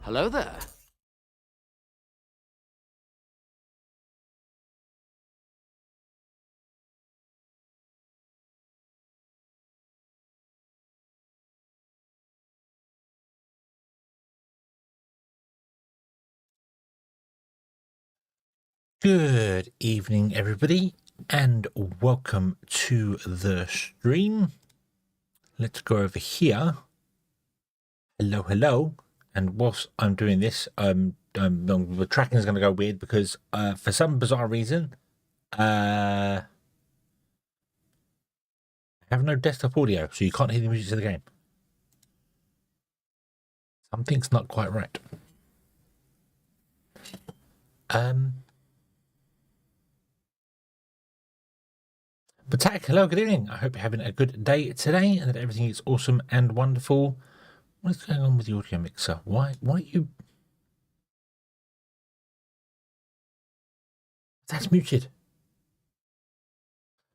Hello there. Good evening, everybody, and welcome to the stream. Let's go over here. Hello, hello. And whilst I'm doing this, the tracking is going to go weird because for some bizarre reason, I have no desktop audio, so you can't hear the music of the game. Something's not quite right. But hello, good evening. I hope you're having a good day today and that everything is awesome and wonderful. What is going on with the audio mixer? Why you... That's muted.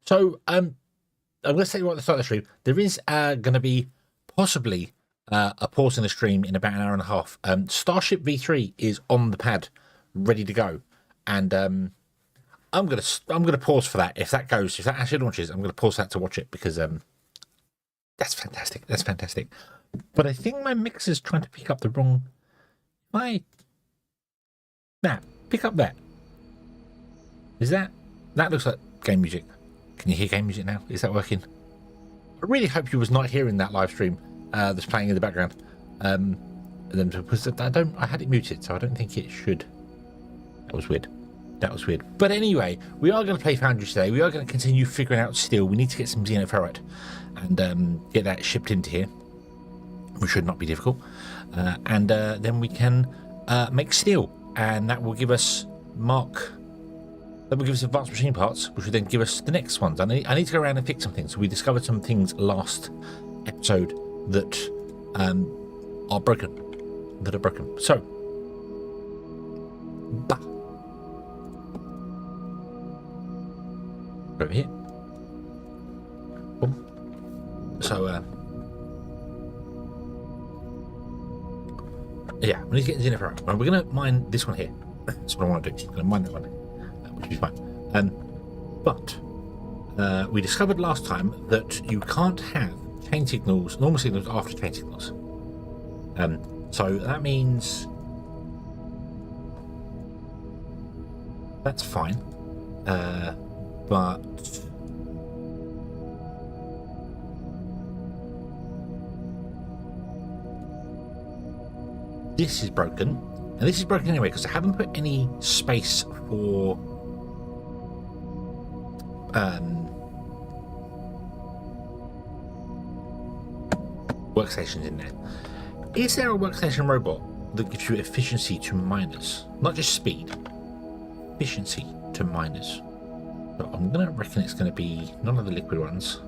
So, I'm going to say right at the start of the stream, there is going to be possibly a pause in the stream in about an hour and a half. Starship V3 is on the pad, ready to go, and I'm gonna pause for that. If that actually launches, I'm gonna pause that to watch it because that's fantastic. That's fantastic. But I think my mixer's trying to pick up the wrong. Pick up that. Is that looks like game music? Can you hear game music now? Is that working? I really hope you was not hearing that live stream that's playing in the background. Because I had it muted, so I don't think it should. That was weird. But anyway, we are going to play Foundry today. We are going to continue figuring out steel. We need to get some Xeno Power and get that shipped into here, which should not be difficult. And then we can make steel, and that will give us advanced machine parts, which will then give us the next ones. I need to go around and fix some things. So we discovered some things last episode that are broken. So, over here. Boom. So, yeah, we need to get Xeno Power. We're going to mine this one here. That's what I want to do. I'm going to mine that one, which will be fine. But we discovered last time that you can't have normal signals after chain signals. So that means that's fine. But this is broken, and this is broken anyway because I haven't put any space for workstations in there. Is there a workstation robot that gives you efficiency to miners, not just speed? Efficiency to miners. So I'm going to reckon it's going to be none of the liquid ones.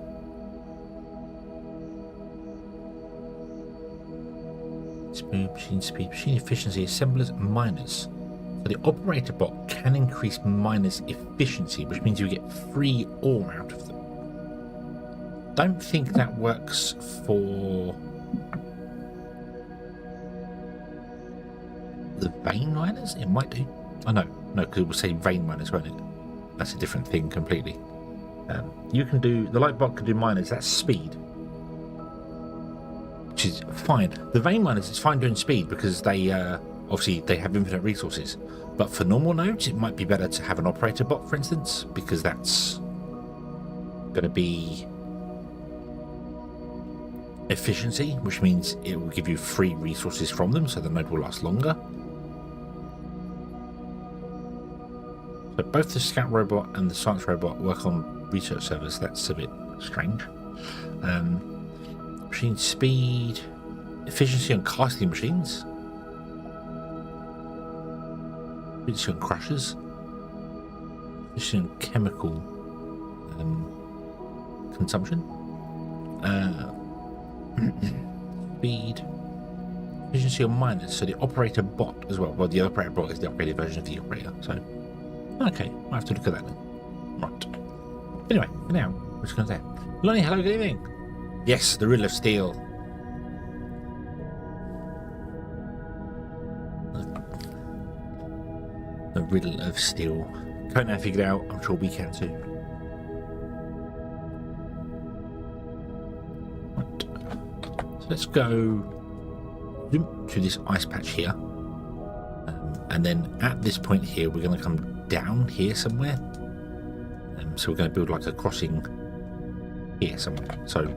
Machine speed, machine efficiency, assemblers, miners. So the operator bot can increase miners' efficiency, which means you get free ore out of them. Don't think that works for the vein miners. It might do. Oh no, because it will say vein miners, won't it? That's a different thing completely. You can do, the light bot can do miners, that's speed, which is fine. The vein miners, it's fine doing speed because they obviously they have infinite resources. But for normal nodes, it might be better to have an operator bot, for instance, because that's going to be efficiency, which means it will give you free resources from them, so the node will last longer. But both the scout robot and the science robot work on research servers. That's a bit strange. Machine speed, efficiency on casting machines, efficiency on crushers, efficiency on chemical consumption, speed, efficiency on miners. So the operator bot as well. Well, the operator bot is the upgraded version of the operator. So. Okay, I'll have to look at that then. Right. Anyway, for now, we're just going to say, Lonnie, hello, good evening. Yes, the Riddle of Steel. The riddle of steel. Conan figured out, I'm sure we can too. Right. So let's go to this ice patch here. And then at this point here, we're going to come down here somewhere. So we're going to build like a crossing here somewhere. So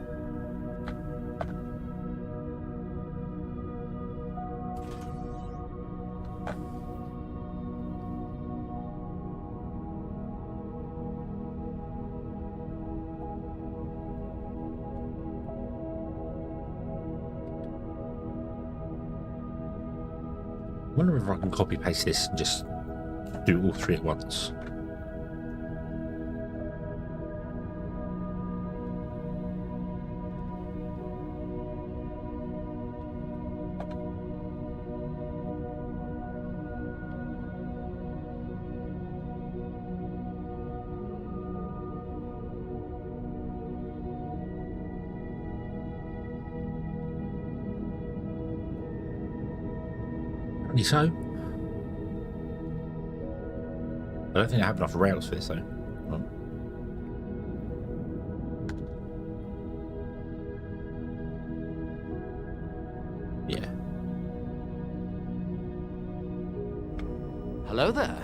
I wonder if I can copy paste this and just do all three at once. So I don't think I have enough rails for this though. Well, yeah. Hello there.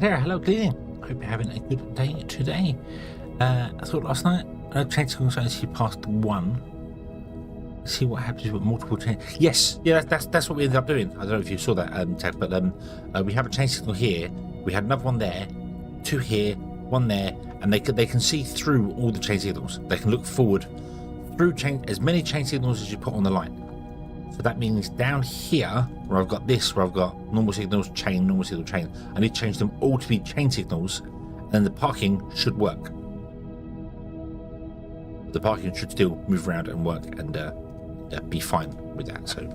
Hello, cleaning. Hope you're having a good day today. I thought last night changing consultancy past 1. Let's see what happens with multiple change. Yes, yeah, that's what we ended up doing. I don't know if you saw that, Ted, but we have a change signal here. We had another one there, 2 here, 1 there, and they can see through all the chain signals. They can look forward through as many chain signals as you put on the line. So that means down here, where I've got this, where I've got normal signals, chain, normal signal, chain, I need to change them all to be chain signals, and then the parking should work. The parking should still move around and work and be fine with that, so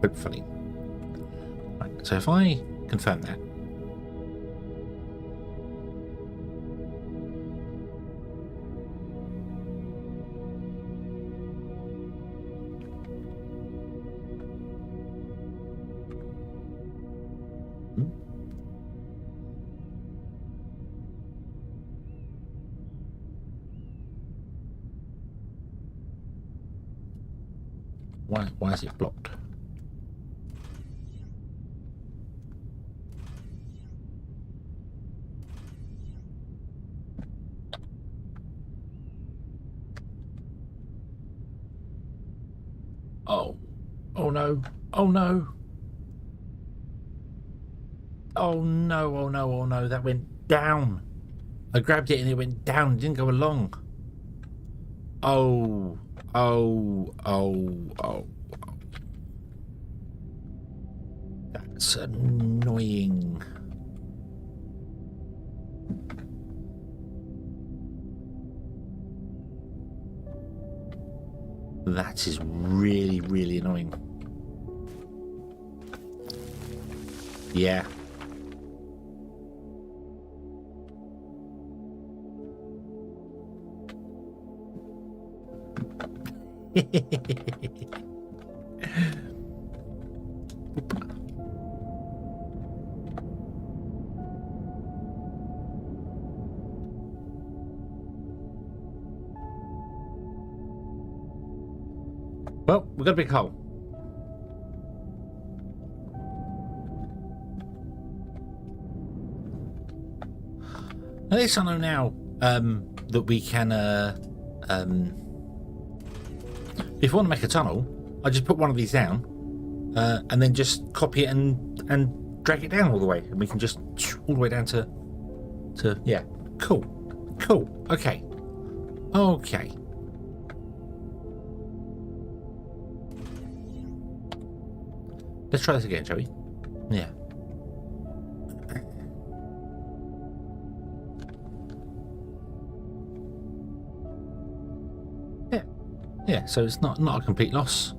hopefully. Right, so if I confirm that, why is it blocked? Oh no, oh no. Oh no, oh no, oh no, that went down. I grabbed it and it went down, it didn't go along. Oh. That's annoying. That is really, really annoying. Yeah. Well, we've got a big hole. At least I know now that we can if we want to make a tunnel, I just put one of these down and then just copy it and drag it down all the way, and we can just all the way down to yeah. Cool. Okay. Let's try this again, shall we? Yeah. Yeah, so it's not a complete loss.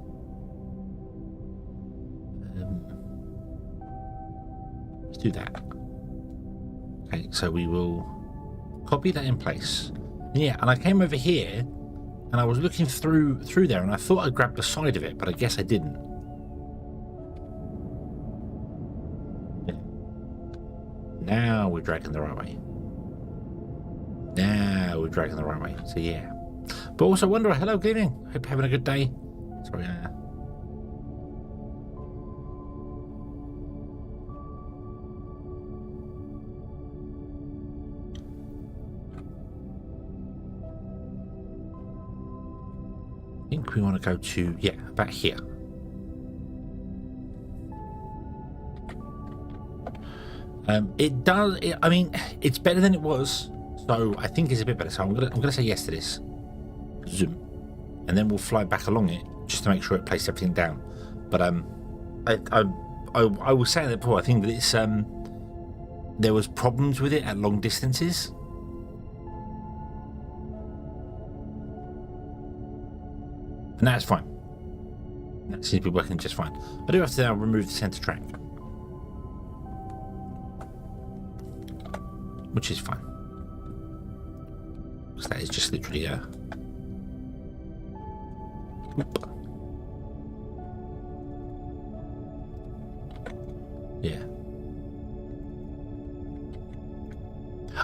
do that. Okay, so we will copy that in place. And yeah, and I came over here and I was looking through there and I thought I grabbed the side of it, but I guess I didn't. Yeah. Now we're dragging the right way. Now we're dragging the right way. So yeah. But also wonder, hello, good evening. Hope you're having a good day. Sorry, I think we want to go to, yeah, about here. It does, I mean, it's better than it was, so I think it's a bit better. So I'm gonna say yes to this. Zoom, and then we'll fly back along it just to make sure it places everything down. But I was saying that before. I think that it's there was problems with it at long distances. And that's fine. That seems to be working just fine. I do have to now remove the center track, which is fine. Because that is just literally a... Oop. Yeah.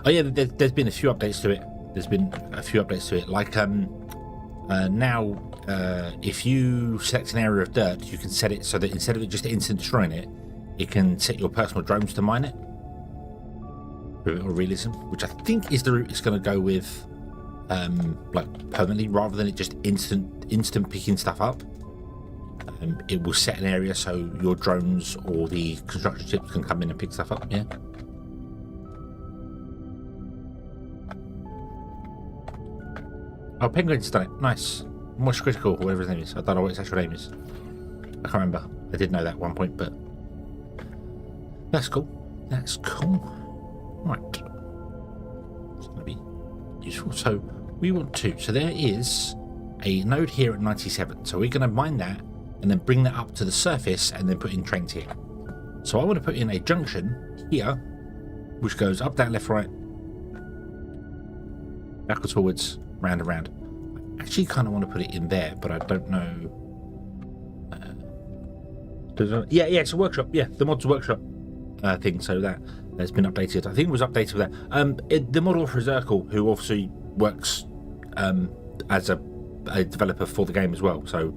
Oh yeah, there's been a few updates to it. There's been a few updates to it. Like now, if you select an area of dirt, you can set it so that instead of it just instant destroying it, it can set your personal drones to mine it. For a bit more realism, which I think is the route it's going to go with, like permanently, rather than it just instant picking stuff up. It will set an area so your drones or the construction ships can come in and pick stuff up. Yeah. Oh, Penguin's done it. Nice. Moist Critical, or whatever his name is. I don't know what his actual name is. I can't remember. I did know that at one point, but that's cool. That's cool. Right. It's going to be useful. So we want to. So there is a node here at 97. So we're going to mine that and then bring that up to the surface and then put in trains here. So I want to put in a junction here, which goes up, down, left, right, backwards, forwards, round and round. I actually kind of want to put it in there, but I don't know. Yeah, it's a workshop. Yeah, the mods workshop thing. So that's been updated. I think it was updated with that. The model for Zirkle, who obviously works as a developer for the game as well. So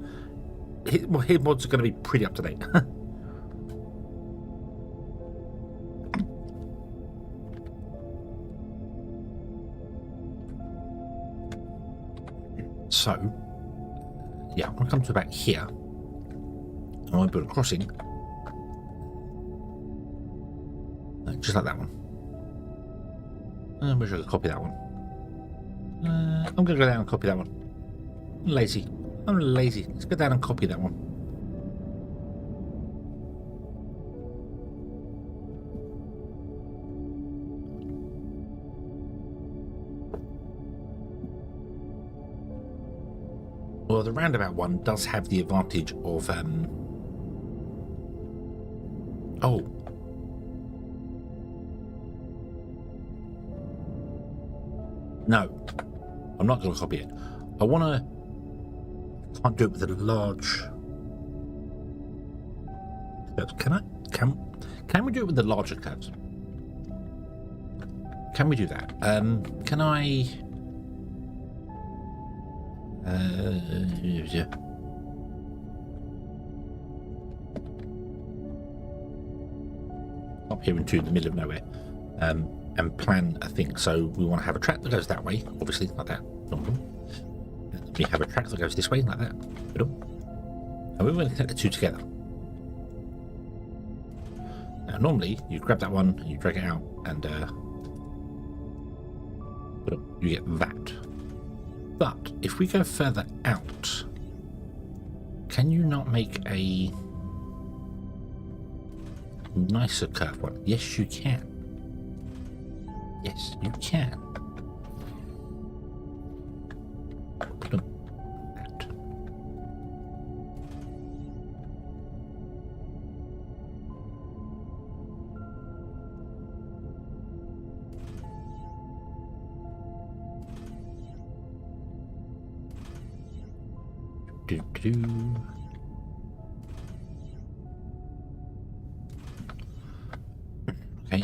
his mods are going to be pretty up to date. So, yeah, I'm going to come to about here. I want to build a crossing. Just like that one. I'm going to copy that one. I'm going to go down and copy that one. I'm lazy. Let's go down and copy that one. Well, the roundabout one does have the advantage of oh, no, I'm not going to copy it. I want to. Can't do it with a large. Can I? Can we do it with the larger curves? Can we do that? Can I? Yeah. Up here into the middle of nowhere, and plan a thing. So we want to have a track that goes that way, obviously, like that. And we have a track that goes this way, like that. And we're going to connect the two together. Now, normally you grab that one, and you drag it out, and you get that. But if we go further out, can you not make a nicer curved one? Yes, you can. Yes, you can. That. Okay,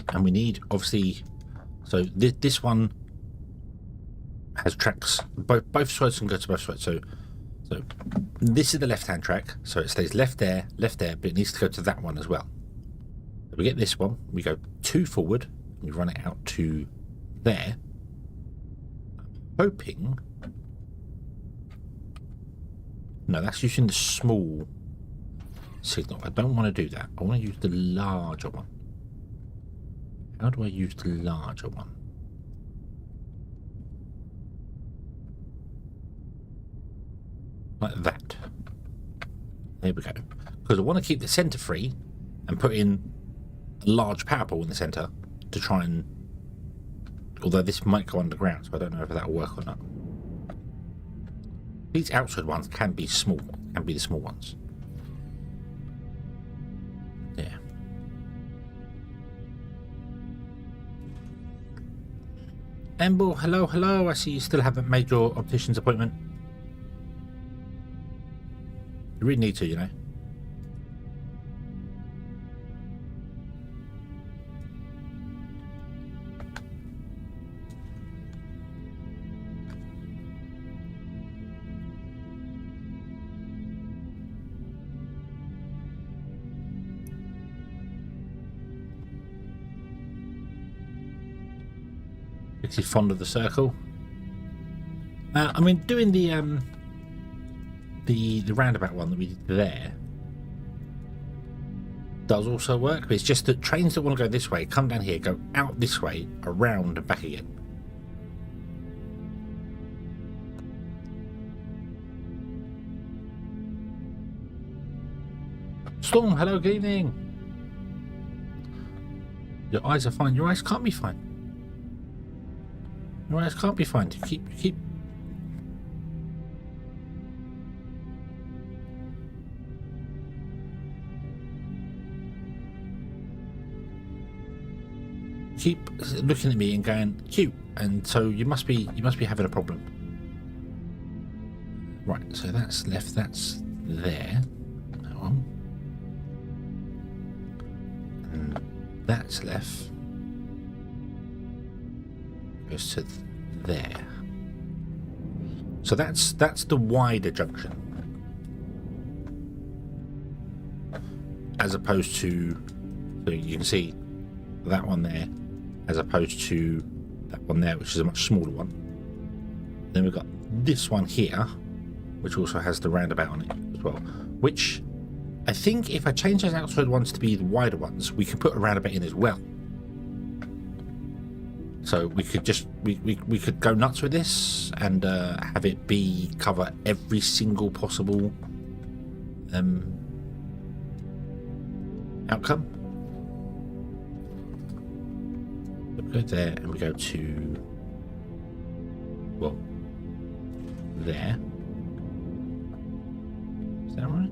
and we need, obviously, so this one has tracks, both sides can go to both sides. So this is the left-hand track, so it stays left there, but it needs to go to that one as well. So we get this one, we go 2 forward, we run it out to there. I'm hoping... No, that's using the small signal. I don't want to do that. I want to use the larger one. How do I use the larger one? Like that. There we go. Because I want to keep the centre free and put in a large power pole in the centre to try and... Although this might go underground, so I don't know if that will work or not. These outside ones can be small, can be the small ones. Yeah. Emble, hello, hello. I see you still haven't made your optician's appointment. You really need to, you know. Is fond of the circle. I mean, doing the roundabout one that we did there does also work, but it's just that trains that want to go this way come down here, go out this way, around and back again. Storm, hello, good evening. Your eyes are fine. Your eyes can't be fine. Your eyes can't be fine. Keep. Keep looking at me and going cute, and so you must be having a problem. Right, so that's left. That's there. That one. And that's left. Goes to there. So that's the wider junction, as opposed to, so you can see that one there, as opposed to that one there, which is a much smaller one. Then we've got this one here, which also has the roundabout on it as well, which I think if I change those outside ones to be the wider ones, we can put a roundabout in as well. So we could just we could go nuts with this and have it be cover every single possible outcome. So we go there and we go to, well, there. Is that right?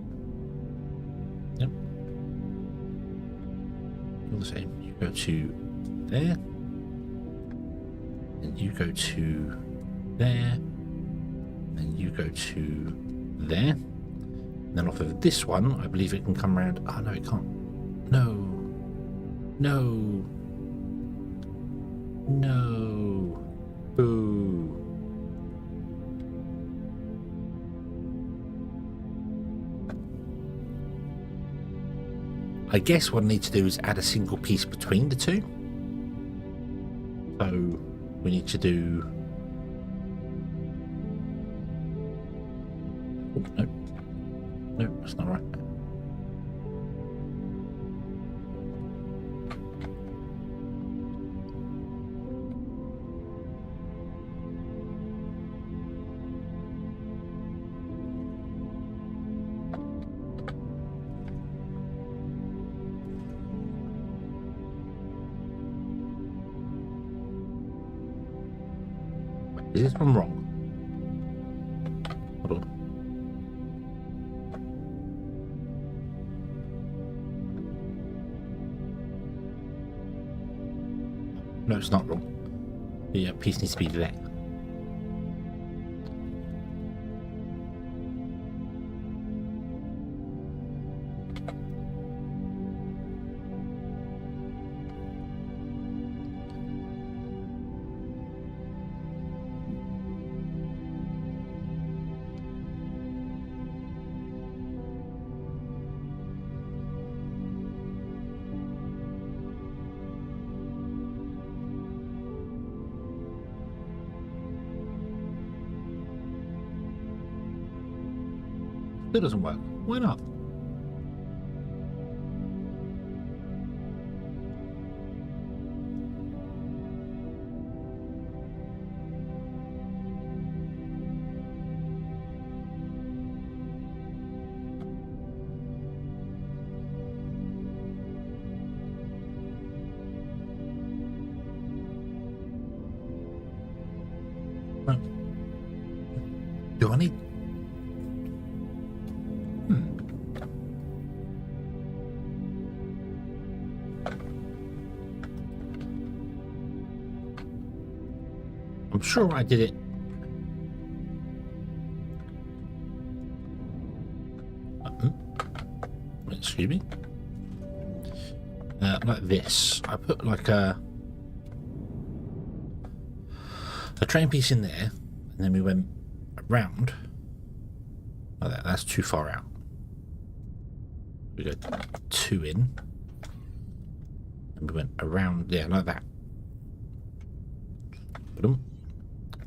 Yep. All the same. You go to there. And you go to there, and you go to there. And then off of this one, I believe it can come around. Oh no, it can't. No. No. No. Boo. I guess what I need to do is add a single piece between the two. So we need to do... Oh, no. No, that's not right. Is this one wrong? Hold on. No, it's not wrong. The piece needs to be there. Still doesn't work. Why not? Do I need... I'm sure I did it. Excuse me. Like this. I put like a train piece in there, and then we went around. Like that. That's too far out. We got 2 in, and we went around. Yeah, like that. Boom.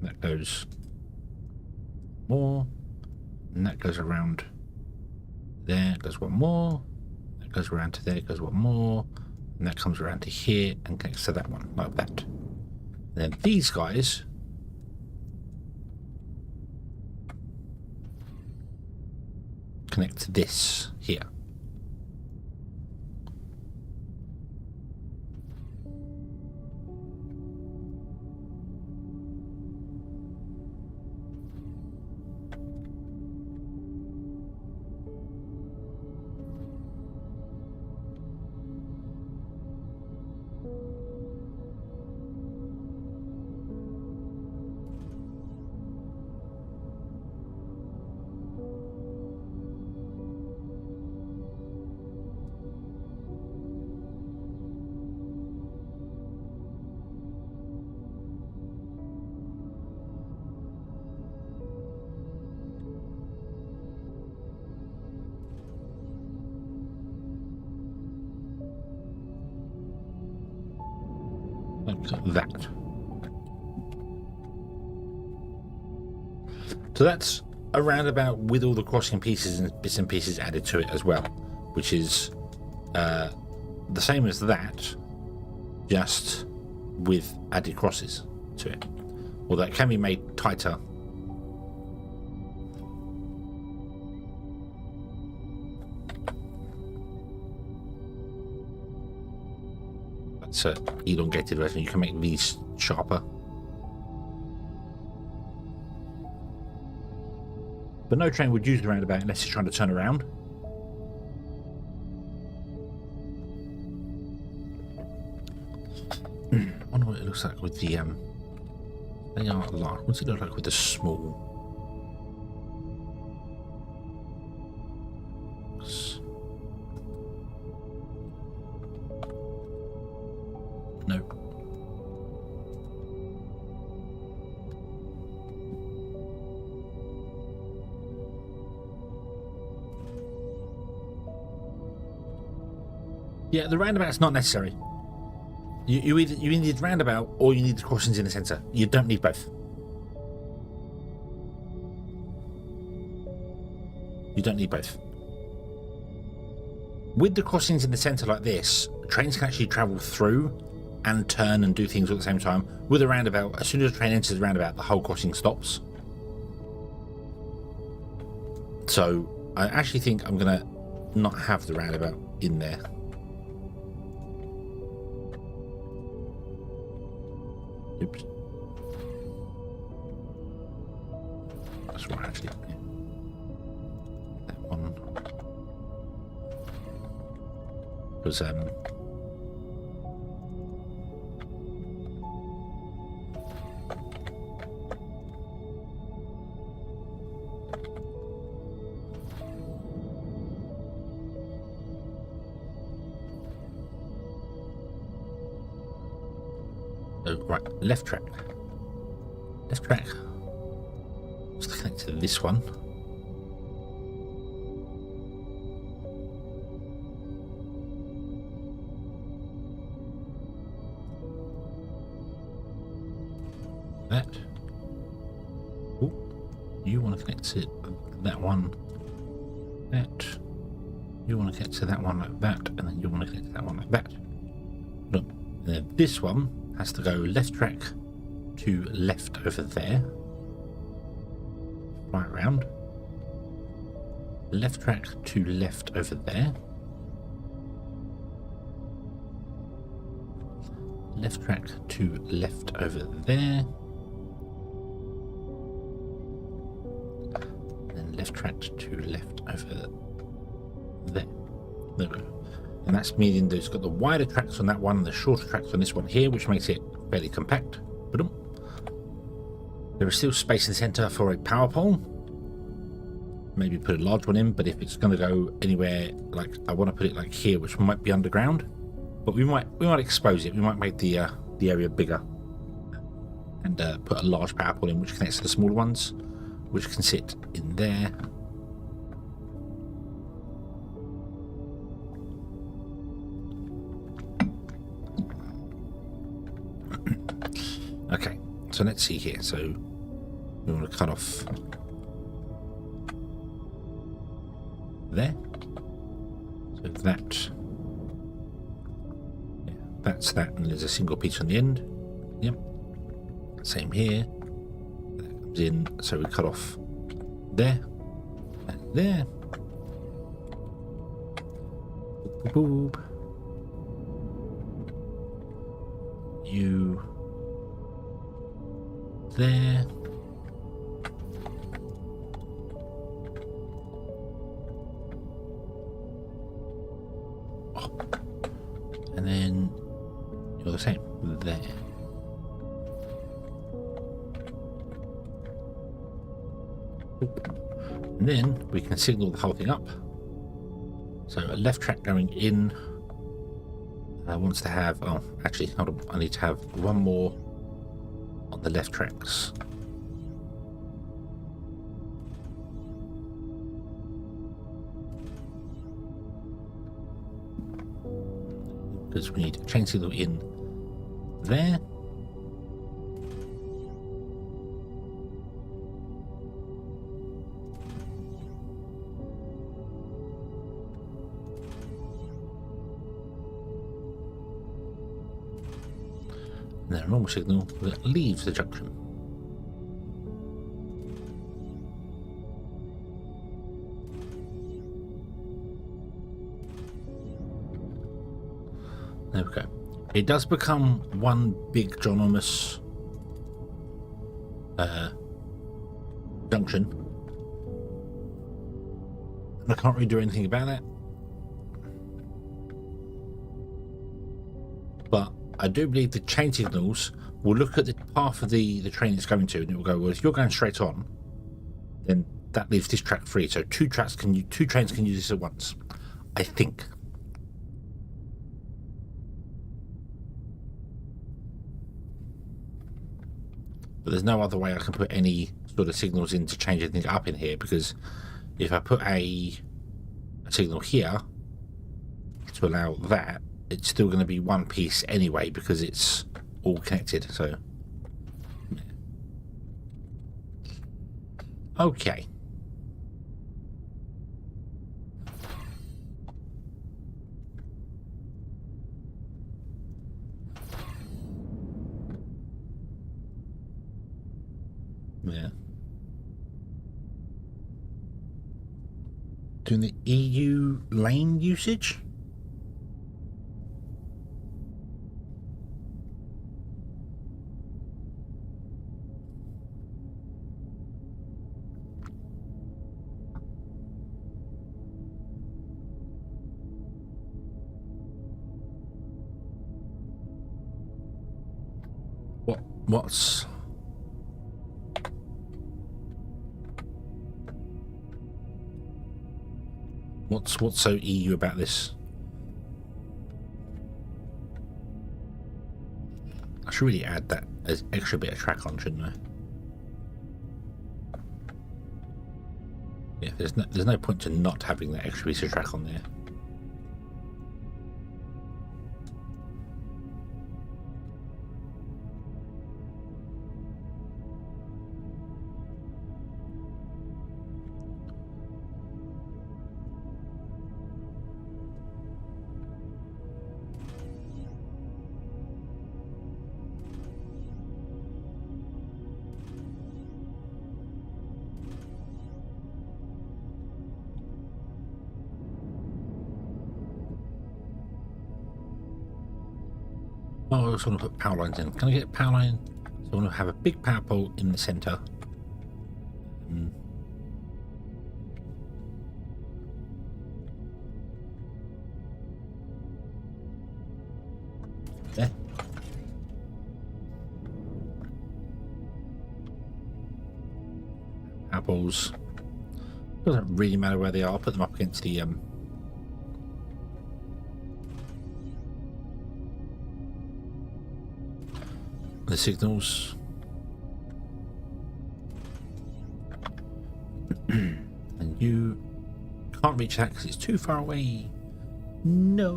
That goes more, and that goes around there. It goes one more. That goes around to there. It goes one more, and that comes around to here and connects to that one like that. And then these guys connect to this here. Like that. So that's a roundabout with all the crossing pieces and bits and pieces added to it as well, which is the same as that, just with added crosses to it. Although it can be made tighter. That's an elongated version. You can make these sharper. But no train would use the roundabout unless it's trying to turn around. I wonder what it looks like with the they are large. What's it look like with the small? No. Yeah, the roundabout's not necessary. You either need the roundabout or you need the crossings in the centre. You don't need both. You don't need both. With the crossings in the centre like this, trains can actually travel through and turn and do things at the same time. With a roundabout, as soon as the train enters the roundabout, the whole crossing stops. So I actually think I'm going to not have the roundabout in there. Oops. That's right, actually. Yeah. That one was oh, right, left track. Left track. Let's connect to this one. That. Oh, you want to connect to that one that. You want to get to that one like that, and then you want to get to that one like that. Look, and then this one has to go left track to left over there. Right round. Left track to left over there. Left track to left over there. And left track to left over there. There we go. And that's meaning that it's got the wider tracks on that one and the shorter tracks on this one here, which makes it fairly compact. Ba-dum. There is still space in the center for a power pole. Maybe put a large one in, but if it's going to go anywhere, like I want to put it like here, which might be underground, but we might expose it. We might make the area bigger and put a large power pole in, which connects to the smaller ones, which can sit in there. Okay, so let's see here. So we want to cut off there. So that, yeah, that's that, and there's a single piece on the end. Yep. Same here. That comes in, so we cut off there and there. Boop, boop, boop. You there. Oh. And then you're the same there. And then we can signal the whole thing up. So a left track going in wants to have, oh actually hold on, I need to have one more on the left tracks. Because we need a chain signal in there. And then a normal signal that leaves the junction. There we go. It does become one big ginormous junction. And I can't really do anything about that. But I do believe the chain signals will look at the path of the train it's going to, and it will go, well, if you're going straight on, then that leaves this track free. So two trains can use this at once, I think. But there's no other way I can put any sort of signals in to change anything up in here, because if I put a signal here to allow that, it's still going to be one piece anyway, because it's all connected. So okay. Yeah. Doing the EU lane usage? What's so EU about this? I should really add that as extra bit of track on, shouldn't I? Yeah, there's no point to not having that extra piece of track on there. Oh, I also want to put power lines in. Can I get a power line? So I want to have a big power pole in the center. There. Power poles. Doesn't really matter where they are. I'll put them up against the signals. And you can't reach that because it's too far away. No.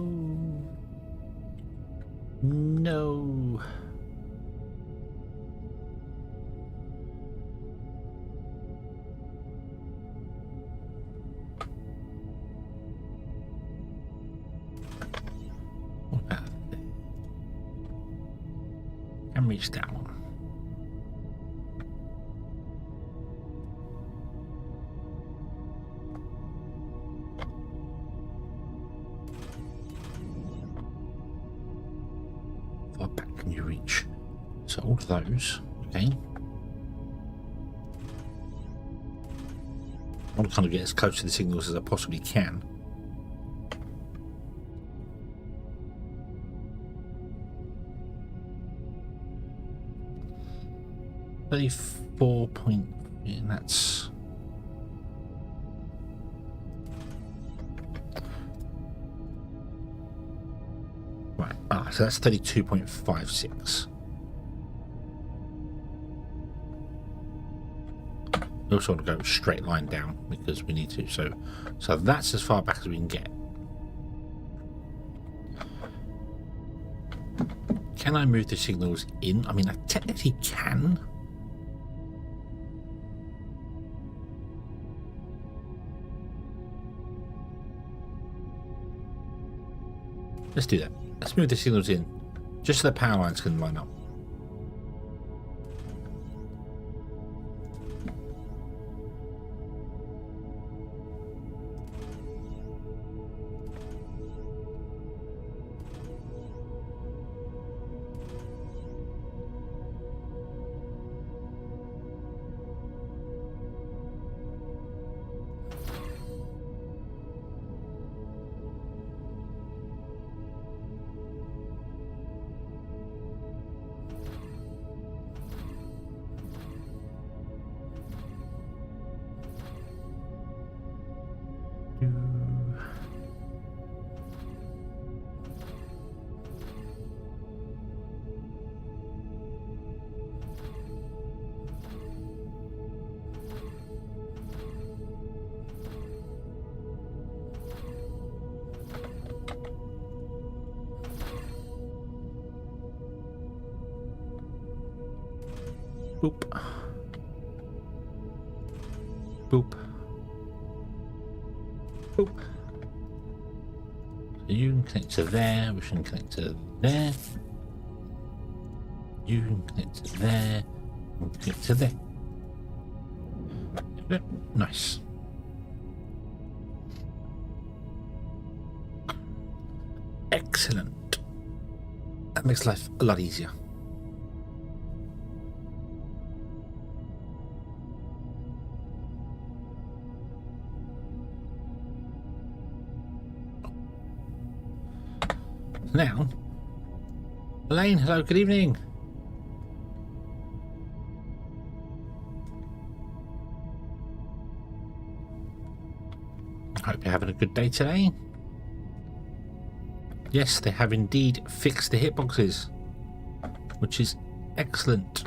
No. What about there? Can reach that one. Far back can you reach? So all of those, okay. I want to kind of get as close to the signals as I possibly can. .4, and that's right. So that's 32.56. We also want to go a straight line down because we need to. So that's as far back as we can get. Can I move the signals in? I mean, I technically can. Let's do that. Let's move the signals in, just so the power lines can line up. Boop. Boop. Boop. So you can connect to there, we can connect to there. You can connect to there, and connect to there. Nice. Excellent. That makes life a lot easier. Now, Elaine, hello, good evening. I hope you're having a good day today. Yes, they have indeed fixed the hitboxes, which is excellent.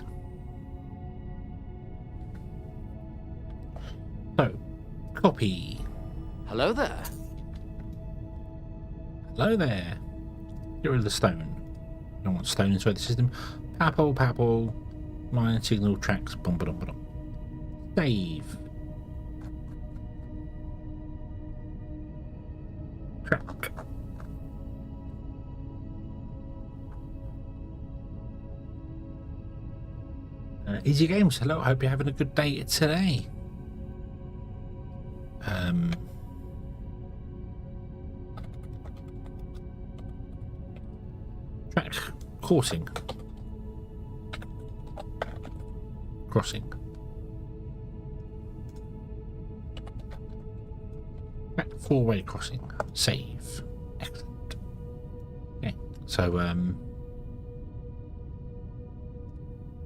So, copy. Hello there. Hello there. Get rid of the stone. Don't want stone inside the system. Papple, line signal tracks. Bum, ba, dum, ba, dum. Save. Track. Easy Games. Hello. I hope you're having a good day today. Track coursing. Crossing. Back four-way crossing. Save. Excellent. Okay. So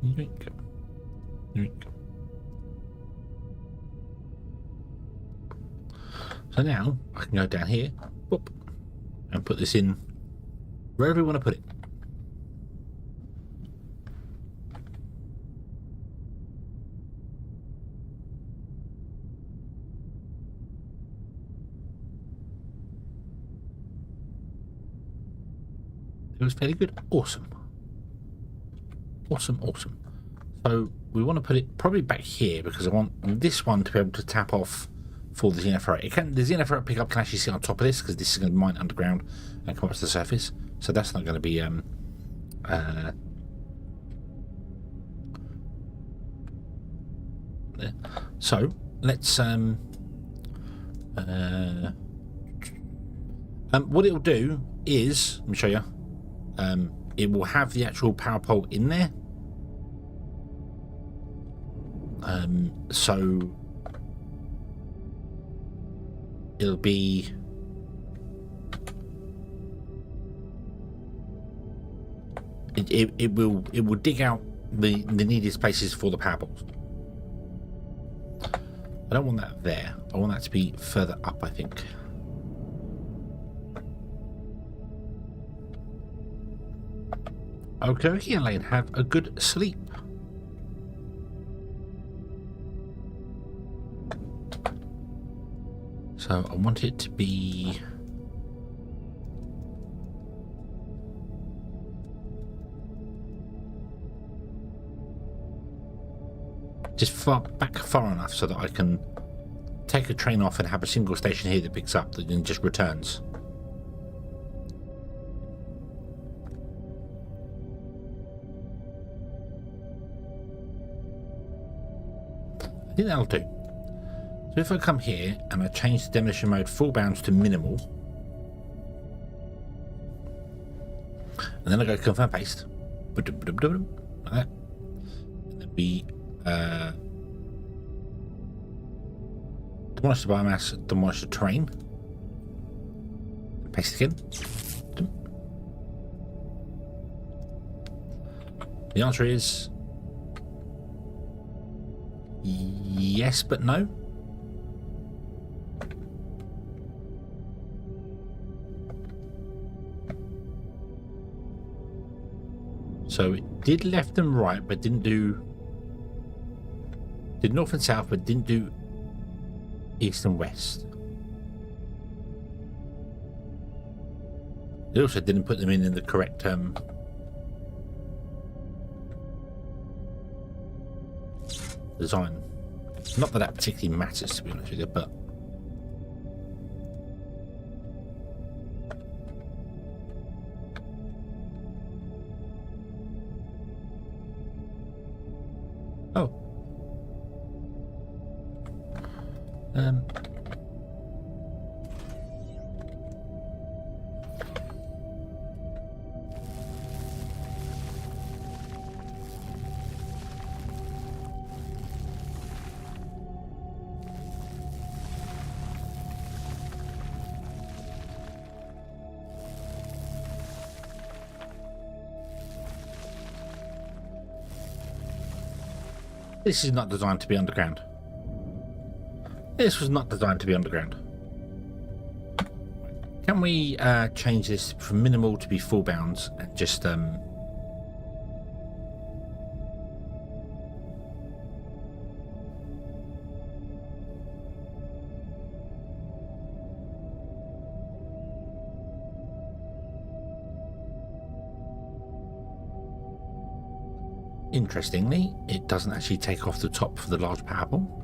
yoink. Yoink. So now I can go down here, whoop, and put this in wherever we want to put it. It was fairly good. Awesome. Awesome, awesome. So we want to put it probably back here because I want this one to be able to tap off for the Xeno ferret. The Xeno ferret pickup can actually sit on top of this because this is going to mine underground and come up to the surface. So that's not going to be there. So let's what it'll do is, let me show you. It will have the actual power pole in there. So it'll be it will dig out the needed spaces for the power poles. I don't want that there. I want that to be further up, I think. Okay, Elaine, have a good sleep. So I want it to be just far enough so that I can take a train off and have a single station here that picks up that then just returns. I think that'll do. So if I come here and I change the demolition mode full bounds to minimal, and then I go confirm paste, like that, and then we demolish the biomass, demolish the terrain, paste again. The answer is yes, but no. So it did left and right, but did north and south, but didn't do east and west. It also didn't put them in the correct design. Not that particularly matters, to be honest with you, but this is not designed to be underground. This was not designed to be underground. Can we change this from minimal to be full bounds and just interestingly, it doesn't actually take off the top for the large power pole.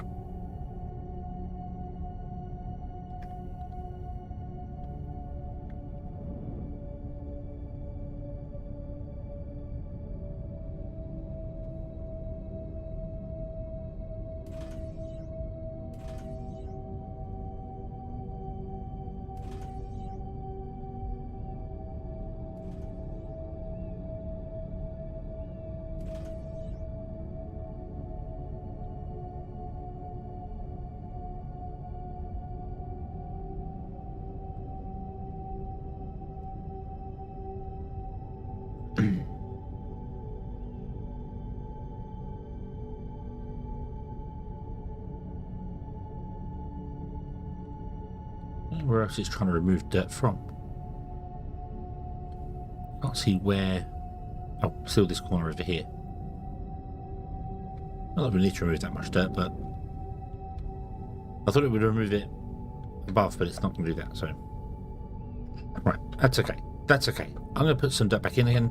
Where else it's trying to remove dirt from? Can't see where. Oh, still this corner over here. Not that we need to remove that much dirt, but I thought it would remove it above, but it's not going to do that. So, right, that's okay. That's okay. I'm going to put some dirt back in again.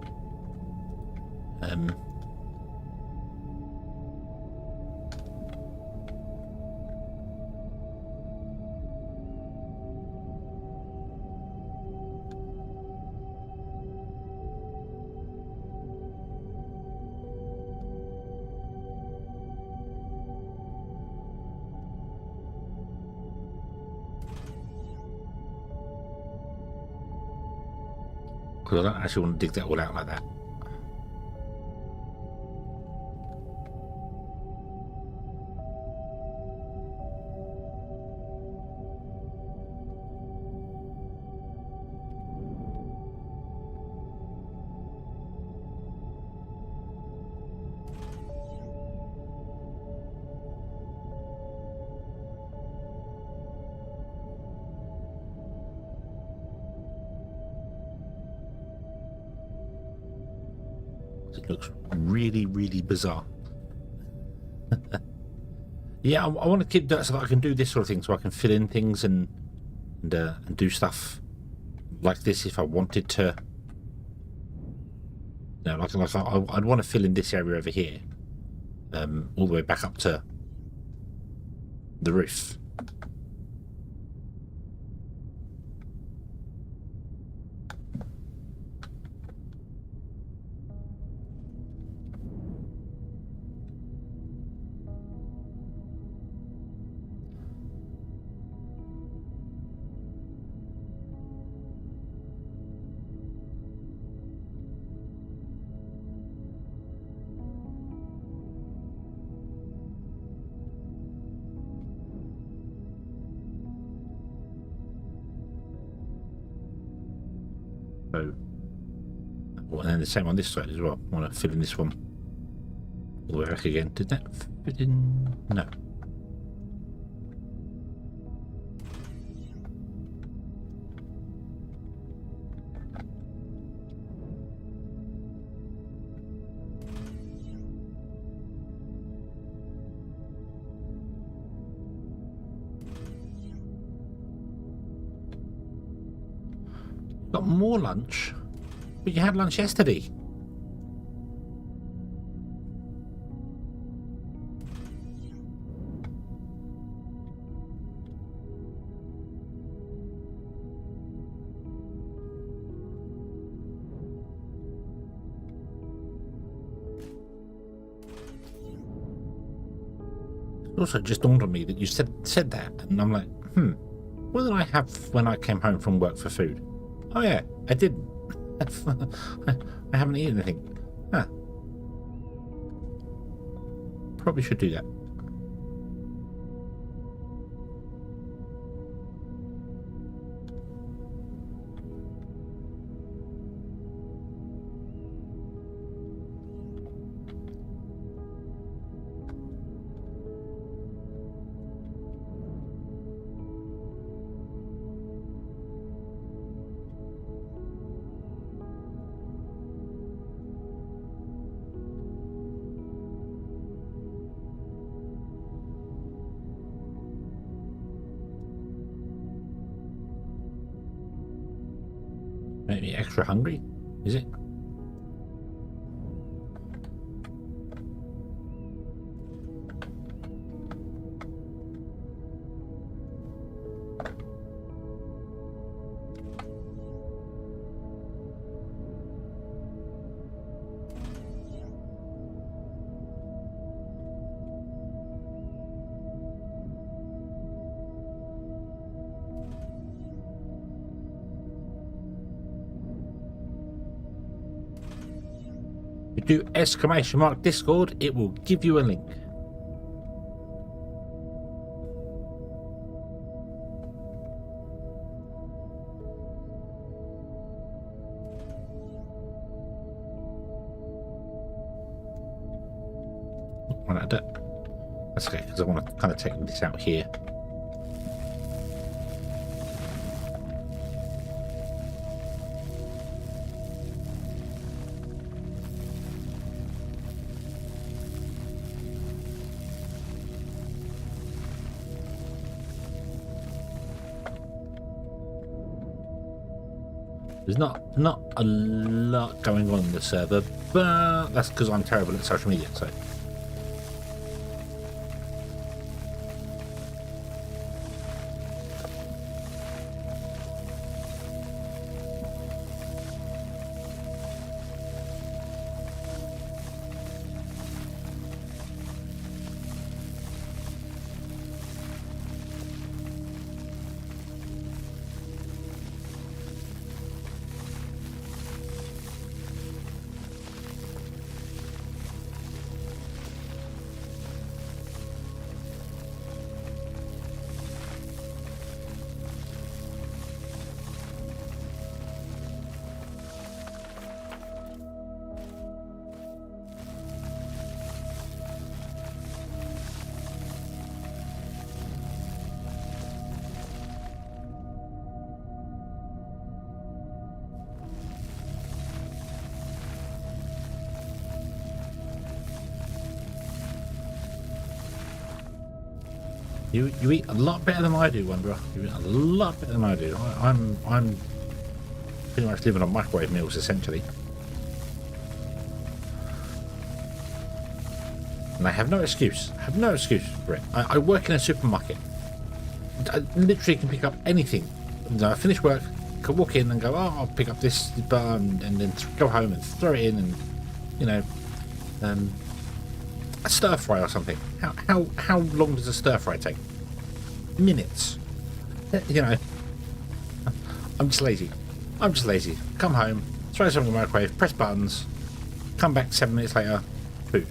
Because I don't actually want to dig that all out like that. It looks really, really bizarre. Yeah, I want to keep that so that I can do this sort of thing, so I can fill in things and do stuff like this if I wanted to. No, I'd want to fill in this area over here, all the way back up to the roof. So, well, and then the same on this side as well. I want to fill in this one all the way back again. Did that fit in? No. Got more lunch, but you had lunch yesterday. It also just dawned on me that you said that, and I'm like, what did I have when I came home from work for food? Oh yeah, I didn't. I haven't eaten anything. Huh. Probably should do that. Maybe extra hungry, is it? Do exclamation mark Discord, it will give you a link. Well, I don't, that's okay, because I want to kind of take this out here. There's not a lot going on in the server, but that's because I'm terrible at social media, so. You eat a lot better than I do, Wanderer. You eat a lot better than I do. I'm pretty much living on microwave meals, essentially. And I have no excuse. I have no excuse for it. I work in a supermarket. I literally can pick up anything. I finish work, can walk in and go, oh, I'll pick up this bar and then go home and throw it in and, you know, a stir fry or something. How long does a stir fry take? Minutes. You know, I'm just lazy. I'm just lazy. Come home, throw something in the microwave, press buttons, come back 7 minutes later, food.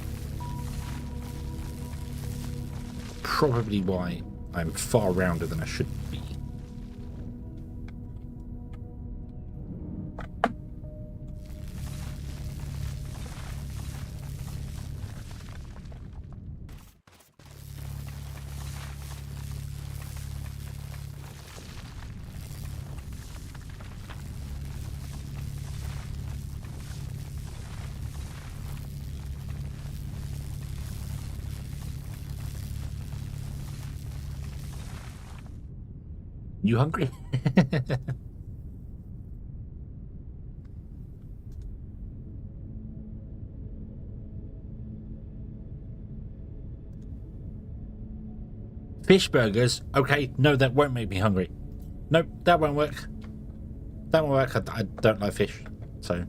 Probably why I'm far rounder than I should be. You hungry? Fish burgers? Okay, no, that won't make me hungry. Nope, that won't work. That won't work. I don't like fish, so.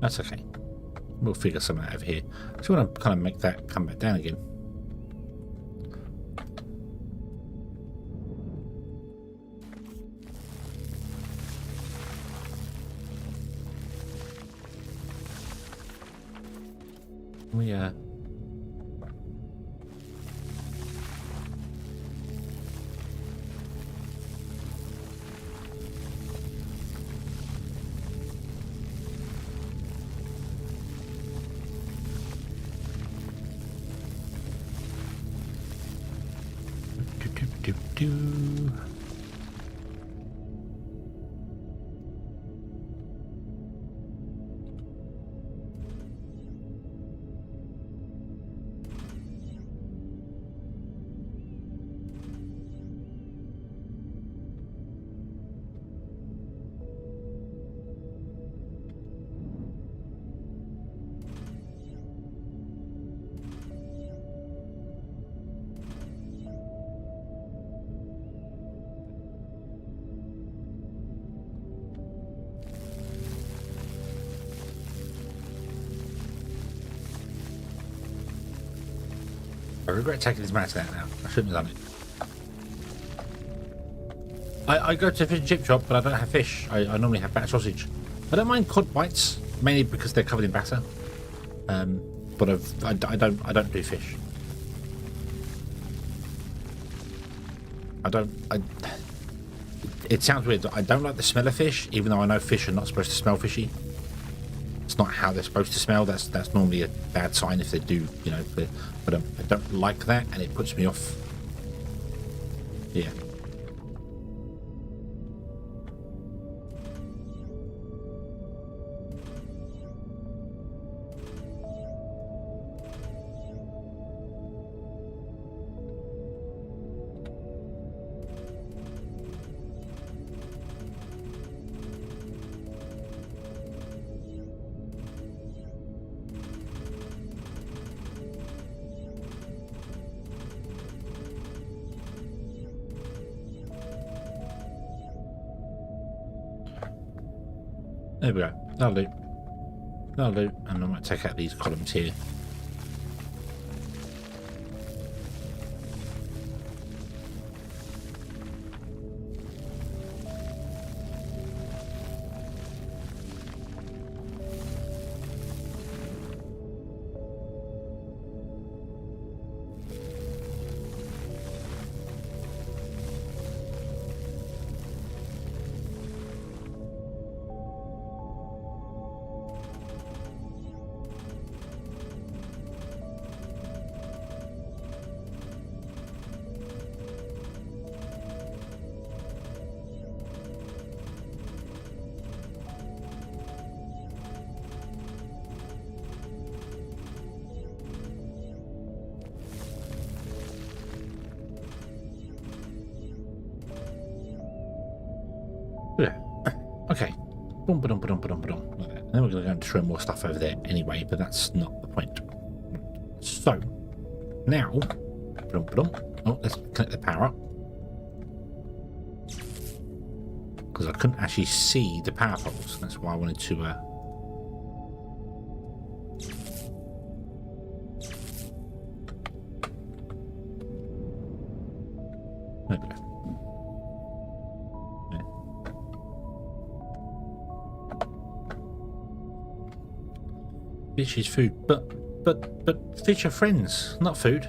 That's okay. We'll figure something out over here. So I want to kind of make that come back down again. We do. I regret taking his mat out now. I shouldn't have done it. I go to a fish and chip shop, but I don't have fish. I normally have batter sausage. I don't mind cod bites. mainly because they're covered in batter. But I don't do fish. It sounds weird. I don't like the smell of fish, even though I know fish are not supposed to smell fishy. It's not how they're supposed to smell. That's normally a bad sign if they do, you know. But I don't like that, and it puts me off. Yeah. There we go. That'll do. That'll do. And I might take out these columns here. Yeah. Okay. Boom, ba-dum, ba-dum, ba-dum, ba-dum. Like that. And then we're going to go and throw more stuff over there anyway, but that's not the point. So, now, ba-dum, ba-dum. Oh, let's connect the power up. Because I couldn't actually see the power poles. That's why I wanted to... There we go. Fish is food, but fish are friends, not food.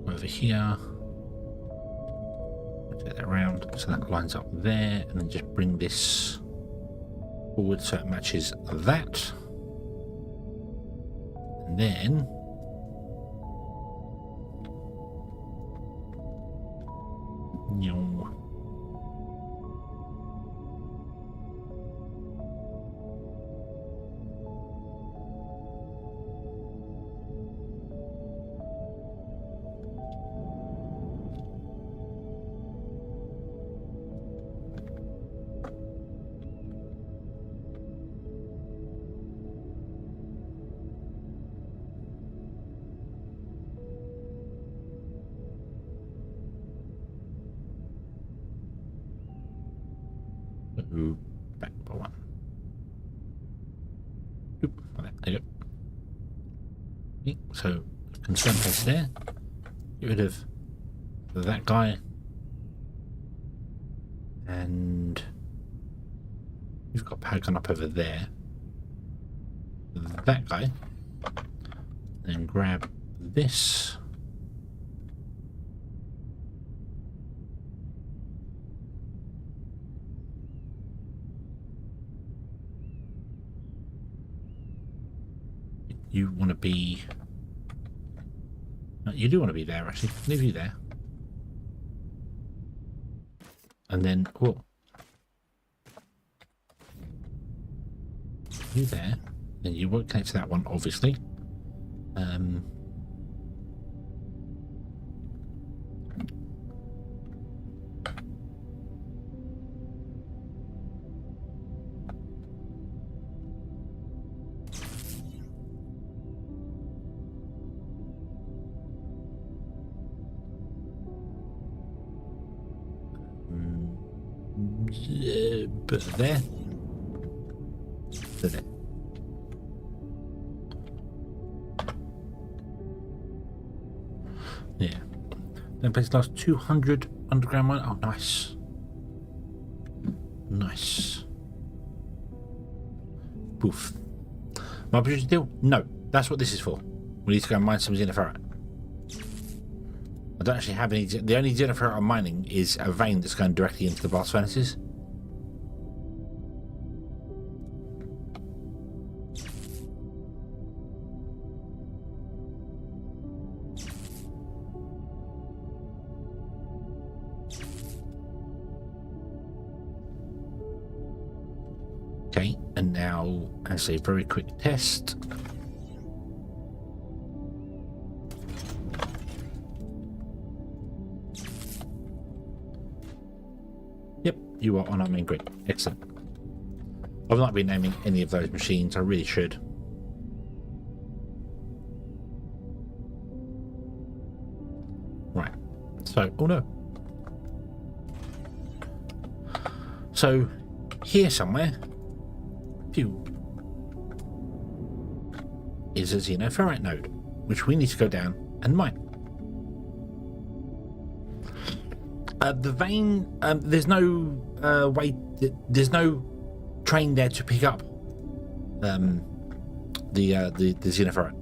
Over here. Take that around so that lines up there, and then just bring this forward so it matches that, and then back by one. Oop, there you go. Okay, so concern place there. Get rid of that guy, and you've got power gun up over there. That guy, then grab this. You want to be... No, you do want to be there, actually. Leave you there. And then... Oh. You there. Then you won't connect to that one, obviously. Put it there. Put it there. Yeah. Then place last 200 underground mine. Oh, nice. Nice. Poof. My precision steel? No. That's what this is for. We need to go and mine some xenoferrite. I don't actually have any. The only xenoferrite I'm mining is a vein that's going directly into the blast furnaces. Okay, and now as a very quick test. Yep, you are on our main grid. Excellent. I've not been naming any of those machines. I really should. Right. So, oh no. So, here somewhere, is a xenoferrite node, which we need to go down and mine. The vein, there's no way, there's no train there to pick up the xenoferrite.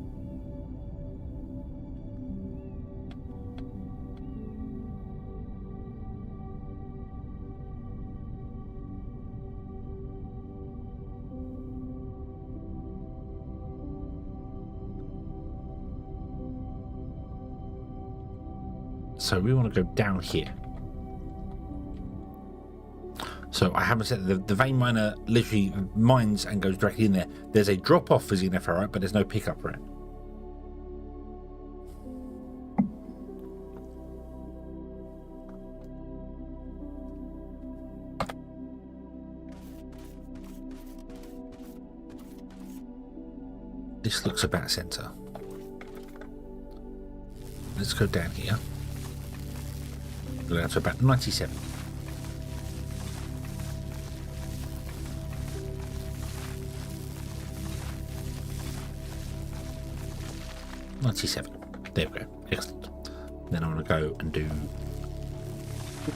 So we want to go down here. So I haven't said the vein miner literally mines and goes directly in there. There's a drop off for xenoferrite, but there's no pickup for it. This looks about center. Let's go down here. Go down to about 97. There we go. Excellent. Then I want to go and do boop.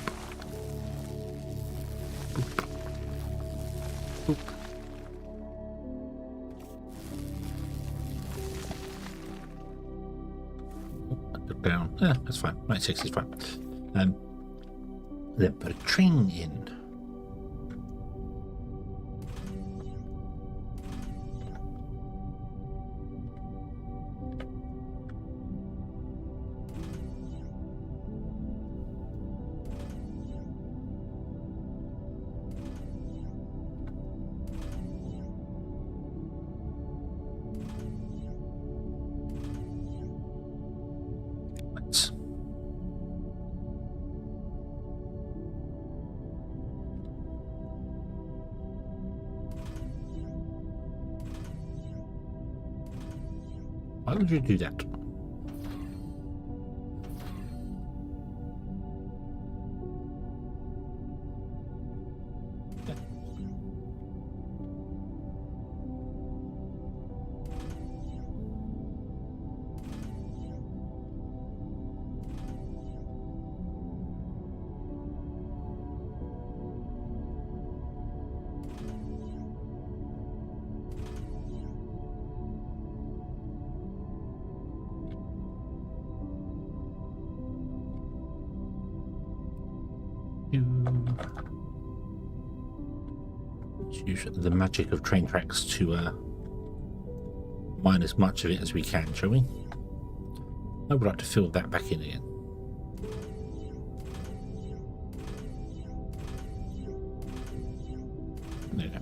Boop. Boop. Down. Yeah, that's fine. 96 is fine. Then put a train in. Why would you do that? Let's use the magic of train tracks to mine as much of it as we can, shall we? I would like to fill that back in again. There we go.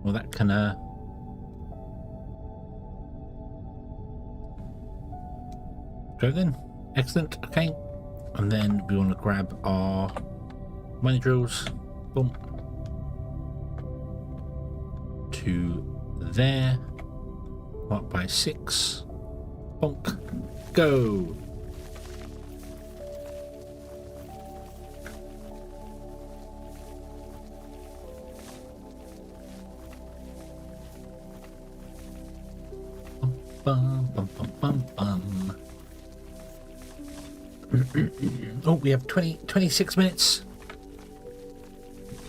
Well, that can Go then. Excellent. Okay. And then we want to grab our mini drills. Boom. To there. Mark by 6. Bonk. Go. Bum, bum, bum, bum, bum. Oh, we have 26 minutes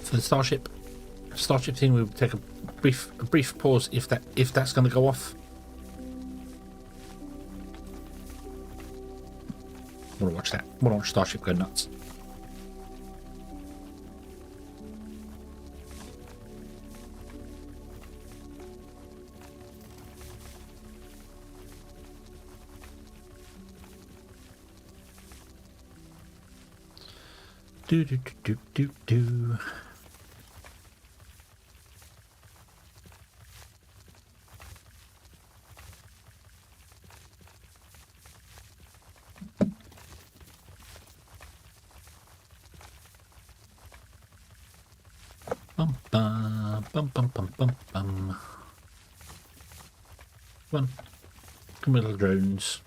for the starship thing. We'll take a brief pause if that's going to go off. I want to watch that. I want to watch Starship go nuts. Do do do do do do. Bum bum bum bum bum bum bum. Come on, come on, little drones.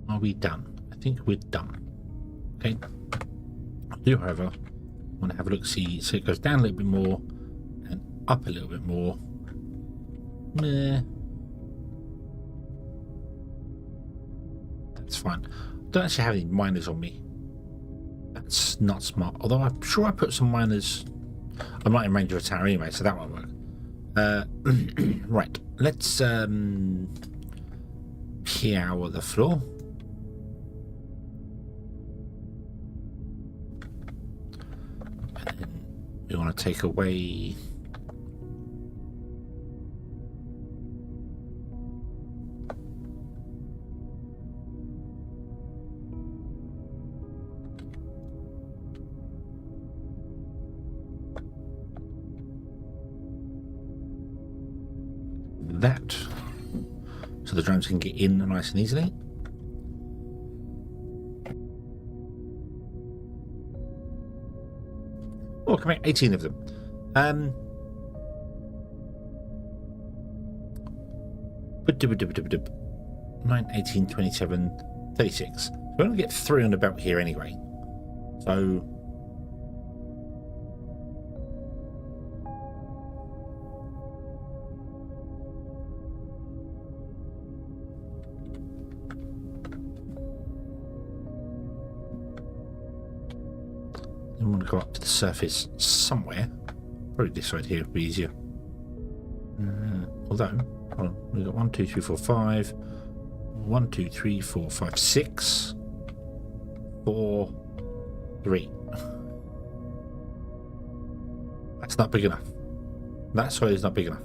Are we done? I think we're done. Okay. I do, however, want to have a look, see, so it goes down a little bit more and up a little bit more. Meh. That's fine. I don't actually have any miners on me. That's not smart. Although I'm sure I put some miners. I'm not in range of a tower anyway, so that won't work. Right. Let's power the floor. We want to take away that so the drones can get in nice and easily. Oh, come here, 18 of them. 9, 18, 27, 36. We're going to get 3 on the belt here anyway. So I want to go up to the surface somewhere. Probably this side here would be easier. Although, hold on, we've got 1, 2, 3, 4, 5. 1, 2, 3, 4, 5, 6. 4, 3. That's not big enough. That side is not big enough.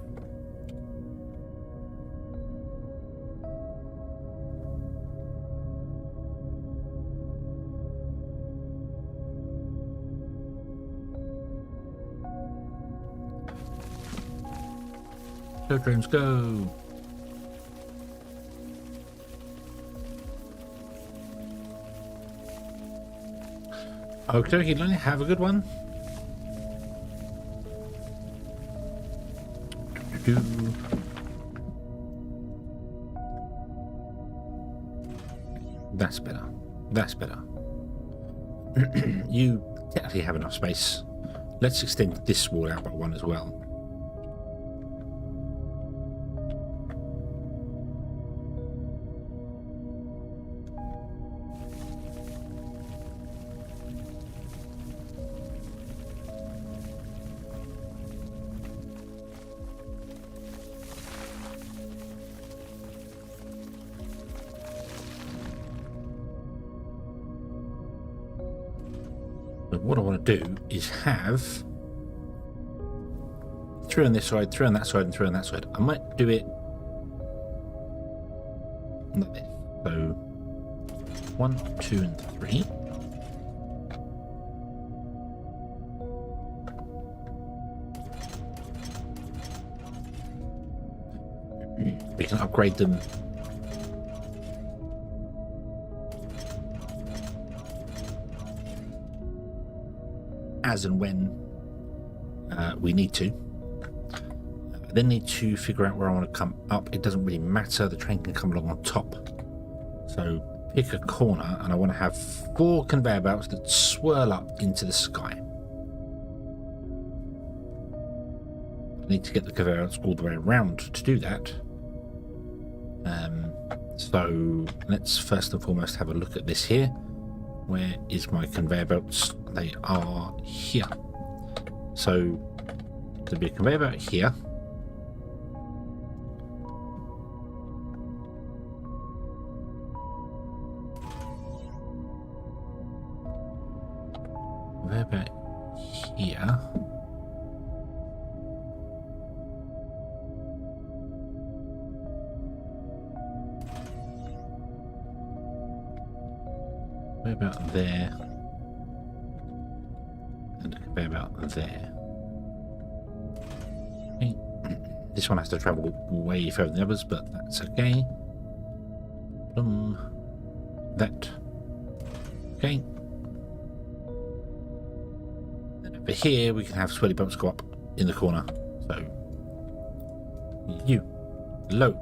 Go drones, go! Okay, Lonnie, have a good one. That's better. That's better. You technically have enough space. Let's extend this wall out by 1 as well. But what I want to do is have 3 on this side, 3 on that side, and 3 on that side. I might do it like this. So 1, 2, and 3. We can upgrade them as and when we need to. I then need to figure out where I want to come up. It doesn't really matter. The train can come along on top. So pick a corner, and I want to have 4 conveyor belts that swirl up into the sky. I need to get the conveyor belts all the way around to do that. So let's first and foremost have a look at this here. Where is my conveyor belts? They are here. So there'll be a conveyor belt here. Conveyor belt here. Conveyor belt there. And a conveyor belt there. Okay. This one has to travel way further than the others, but that's okay. That. Okay. Then over here we can have swirly belts go up in the corner. So you load.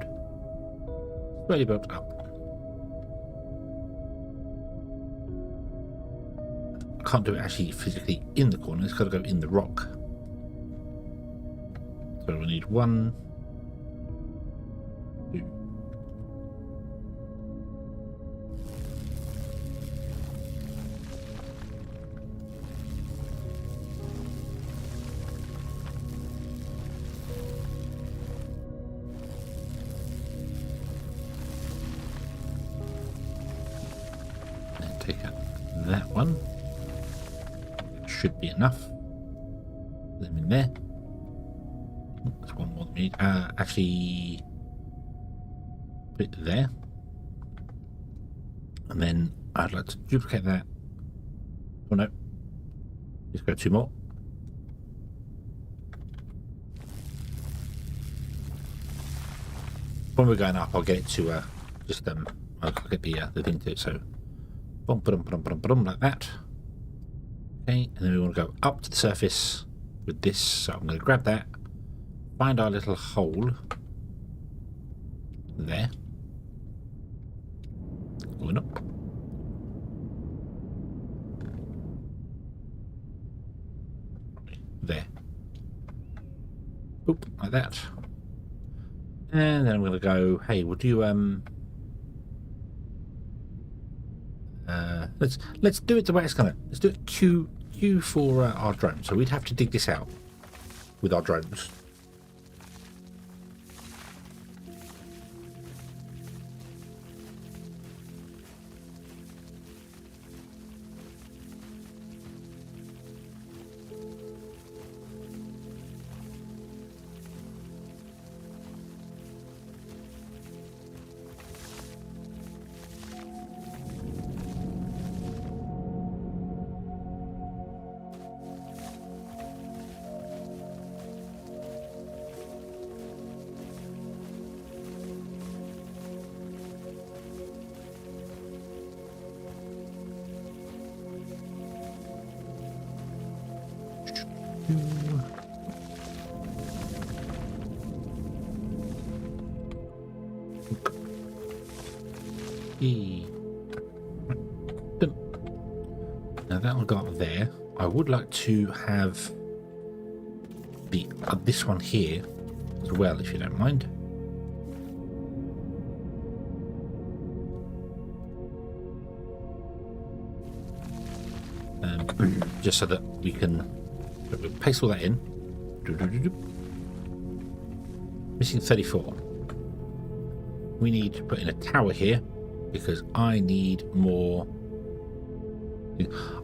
Swirly belt up. Can't do it actually physically in the corner. It's got to go in the rock. So we need 1, 2. And take out that one. Should be enough. Put them in there. There's one more than we need. Actually, put it there. And then I'd like to duplicate that. Oh no. Just go 2 more. When we're going up, I'll get it to just I'll get the thing to it. So, boom, boom, boom, boom, boom, like that. Okay, and then we want to go up to the surface with this. So I'm going to grab that, find our little hole there. Going up. There. Oop, like that. And then I'm going to go, hey, would you let's do it the way it's gonna. Let's do it Q for our drone. So we'd have to dig this out with our drones. Now that will go up there. I would like to have the this one here as well, if you don't mind. Just so that we can paste all that in. Missing 34. We need to put in a tower here because I need more.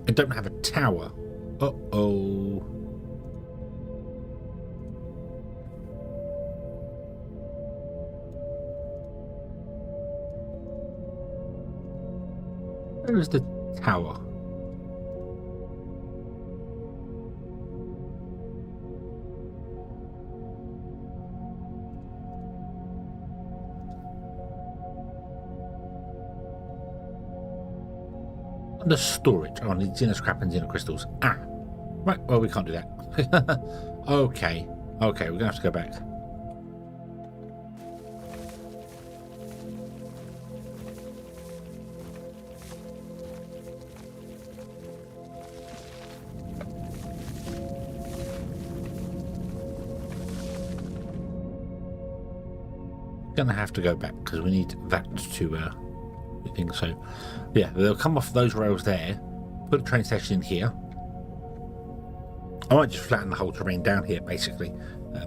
I don't have a tower. Uh-oh. Where is the tower? Under storage. Oh, I need Xeno scrap and Xeno crystals. Ah, right. Well, we can't do that. Okay. Okay, we're gonna have to go back. Gonna have to go back because we need that to thing. So yeah, they'll come off those rails there, put a train station in here. I might just flatten the whole terrain down here basically,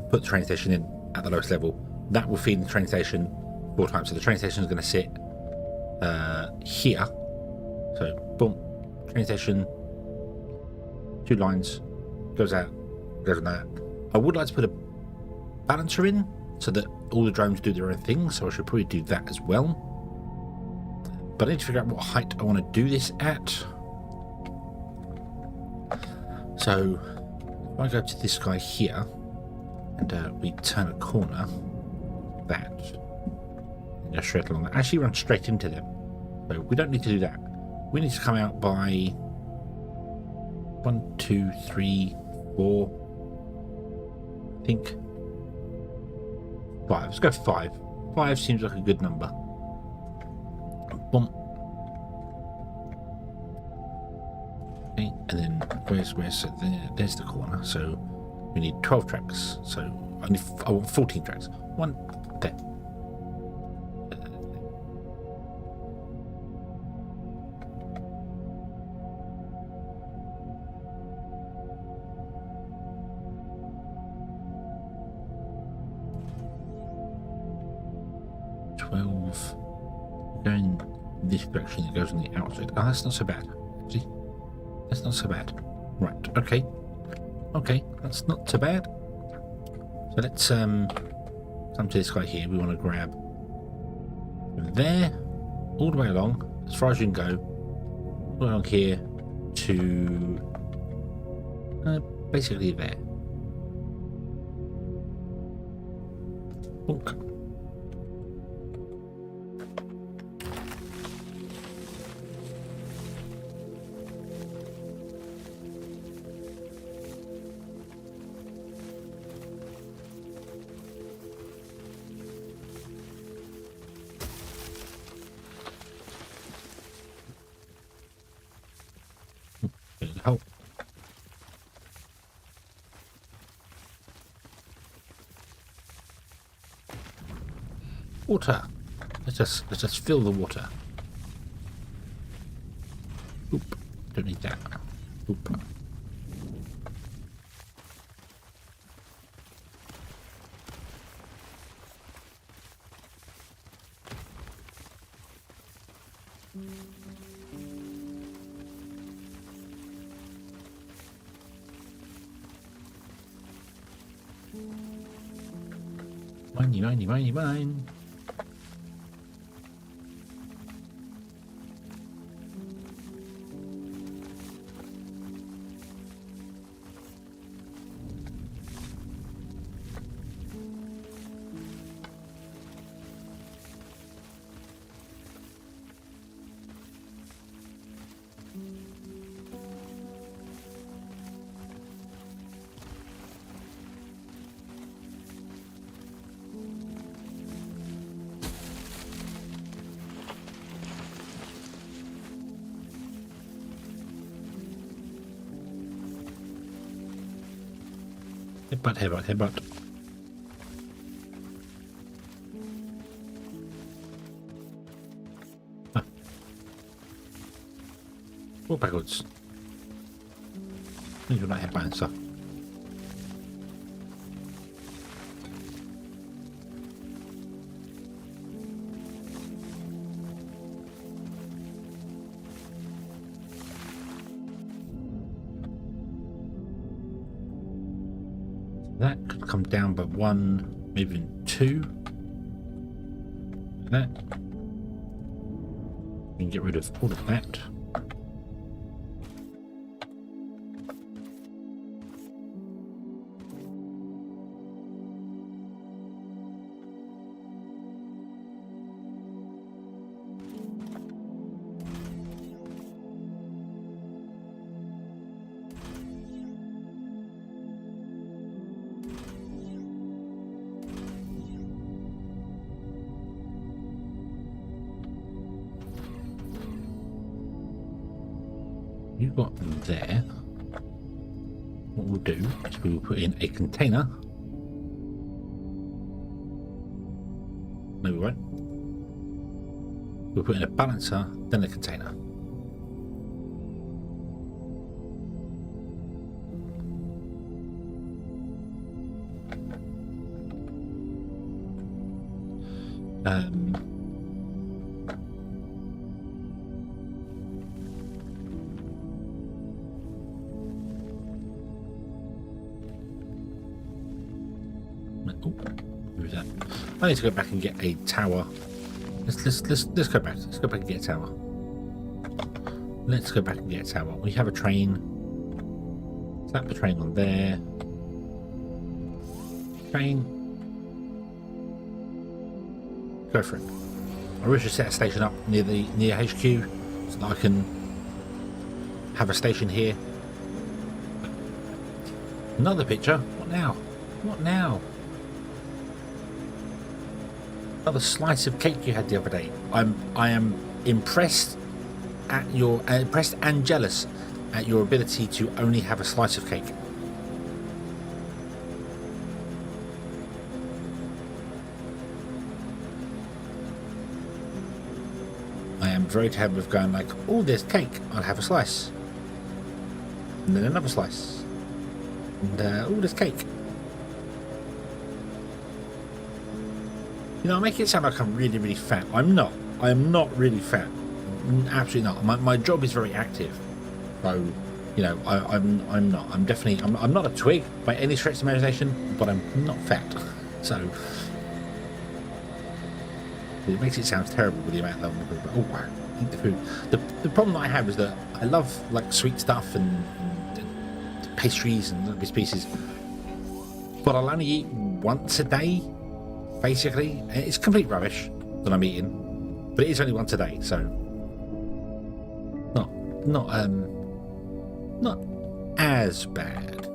put the train station in at the lowest level. That will feed the train station 4 times. So the train station is going to sit here. So boom, train station, 2 lines, goes out, goes on that. I would like to put a balancer in so that all the drones do their own thing, so I should probably do that as well. But I need to figure out what height I want to do this at. So if I go to this guy here and we turn a corner, that go straight along that. Actually run straight into them. So we don't need to do that. We need to come out by 1, 2, 3, 4. I think 5. Let's go 5. 5 seems like a good number. Boom. Okay, and then where's so there's the corner. So we need 12 tracks. So I want 14 tracks. 1 there. 12. Going this direction, it goes on the outside. Oh, that's not so bad. See? That's not so bad. Right, okay. Okay, that's not so bad. So let's come to this guy here. We want to grab from there all the way along, as far as you can go, all the way along here to basically there. Bonk. Help. Water. Let's just fill the water. Oop. Don't need that. Oop. Mine. Headbutt. Ah. Or backwards. You don't like headbutt and stuff. That could come down by 1, maybe even 2. That. We can get rid of all of that. You've got them there. What we'll do is we will put in a container. No, we won't. We'll put in a balancer, then a container. Who's that? I need to go back and get a tower. Let's go back. Let's go back and get a tower. Let's go back and get a tower. We have a train. Slap the train on there. Train. Go for it. I wish to set a station up near HQ so that I can have a station here. Another picture. What now? What now? Another slice of cake you had the other day. I am impressed at your impressed and jealous at your ability to only have a slice of cake. I am very tired of going like, oh, there's cake. I'll have a slice, and then another slice, and oh, there's cake. You know, I make it sound like I'm really, really fat. I'm not. I am not really fat. Absolutely not. My job is very active. So, you know, I'm not. I'm definitely. I'm not a twig by any stretch of the imagination, but I'm not fat. So it makes it sound terrible with the amount of oh wow, eat the food. The problem that I have is that I love like sweet stuff and pastries and little pieces, but I'll only eat once a day. Basically, it's complete rubbish that I'm eating, but it is only once a day, so not as bad.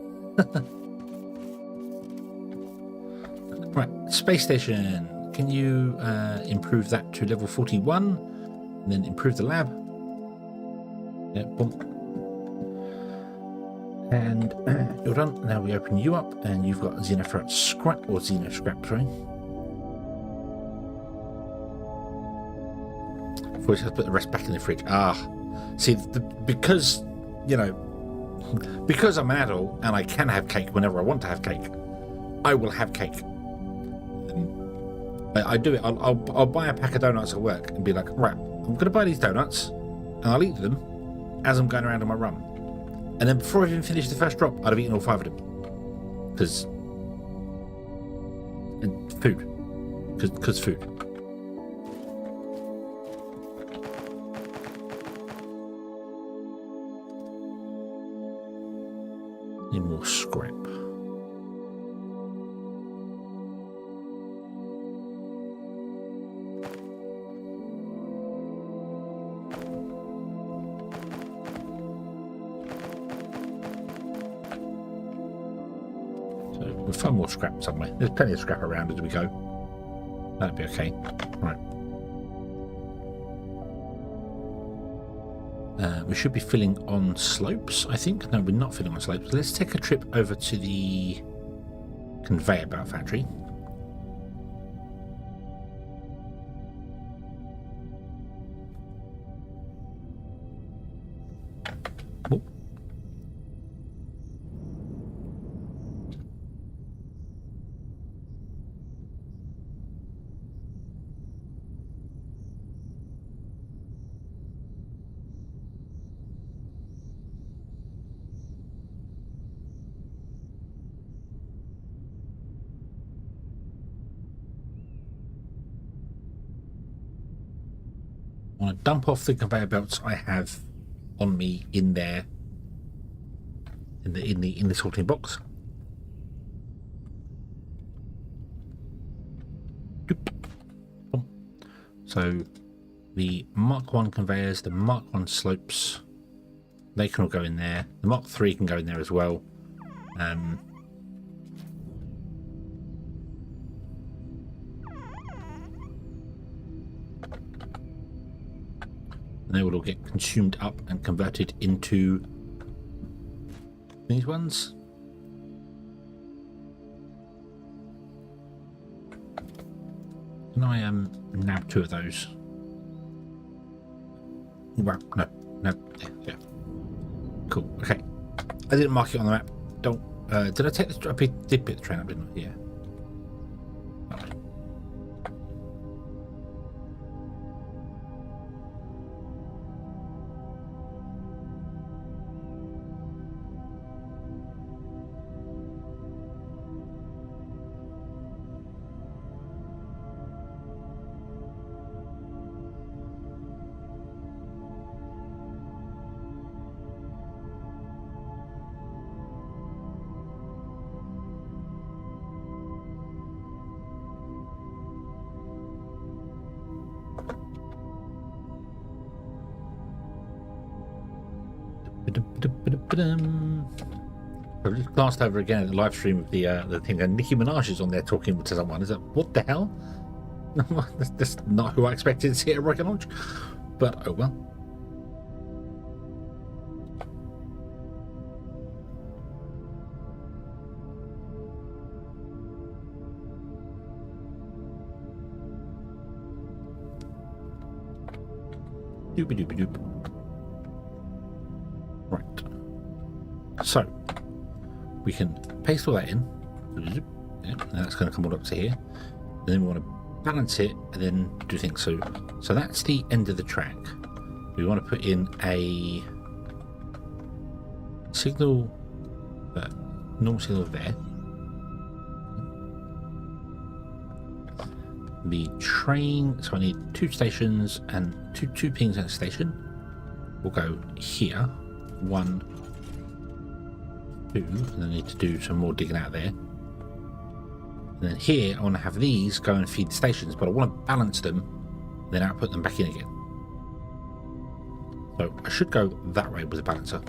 Right, space station. Can you improve that to level 41, and then improve the lab? Yeah, boom. And you're done. Now we open you up, and you've got Xeno scrap or Xeno scrap, sorry. Before we just put the rest back in the fridge. Ah, see, because, you know, because I'm an adult and I can have cake whenever I want to have cake, I will have cake. I do it. I'll buy a pack of donuts at work and be like, right, I'm going to buy these donuts and I'll eat them as I'm going around on my run. And then before I even finish the first drop, I'd have eaten all 5 of them. Because food. Because food. Need more scrap. So we'll find more scrap somewhere. There's plenty of scrap around as we go. That'd be okay. Right. We should be filling on slopes, I think. No, we're not filling on slopes. Let's take a trip over to the conveyor belt factory. Oh. I want to dump off the conveyor belts I have on me in there, in the sorting box. So the Mark 1 conveyors, the Mark 1 slopes, they can all go in there. The Mark 3 can go in there as well. They will all get consumed up and converted into these ones. Can I nab 2 of those? Well, no, yeah. Cool. Okay, I didn't mark it on the map. Don't. Did I take the? I did pick the train up, didn't I? Yeah. Right. I've just glanced over again at the live stream of the thing, and Nicki Minaj is on there talking to someone. Is that what the hell? That's not who I expected to see at Rocket Launch, but oh well. Doopy doopy doop. Right. So we can paste all that in. Yeah, and that's going to come all up to here. And then we want to balance it and then do things. So that's the end of the track. We want to put in a signal, normal signal there. The train, so I need 2 stations and two pings at a station. We'll go here, 1, 2, and then I need to do some more digging out there. And then here I want to have these go and feed the stations, but I want to balance them, then output them back in again. So I should go that way with the balancer.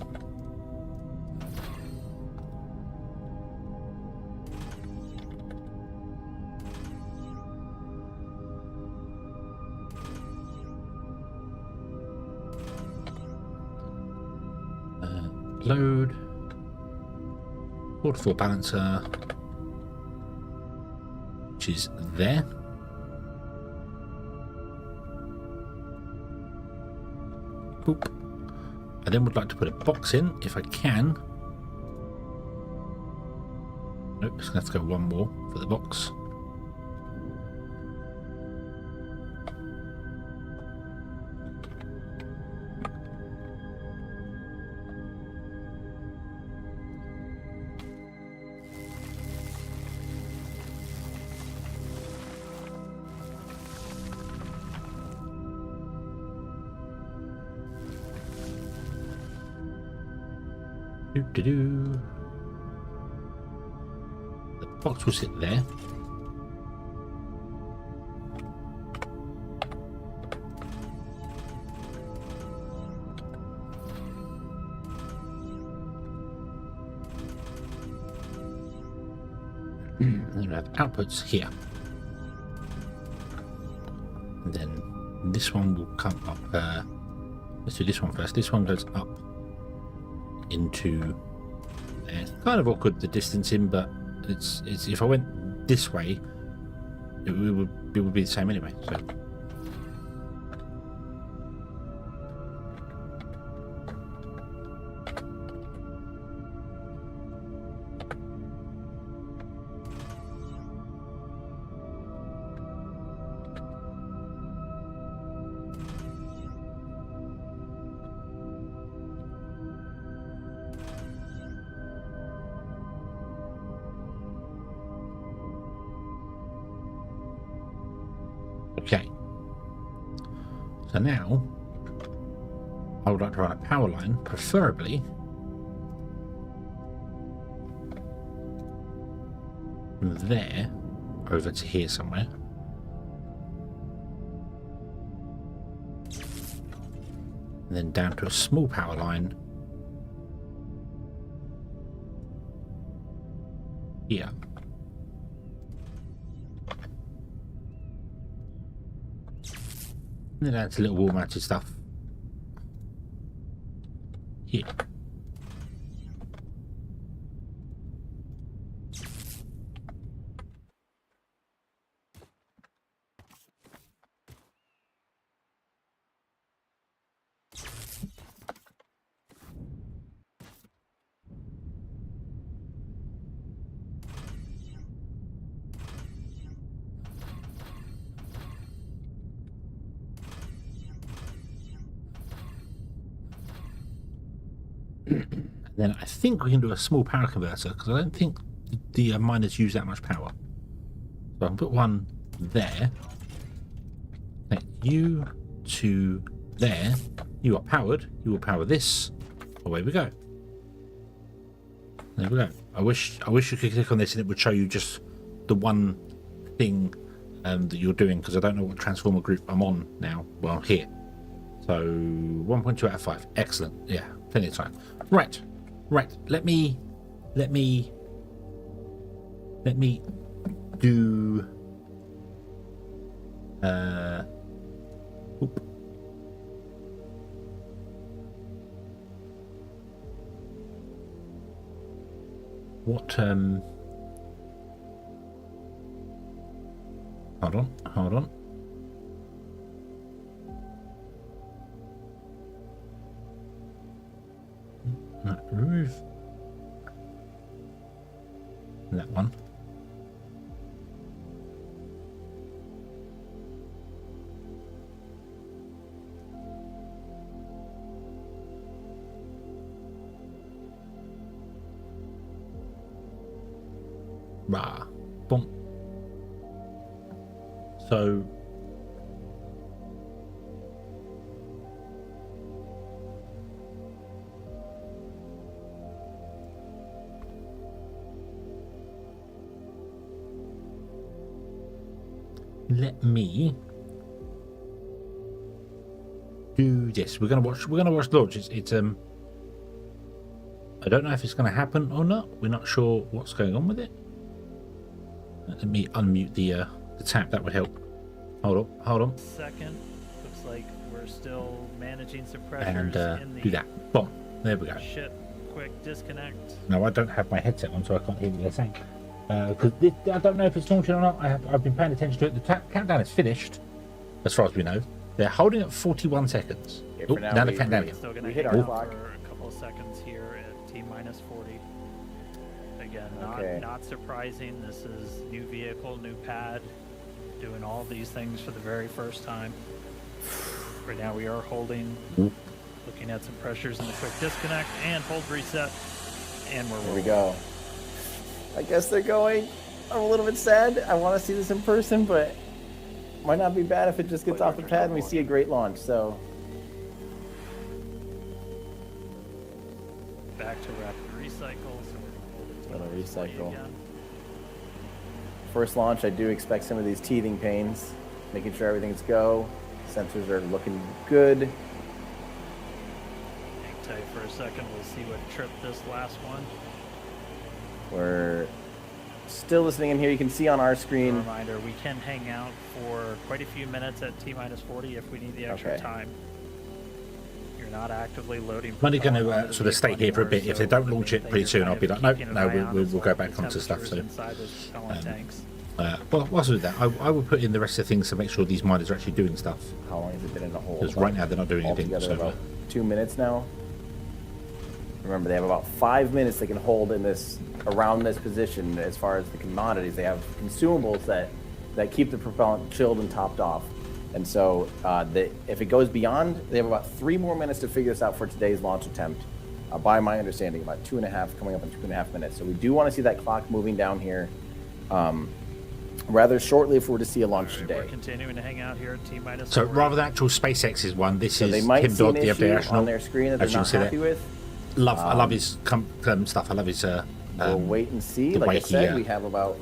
Load, 4-to-4 balancer, which is there. Boop. I then would like to put a box in if I can. Nope, just gonna have to go 1 more for the box. The box will sit there. And then we have outputs here. And then this one will come up. Let's do this one first. This one goes up into there. It's kind of awkward the distance in, but it's if I went this way, it would be the same anyway. So So now, I would like to run a power line, preferably from there over to here somewhere. And then down to a small power line here. And then that's a little wall mounted stuff here. Then I think we can do a small power converter because I don't think the miners use that much power. So I can put one there. Connect you to there. You are powered. You will power this. Away we go. There we go. I wish you could click on this and it would show you just the one thing that you're doing, because I don't know what transformer group I'm on now. Well, here. So 1.2 out of 5. Excellent. Yeah, plenty of time. Right. Let me do oop. What hold on. Remove that one. Rah, boom. So let me do this. We're gonna watch launch. It's I don't know if it's gonna happen or not. We're not sure what's going on with it. Let me unmute the tap. That would help. Hold on. Second. Looks like we're still managing some pressures And in the do that. Boom. There we go. ship. Quick disconnect. No, I don't have my headset on, so I can't hear what they're saying. Because I don't know if it's launching or not. I've been paying attention to it. The countdown is finished, as far as we know. They're holding at 41 seconds. Yeah, Oh, for now, now the countdown We're again. still going we to hit hang our out clock. for a couple of seconds here at T-minus 40. Again, Okay. not surprising. This is new vehicle, new pad, doing all these things for the very first time. Right now we are holding, looking at some pressures in the quick disconnect and hold reset, and we're Here we rolling. go. I guess they're going. I'm a little bit sad. I want to see this in person, but might not be bad if it just gets off the pad and we see a great launch. So Back to rapid recycle. So we're Little holding recycle. again. first launch, I do expect some of these teething pains. Making sure everything's go. Sensors are looking good. Hang tight for a second. We'll see what tripped this last one. We're still listening in here. You can see on our A screen. reminder, we can hang out for quite a few minutes at T-minus 40 if we need the extra Okay. time. You're not actively loading. I'm only going propellant to onto sort of the stay here for a bit. anymore, If they so don't the launch main it thing pretty you're soon, kind I'll of be like, nope, keeping no, an eye on we'll is go what back the onto stuff. temperatures So, inside those propellant tanks. well, whilst I do that, I will put in the rest of the things to make sure these miners are actually doing stuff. How long has it been in the hole? Because right now they're not doing anything. Altogether So, about 2 minutes now. Remember, they have about 5 minutes they can hold in this, around this position as far as the commodities. They have consumables that keep the propellant chilled and topped off. And so if it goes beyond, they have about 3 more minutes to figure this out for today's launch attempt. By my understanding, about 2.5, coming up in 2.5 minutes. So we do want to see that clock moving down here. rather shortly if we were to see a launch We're today. continuing to hang out here at T-minus So 40. rather than actual SpaceX's one, this So is they might Tim see Dodd, an the issue International. on their screen that they're As you not can see happy there. with. I love his stuff. I love his. We'll wait and see. the Like way I said, he, we have about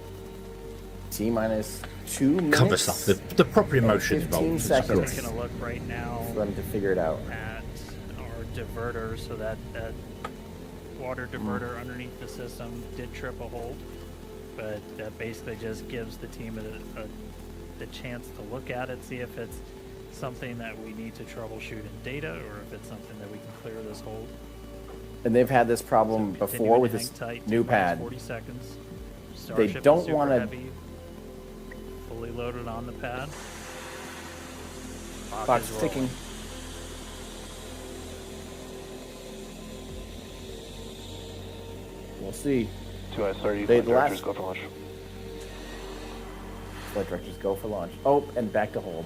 T-minus 2 minutes. cover stuff. The proper emotion 15 involved. seconds. Taking a look right now For them to figure it out. at our diverter, so that water diverter underneath the system did trip a hold, but that basically just gives the team the chance to look at it, see if it's something that we need to troubleshoot in data, or if it's something that we can clear this hold. And they've had this problem So before continuing with to this hang tight, new T-minus pad. 40 seconds. They Starship is don't super want to. heavy, fully loaded on the pad. Clock's is rolling. ticking. We'll see. 2S30, They- flight the directors last- go for launch. Flight directors go for launch. Oh, and back to hold.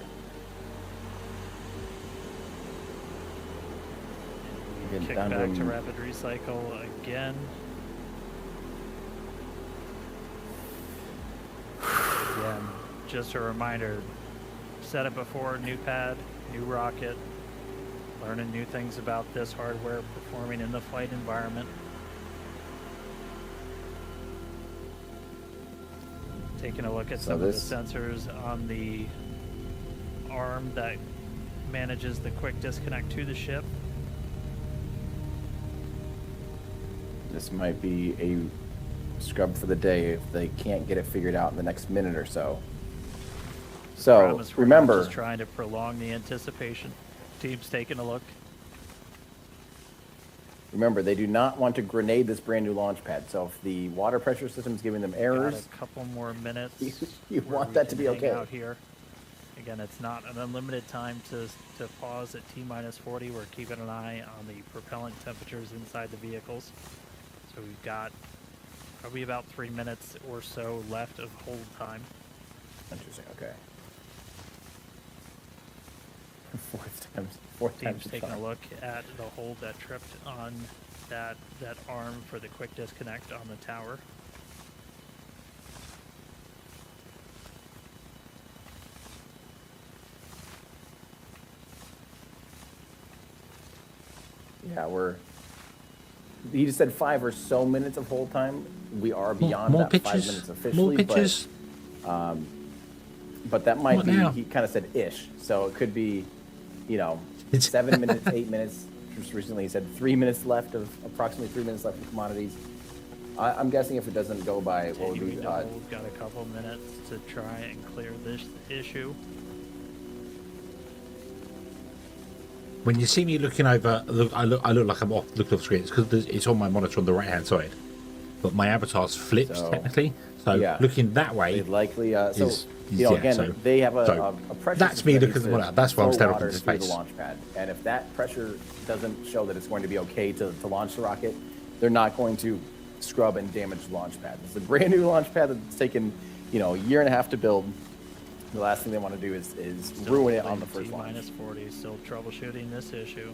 Getting Kick down back to to rapid recycle again. Again, just a reminder, said it before, new pad, new rocket, learning new things about this hardware performing in the flight environment. Taking a look at So some of this- the sensors on the arm that manages the quick disconnect to the ship. This might be a scrub for the day if they can't get it figured out in the next minute or so. So Promise we're not remember, just trying to prolong the anticipation. Team's taking a look. they do not want to grenade this brand new launch pad. So if the water pressure system is giving them Got errors, a couple more minutes. you where want we that to can be hang okay. Out here. Again, it's not an unlimited time to pause at T-minus 40. We're keeping an eye on the propellant temperatures inside the vehicles. So we've got probably about 3 minutes or so left of hold time. Interesting. Okay. Fourth time's Team's the taking a charm. look at the hold that tripped on that arm for the quick disconnect on the tower. Yeah, he just said 5 or so minutes of hold time. We are beyond More that 5 pictures. minutes officially. More pictures. But that might What be, now? he kind of said ish. So it could be, It's- 7 minutes, 8 minutes. Just recently he said 3 minutes left approximately 3 minutes left of commodities. I'm guessing if it doesn't go by, what would be, Continuing to hold, got a couple minutes to try and clear this issue. When you see me looking over, I look like I'm looking off screen. It's because it's on my monitor on the right hand side, but my avatar's flipped So, technically. So yeah. looking that way, they'd likely, is- again, so- they have so a pressure that's system me that looking needs at to the- that's why I'm flow staring up water into through space. the launch pad. And if that pressure doesn't show that it's going to be okay to launch the rocket, they're not going to scrub and damage the launch pad. It's a brand new launch pad that's taken, a year and a half to build. The last thing they want to do is Still ruin it on holding the first launch. T-minus 40, still troubleshooting this issue.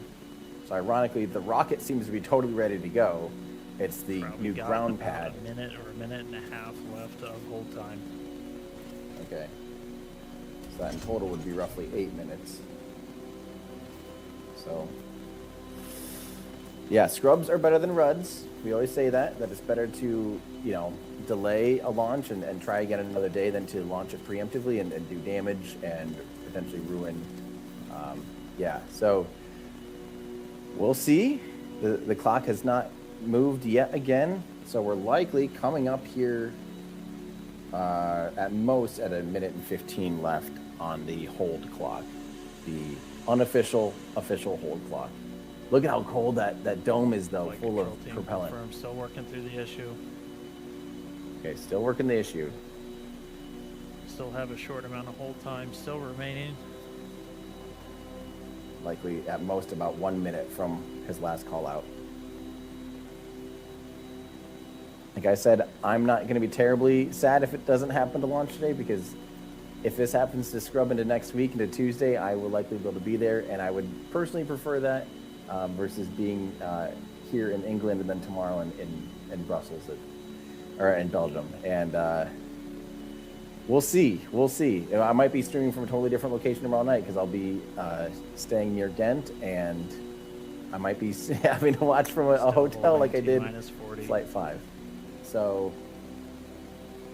So ironically, the rocket seems to be totally ready to go. It's the Probably new got ground about pad. a minute or a minute and a half left of hold time. Okay. So that in total would be roughly 8 minutes. So, yeah, scrubs are better than RUDs. We always say that it's better to, delay a launch and try again another day than to launch it preemptively and do damage and potentially ruin. So we'll see. The clock has not moved yet again. So we're likely coming up here at most at 1:15 minutes left on the hold clock, the unofficial official hold clock. Look at how cold that dome is though, Flight full control of team propellant. confirmed, still working through the issue. Okay, still working the issue. Still have a short amount of hold time still remaining. Likely at most about 1 minute from his last call out. Like I said, I'm not going to be terribly sad if it doesn't happen to launch today, because if this happens to scrub into next week, into Tuesday, I will likely be able to be there, and I would personally prefer that versus being here in England and then tomorrow in Brussels or in Belgium. And We'll see. We'll see. I might be streaming from a totally different location tomorrow night because I'll be staying near Ghent, and I might be having to watch from a hotel like I did Flight 5. So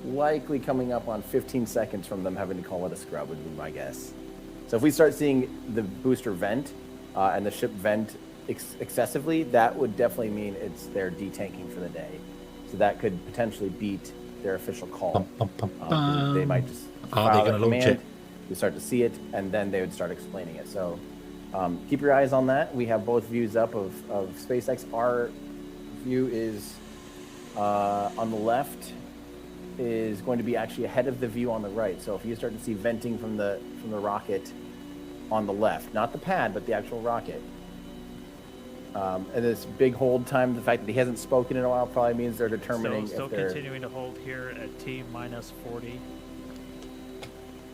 likely coming up on 15 seconds from them having to call it a scrub would be my guess. So if we start seeing the booster vent and the ship vent excessively, that would definitely mean they're detanking for the day. So that could potentially beat their official call. They might just file a command, we start to see it, and then they would start explaining it. So keep your eyes on that. We have both views up of SpaceX. Our view is on the left is going to be actually ahead of the view on the right. So if you start to see venting from the rocket on the left, not the pad, but the actual rocket. And this big hold time, the fact that he hasn't spoken in a while probably means they're determining still if they're... continuing to hold here at T minus 40.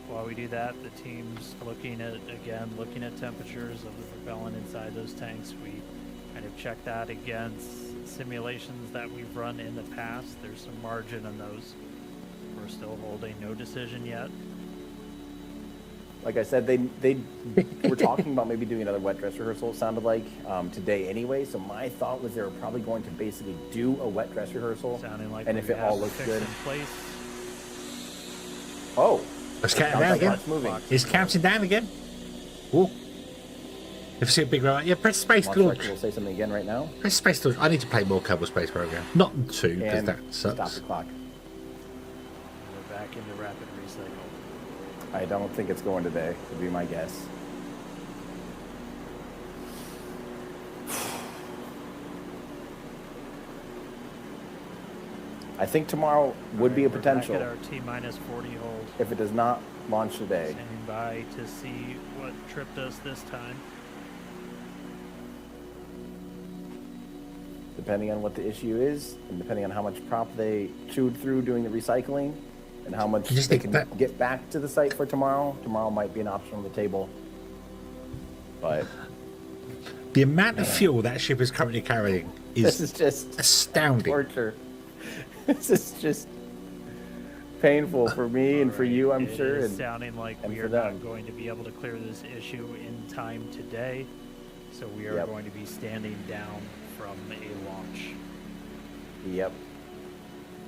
While we do that, the team's looking at temperatures of the propellant inside those tanks. We kind of check that against simulations that we've run in the past. There's some margin on those. We're still holding, no decision yet. Like I said, they were talking about maybe doing another wet dress rehearsal, it sounded like, today anyway. So my thought was they were probably going to basically do a wet dress rehearsal. Sounding like and if it all looks good. In place. Oh. It's counting down again. Moving. It's counting down again. Ooh. If you see a big robot, yeah, press space to launch. We'll say something again right now. Press space to launch. I need to play more Kerbal Space Program. Not 2, because that sucks. Stop the clock. We're back into rapid recycle. I don't think it's going today, would be my guess. I think tomorrow would be a potential. Back at our T minus 40 hold. If it does not launch today. Standing by to see what tripped us this time. Depending on what the issue is, and depending on how much prop they chewed through doing the recycling, and how much they can get back to the site for tomorrow. Tomorrow might be an option on the table. But the amount of fuel that ship is currently carrying is just astounding. Torture. This is just painful for me and for you, I'm sure. It is and sounding like we are not going to be able to clear this issue in time today. So we are going to be standing down from a launch. Yep.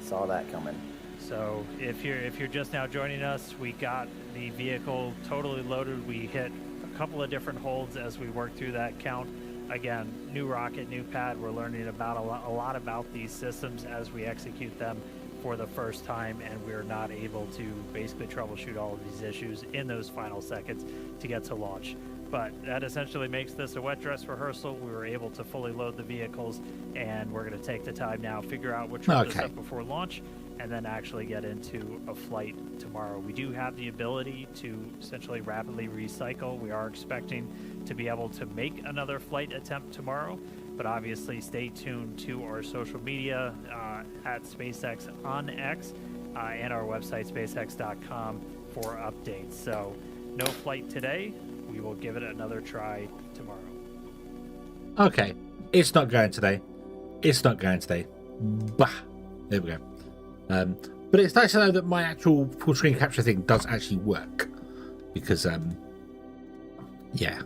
Saw that coming. So if you're just now joining us, we got the vehicle totally loaded. We hit a couple of different holds as we worked through that count. Again, new rocket, new pad. We're learning about a lot about these systems as we execute them for the first time, and we're not able to basically troubleshoot all of these issues in those final seconds to get to launch. But that essentially makes this a wet dress rehearsal. We were able to fully load the vehicles, and we're going to take the time now, figure out what tripped us up before launch, and then actually get into a flight tomorrow. We do have the ability to essentially rapidly recycle. We are expecting to be able to make another flight attempt tomorrow, but obviously stay tuned to our social media at SpaceX on X and our website spacex.com for updates. So no flight today. We will give it another try tomorrow. Okay, it's not going today. It's not going today. Bah. There we go. But it's nice to know that my actual full screen capture thing does actually work, because yeah,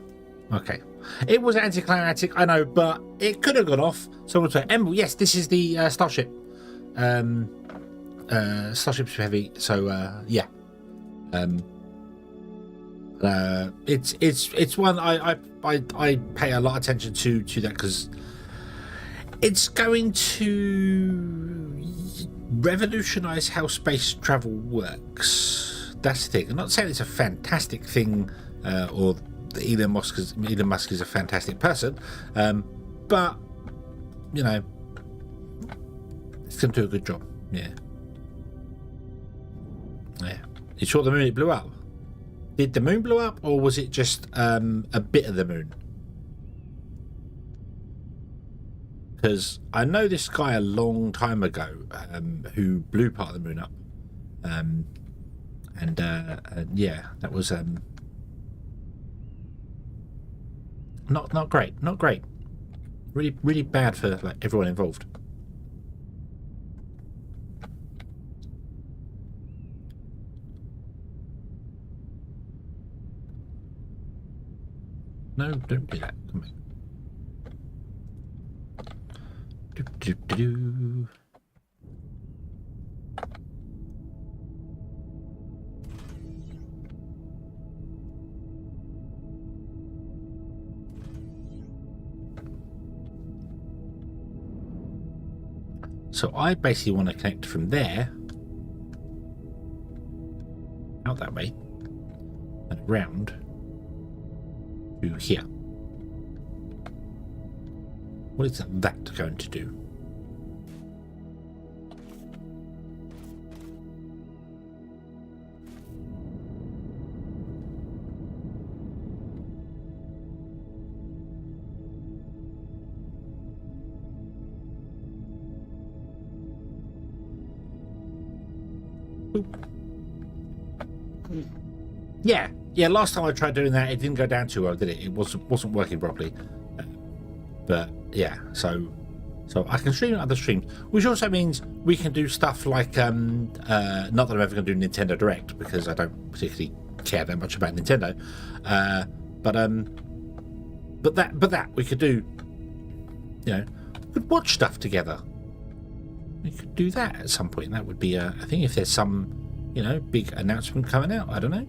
okay, it was anticlimactic, I know, but it could have gone off. So we'll say, yes, this is the Starship, Starship Heavy. So yeah, it's one I pay a lot of attention to that, because it's going to revolutionize how space travel works. That's the thing. I'm not saying it's a fantastic thing, or that Elon Musk is a fantastic person, but you know, it's going to do a good job. Yeah. You saw the moon, it blew up. Did the moon blow up, or was it just a bit of the moon? Because I know this guy a long time ago who blew part of the moon up, and yeah, that was not great, really bad for like everyone involved. No, don't do that. Come on. Do, do, do, do. So I basically want to connect from there out that way and around to here. What is that going to do? Yeah. Last time I tried doing that, it didn't go down too well, did it? It wasn't working properly. But yeah, so I can stream other streams, which also means we can do stuff like not that I'm ever going to do Nintendo Direct because I don't particularly care that much about Nintendo. But that we could do. You know, we could watch stuff together. We could do that at some point. That would be I think if there's some, you know, big announcement coming out, I don't know,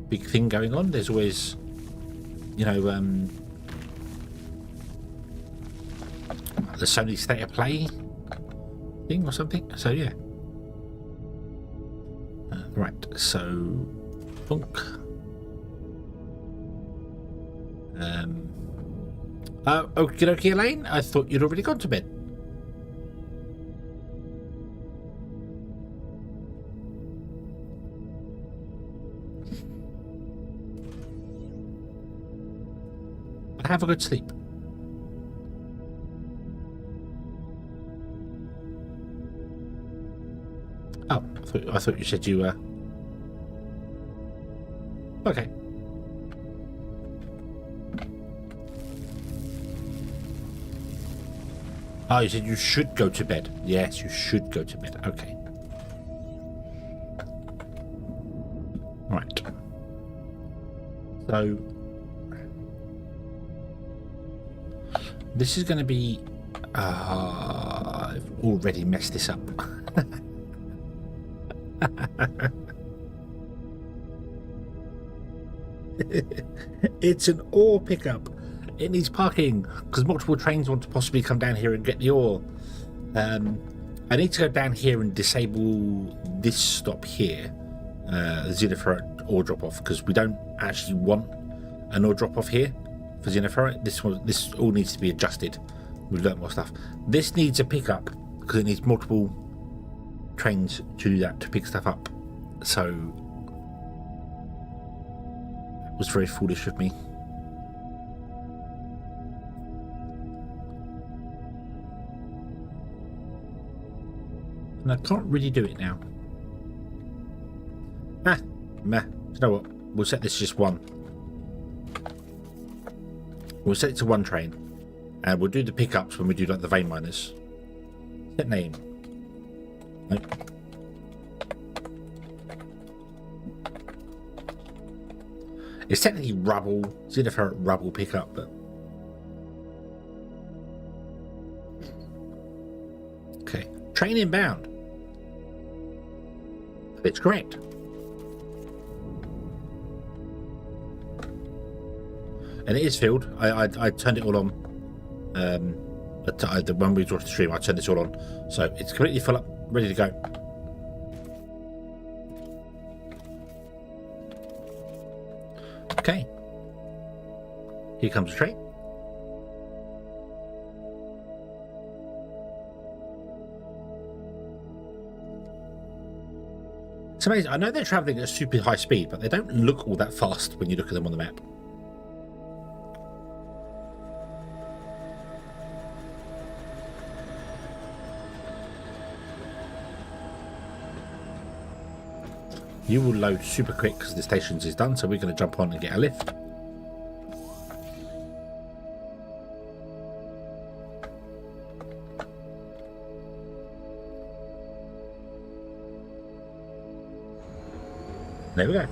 big thing going on. There's always, you know, the Sony State of Play thing or something. So yeah. Right. So, bonk. Okie dokie, Elaine. I thought you'd already gone to bed. Have a good sleep. Oh, I thought you said you were. Okay. Oh, you said you should go to bed. Yes, you should go to bed. Okay. Right. So this is going to be... I've already messed this up. It's an ore pickup. It needs parking because multiple trains want to possibly come down here and get the ore. I need to go down here and disable this stop here, the Xenoferrite ore drop-off, because we don't actually want an ore drop-off here for Xenoferrite. This all needs to be adjusted. We've learnt more stuff. This needs a pickup because it needs multiple trains to do that, to pick stuff up. So that was very foolish of me. And I can't really do it now. Meh. You know what? We'll set this just one. We'll set it to one train. And we'll do the pickups when we do like the vein miners. Set name. Nope. It's technically rubble. Xenoferrite rubble pickup, but okay. Train inbound. It's correct. And it is filled. I turned it all on. When we watched the stream, I turned this all on. So it's completely full up, ready to go. Okay. Here comes the train. It's amazing. I know they're travelling at super high speed, but they don't look all that fast when you look at them on the map. You will load super quick because the stations is done, so we're going to jump on and get a lift. There we go.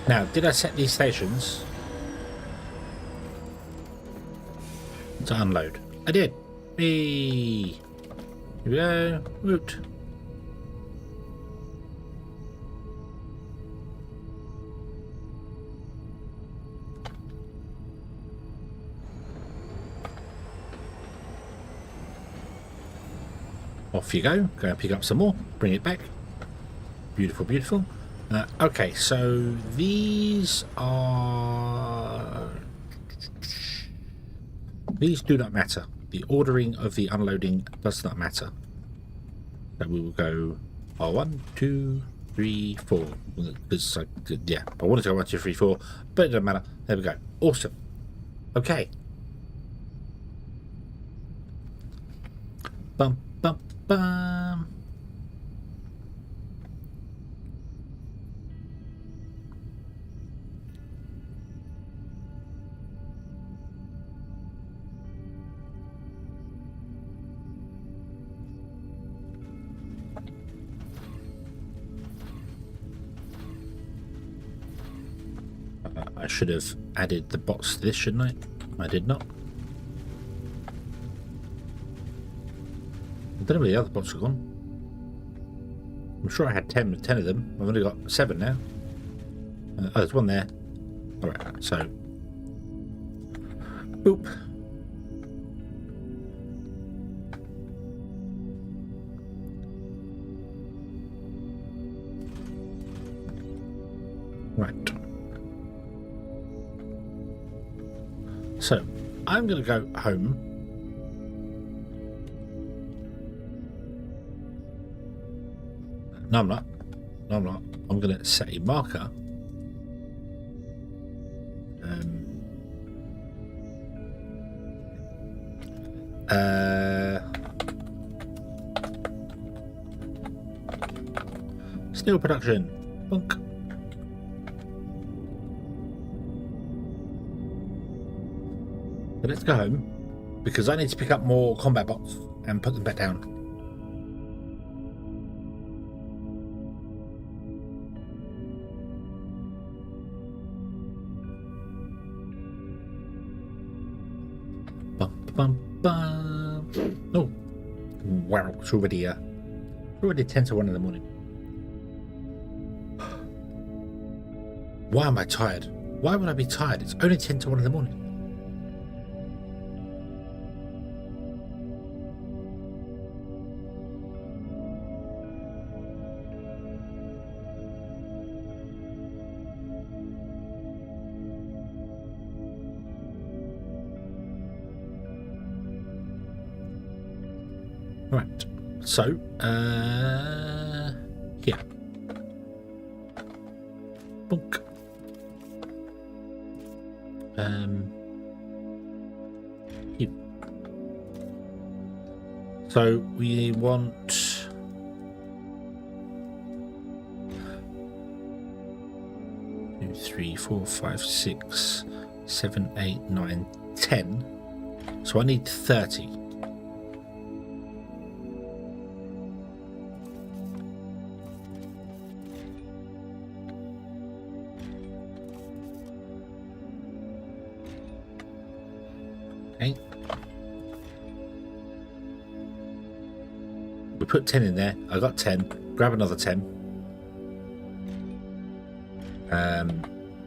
Now, did I set these stations to unload? I did. Hey. Here we go. Root. Off you go. Go and pick up some more. Bring it back. Beautiful, beautiful. Okay, so these are... These do not matter. The ordering of the unloading does not matter. So we will go 1, 2, 3, 4. Because, yeah, I wanted to go 1, 2, 3, 4, but it doesn't matter. There we go. Awesome. Okay. Bum, bum, bum. I should have added the bots to this, shouldn't I? I did not. I don't know where the other bots are gone. I'm sure I had 10 of them. I've only got 7 now. Oh, there's one there. Alright, so... Boop. Right. So, I'm going to go home. No, I'm not. No, I'm not. I'm going to set a marker. Steel production. Bunk. But let's go home, because I need to pick up more combat bots and put them back down. Bum, bum, bum. Oh, wow, it's already 10 to 1 in the morning. Why am I tired? Why would I be tired? It's only 10 to 1 in the morning. Right, so, here. Bunk. Here. So, we want... 2, 3, 4, 5, 6, 7, 8, 9, 10. So I need 30. Okay. We put 10 in there. I got 10. Grab another 10.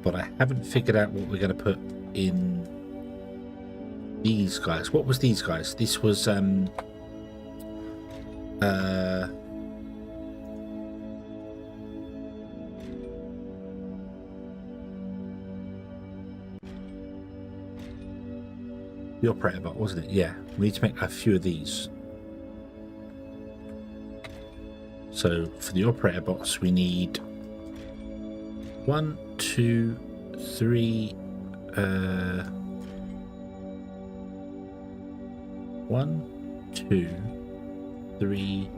But I haven't figured out what we're going to put in these guys. What was these guys? This was The operator bot, wasn't it? Yeah. We need to make a few of these. So for the operator bots, we need 1, 2, 3. 1, 2, 3,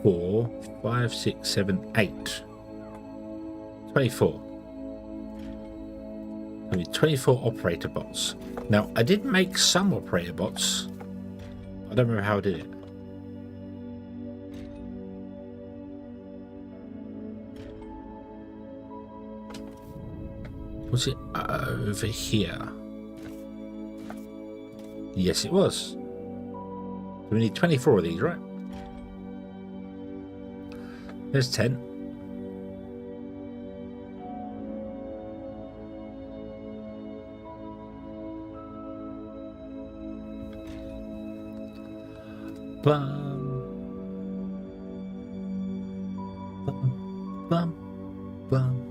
4, 5, 6, 7, 8. 24. I need 24 operator bots. Now, I did make some operator bots. I don't remember how I did it. Was it over here? Yes, it was. We need 24 of these, right? There's 10. Bum. Bum. Bum. Bum.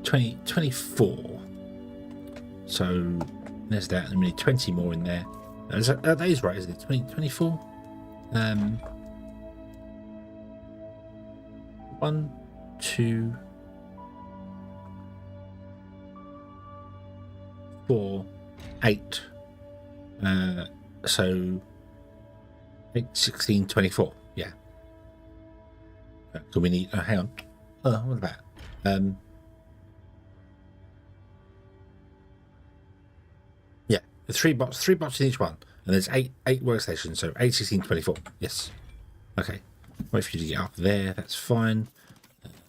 Twenty 24. So there's that, and we need 20 more in there. That is right, isn't it? 24. 1, 2, 4, 8. So 8, 16, 24. Yeah. So we need. Hang on. What about? Yeah, the three bots in each one, and there's eight workstations. So 8, 16, 24. Yes. Okay. Wait for you to get up there. That's fine.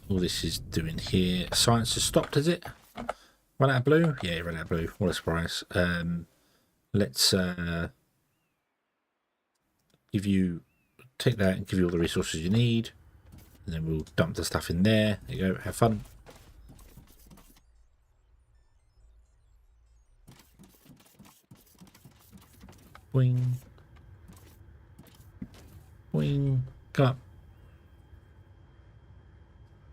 All this is doing here. Science has stopped, has it? Run out of blue? Yeah, run out of blue. What a surprise. Let's take that and give you all the resources you need, and then we'll dump the stuff in there. There you go. Have fun. Wing. Wing. Come up.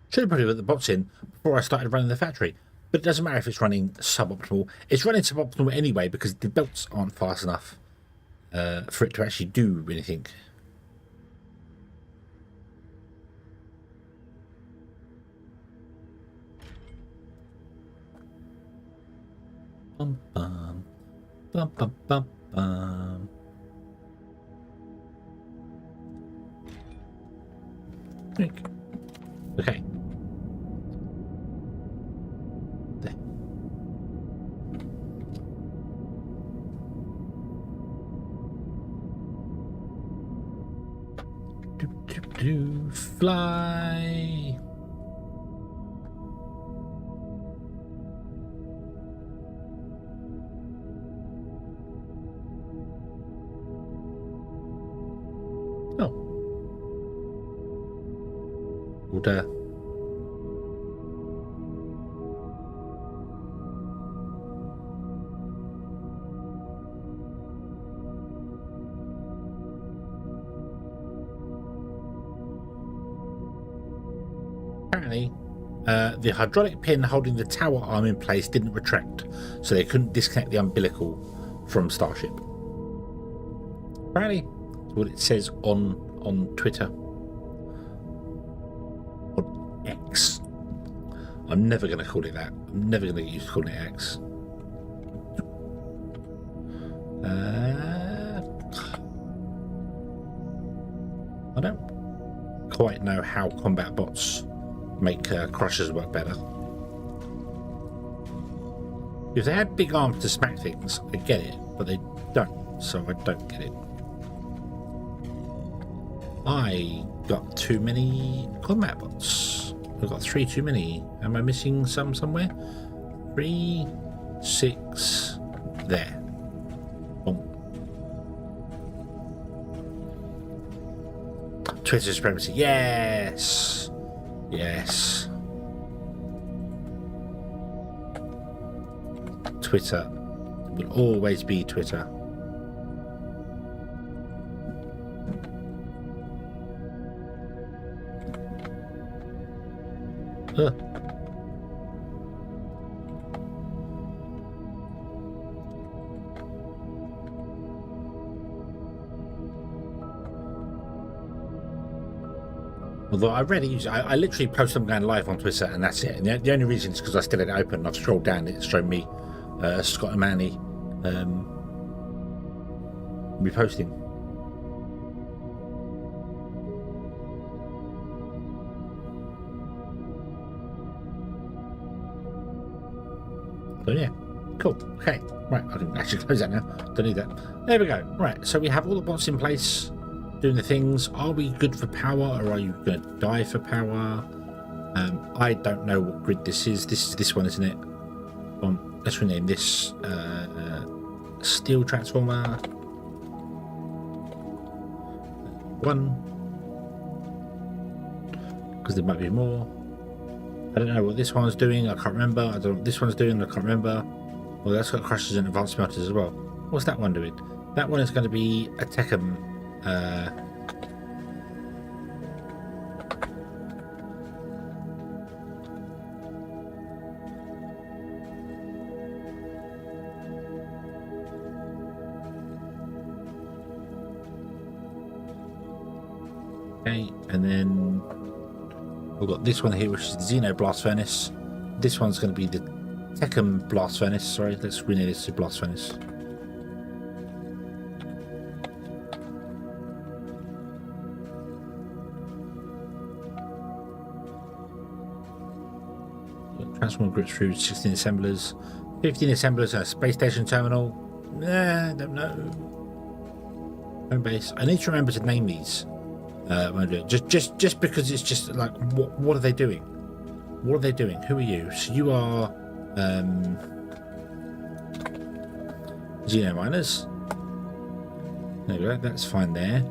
Should have probably put the bots in before I started running the factory. But it doesn't matter if it's running suboptimal. It's running suboptimal anyway because the belts aren't fast enough for it to actually do anything. Bum bum. Bum bum bum bum. Okay. There. Fly. Oh. Order. Apparently, the hydraulic pin holding the tower arm in place didn't retract, so they couldn't disconnect the umbilical from Starship. Apparently, that's what it says on Twitter. On X. I'm never going to call it that. I'm never going to get used to calling it X. I don't quite know how combat bots make crushers work better. If they had big arms to smack things, I get it, but they don't, so I don't get it. I got too many combat bots. I've got 3 too many. Am I missing some somewhere? 3, 6, there. Boom. Twitter supremacy, yes! Yes. Twitter will always be Twitter. Ugh. Although I rarely use it. I literally post them going live on Twitter and that's it. And the only reason is because I still had it open and I've scrolled down, it's shown me Scott and Manny reposting. So yeah, cool. Okay, right, I can actually close that now. Don't need that. There we go. Right, so we have all the bots in place, doing the things. Are we good for power, or are you going to die for power? I don't know what grid this is. This is this one, isn't it? Let's rename this steel transformer 1, because there might be more. I don't know what this one's doing. I can't remember. I don't know what this one's doing. I can't remember. Well, that's got crushes and advanced smelters as well. What's that one doing? That one is going to be a Techum. Okay, and then we've got this one here, which is the Xeno Blast Furnace. This one's going to be the Techum Blast Furnace. Sorry, let's rename this to Blast Furnace. Transform grips through 16 assemblers. 15 assemblers at a space station terminal. Nah, don't know. Home base. I need to remember to name these. When I do it. Just because it's just like, what are they doing? What are they doing? Who are you? So you are Xeno miners. There we go. That's fine there.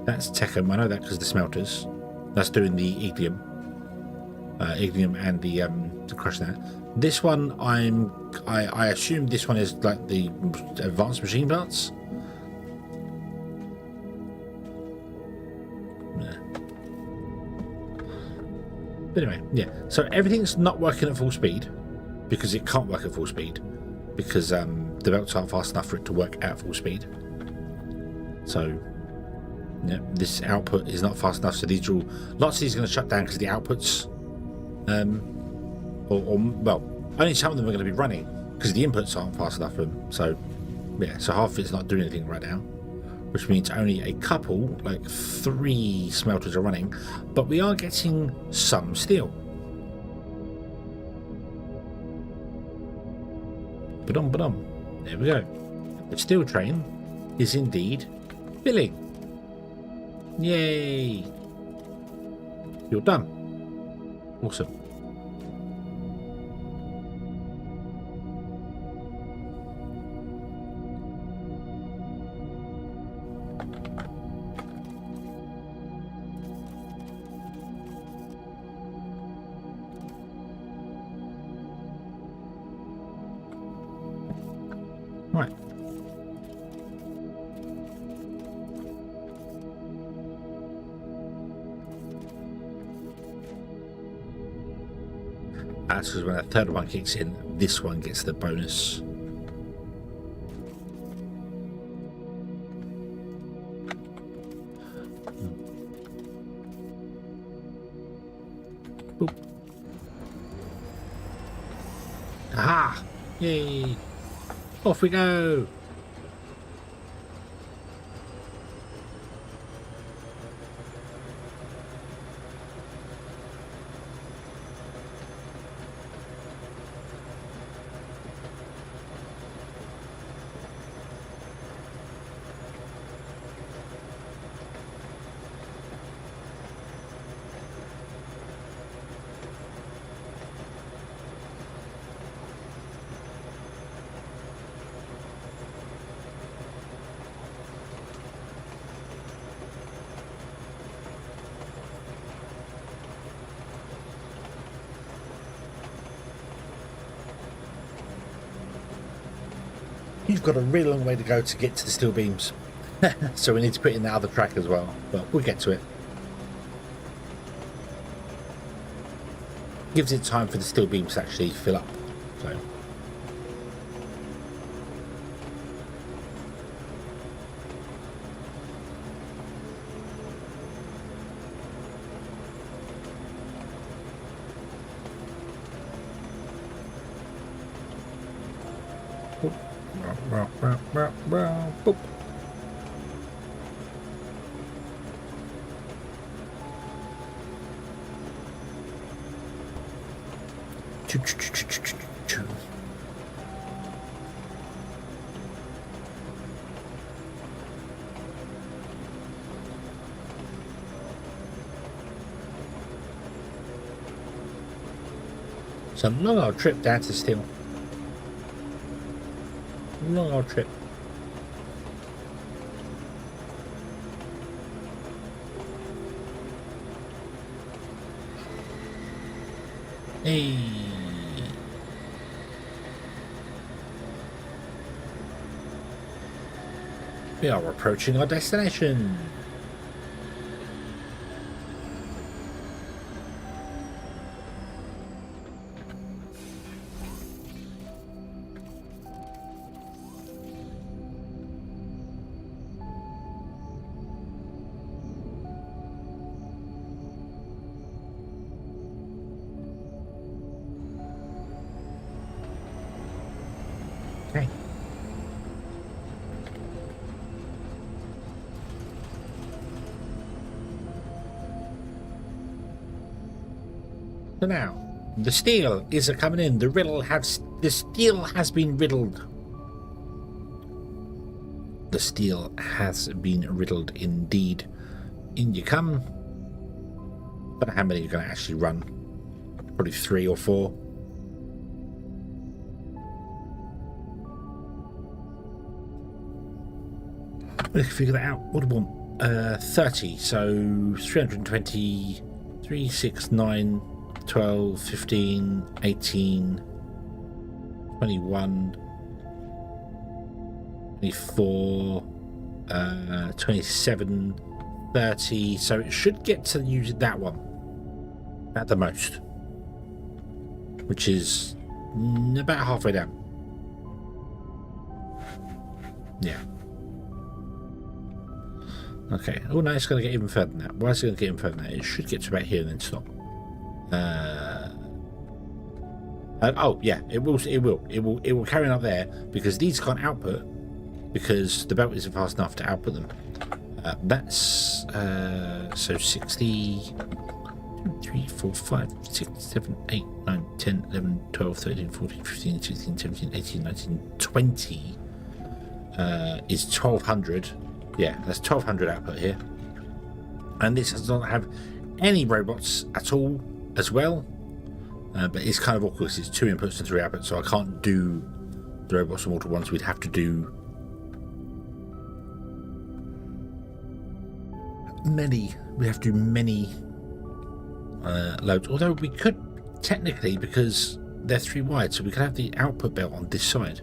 That's Techum. I know that because the smelters. That's doing the ignium. Ignium and the to crush that. This one, I assume this one is like the advanced machine parts. But anyway, yeah. So everything's not working at full speed because it can't work at full speed because the belts aren't fast enough for it to work at full speed. So yeah, this output is not fast enough. So these are all, lots of these are going to shut down because the outputs. Well, only some of them are going to be running because the inputs aren't fast enough for them. So yeah, so half of it's not doing anything right now, which means only a couple, like 3 smelters are running, but we are getting some steel. Ba-dum. There we go. The steel train is indeed filling. Yay! You're done. Awesome. Right. That's because when that third one kicks in, this one gets the bonus. Boop. Aha! Yay! Off we go! we've got a really long way to go to get to the steel beams. So we need to put in the other track as well, but we'll get to it. Gives it time for the steel beams to actually fill up. So boop. It's a long old trip down to steel. Long old trip. Hey. We are approaching our destination. Okay. So now, the steel is coming in. The steel has been riddled. The steel has been riddled indeed. In you come. Don't know how many you're going to actually run. Probably 3 or 4. We can figure that out. What do we want? 30. So 320, 3, 6, 9, 12, 15, 18, 21, 24, 27, 30. So it should get to use that one at the most, which is about halfway down. Yeah. Okay. Oh no, it's going to get even further than that. Why is it going to get even further than that? It should get to about here and then stop. Oh yeah, it will carry on up there because these can't output because the belt isn't fast enough to output them. That's so 60, 2, 3, 4, 5, 6, 7, 8, 9, 10, 11, 12, 13, 14, 15, 16, 17, 18, 19, 20 is 1200. Yeah, that's 1200 output here. And this does not have any robots at all as well. But it's kind of awkward because it's 2 inputs and 3 outputs, so I can't do the robots from all at once. We'd have to do many. We have to do many loads. Although we could technically, because they're 3 wide, so we could have the output belt on this side.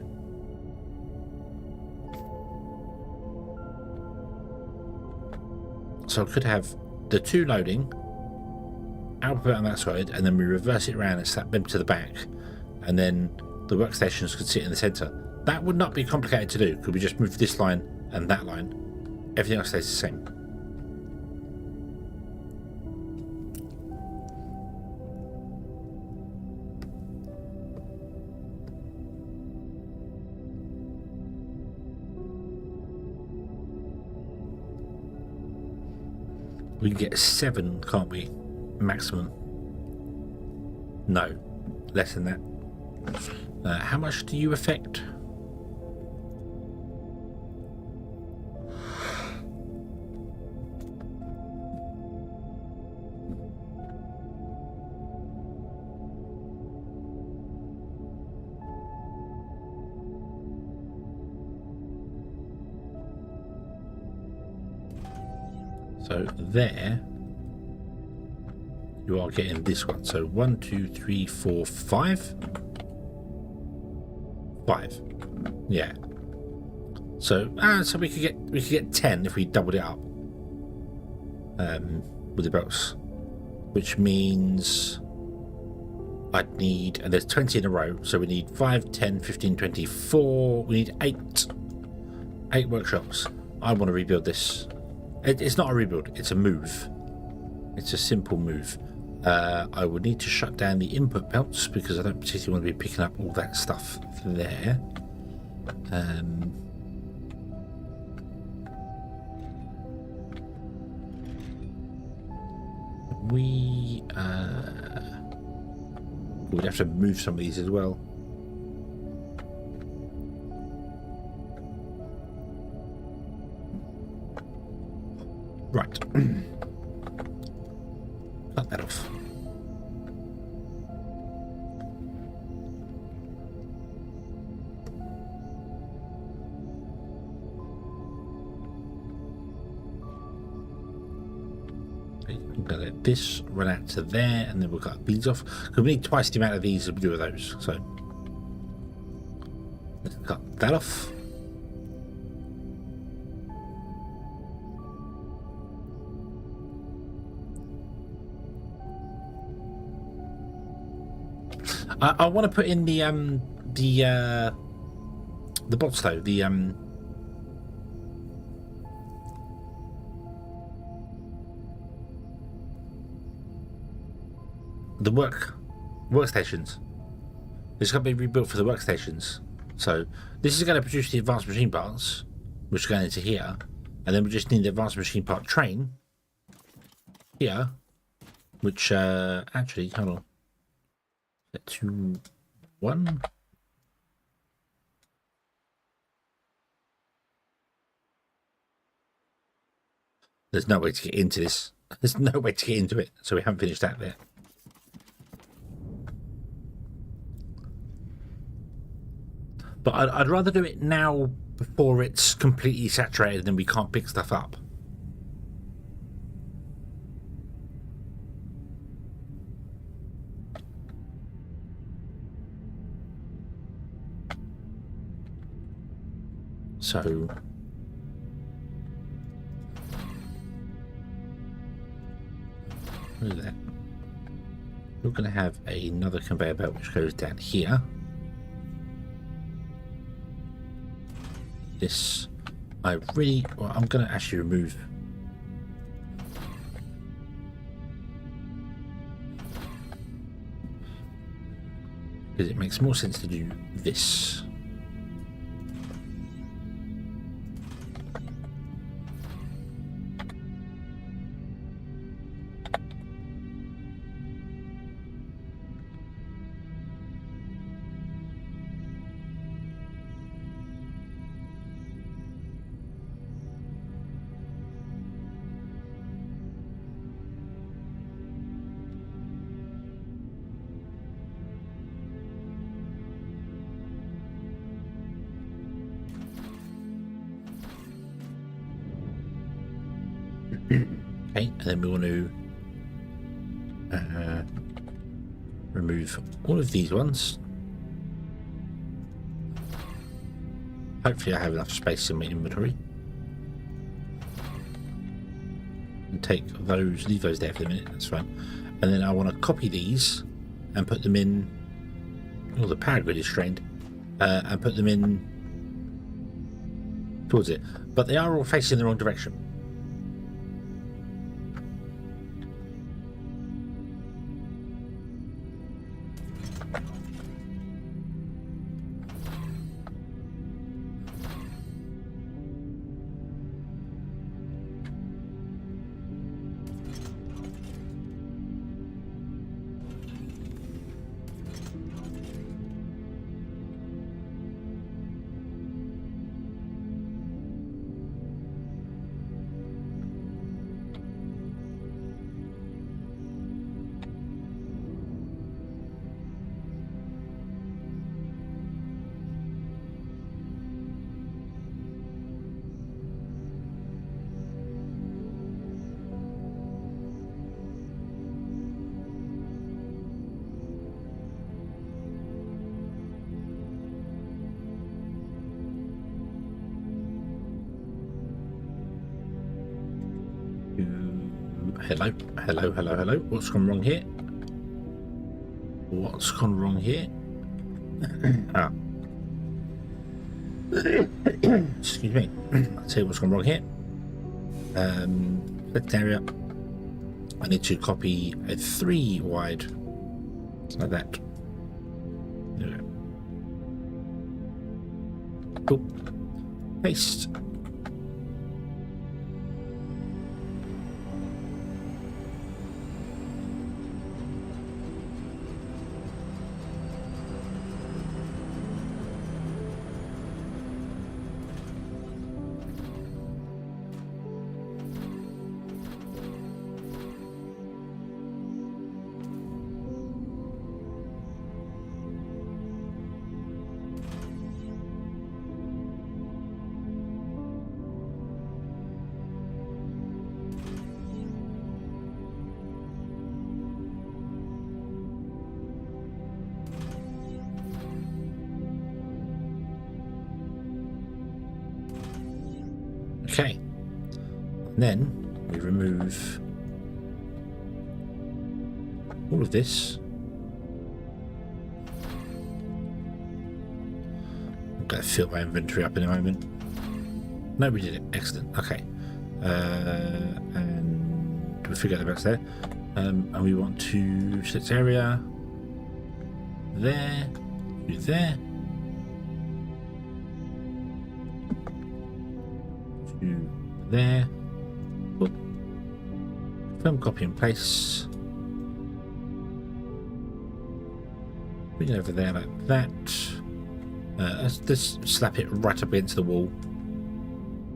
So I could have the 2 loading, output on that side, and then we reverse it around and slap them to the back, and then the workstations could sit in the center. That would not be complicated to do. Could we just move this line and that line? Everything else stays the same. We can get 7, can't we? Maximum. No, less than that. How much do you affect? So there you are getting this one. So 1, 2, 3, 4, 5. 5. Yeah. So we could get 10 if we doubled it up. With the belts, which means I'd need, and there's 20 in a row, so we need 5, 10, 15, 24. We need 8 workshops. I want to rebuild this. It's not a rebuild, it's a move. It's a simple move. I would need to shut down the input belts because I don't particularly want to be picking up all that stuff there. We'd have to move some of these as well. Right. Cut that off. I'm gonna let this run out to there, and then we'll cut these off because we need twice the amount of these as we do of those. So let's cut that off. I want to put in the bots though, the workstations. This is going to be rebuilt for the workstations. So this is going to produce the advanced machine parts, which are going into here, and then we just need the advanced machine part train here, which actually, hold on. Set to 1. There's no way to get into this. There's no way to get into it, so we haven't finished that there. But I'd rather do it now before it's completely saturated and we can't pick stuff up. So what is that? We're going to have another conveyor belt which goes down here. This, I'm going to actually remove. Because it makes more sense to do this. Okay, and then we want to remove all of these ones. Hopefully I have enough space in my inventory. And take those, leave those there for the minute, that's fine. And then I want to copy these and put them in, oh, the power grid is strained, and put them in towards it. But they are all facing the wrong direction. Hello, hello, hello, hello. What's gone wrong here? What's gone wrong here? Ah. Excuse me. I'll tell you what's gone wrong here. Select area. I need to copy a 3 wide. Like that. There we go. Cool. Paste. Okay, and then we remove all of this. I'm going to fill my inventory up in a moment. No, we did it. Excellent. Okay, and we figured out the box there. And we want to select area there, do there. There. Whoop. Film copy and paste. Bring it over there like that. Let's just slap it right up against the wall.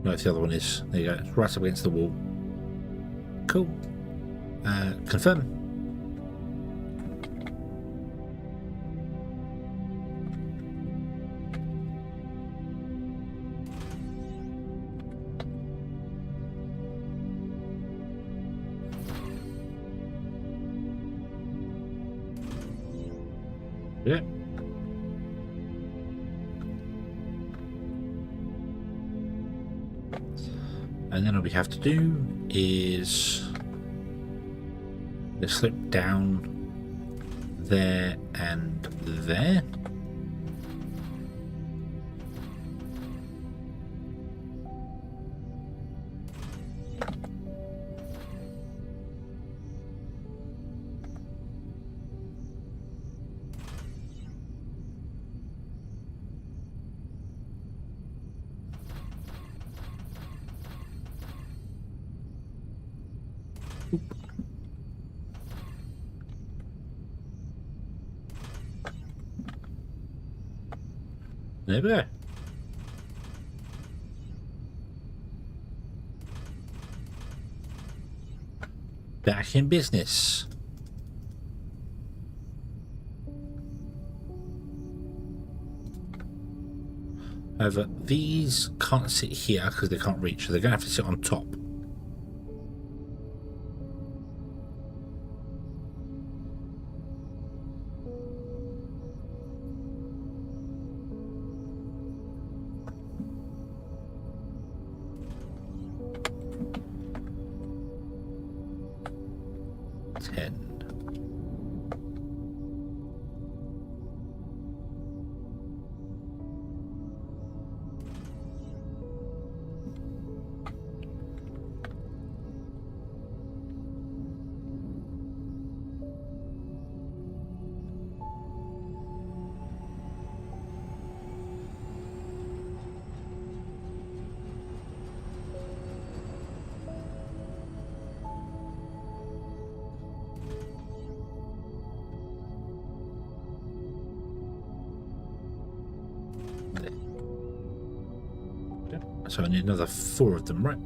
No, it's the other one is. There you go. It's right up against the wall. Cool. Confirm. Yeah. And then all we have to do is just slip down there and there. There we go. Back in business. However, these can't sit here because they can't reach, so they're going to have to sit on top. So I need another 4 of them, right?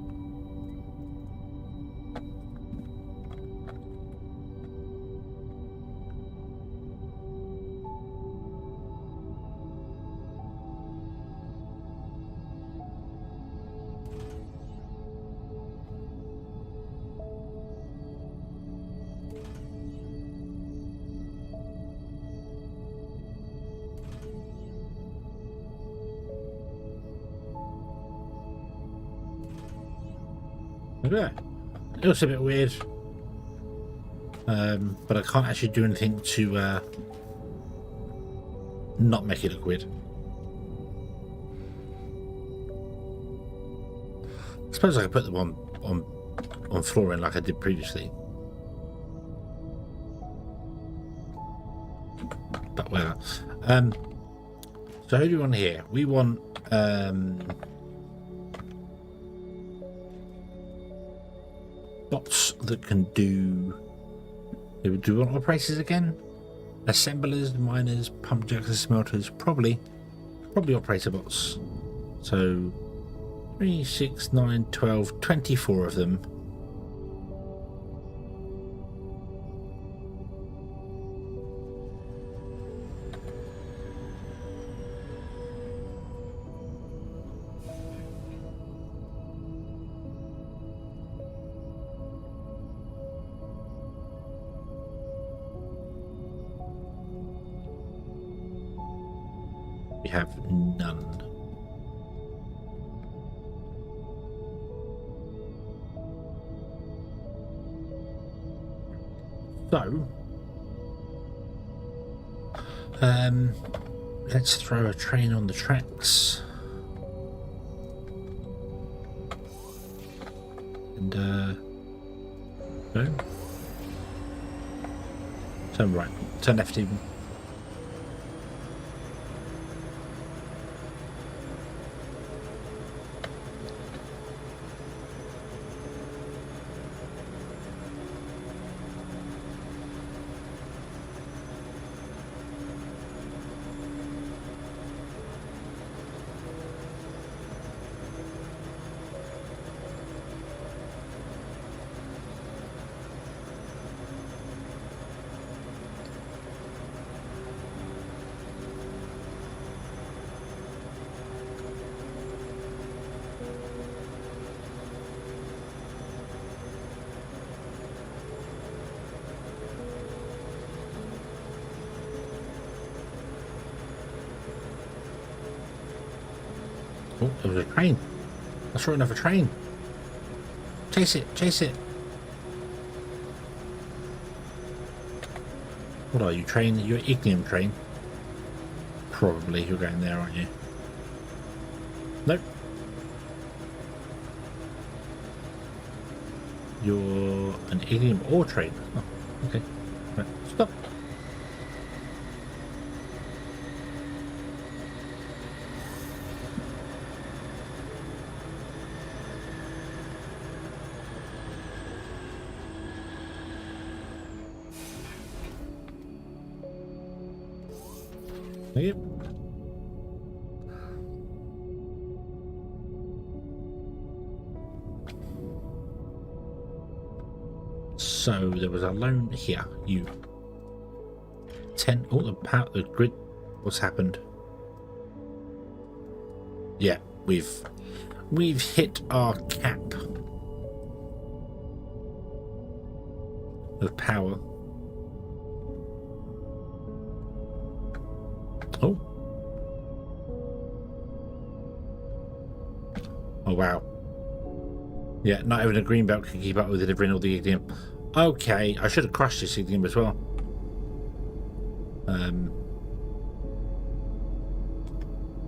Okay. It looks a bit weird. But I can't actually do anything to not make it look weird. I suppose I could put them on flooring like I did previously. But whatever. So who do we want here? We want bots that can do we want operators again? Assemblers, miners, pump jacks and smelters, probably operator bots. So 3, 6, 9, 12, 24 of them. We have none. So, let's throw a train on the tracks. And, no. Turn right, turn left even. Oh, there was a train. I saw another train. Chase it, chase it. What are you, train? You're Ignium train. Probably you're going there, aren't you? Nope. You're an Ignium ore train. Oh, okay. Right, stop. Yep. So there was a loan here. You 10. Oh, the grid. What's happened? Yeah, we've hit our cap of power. Oh. Oh, wow. Yeah, not even a green belt can keep up with delivering all the ignium. Okay, I should have crushed this ignium as well.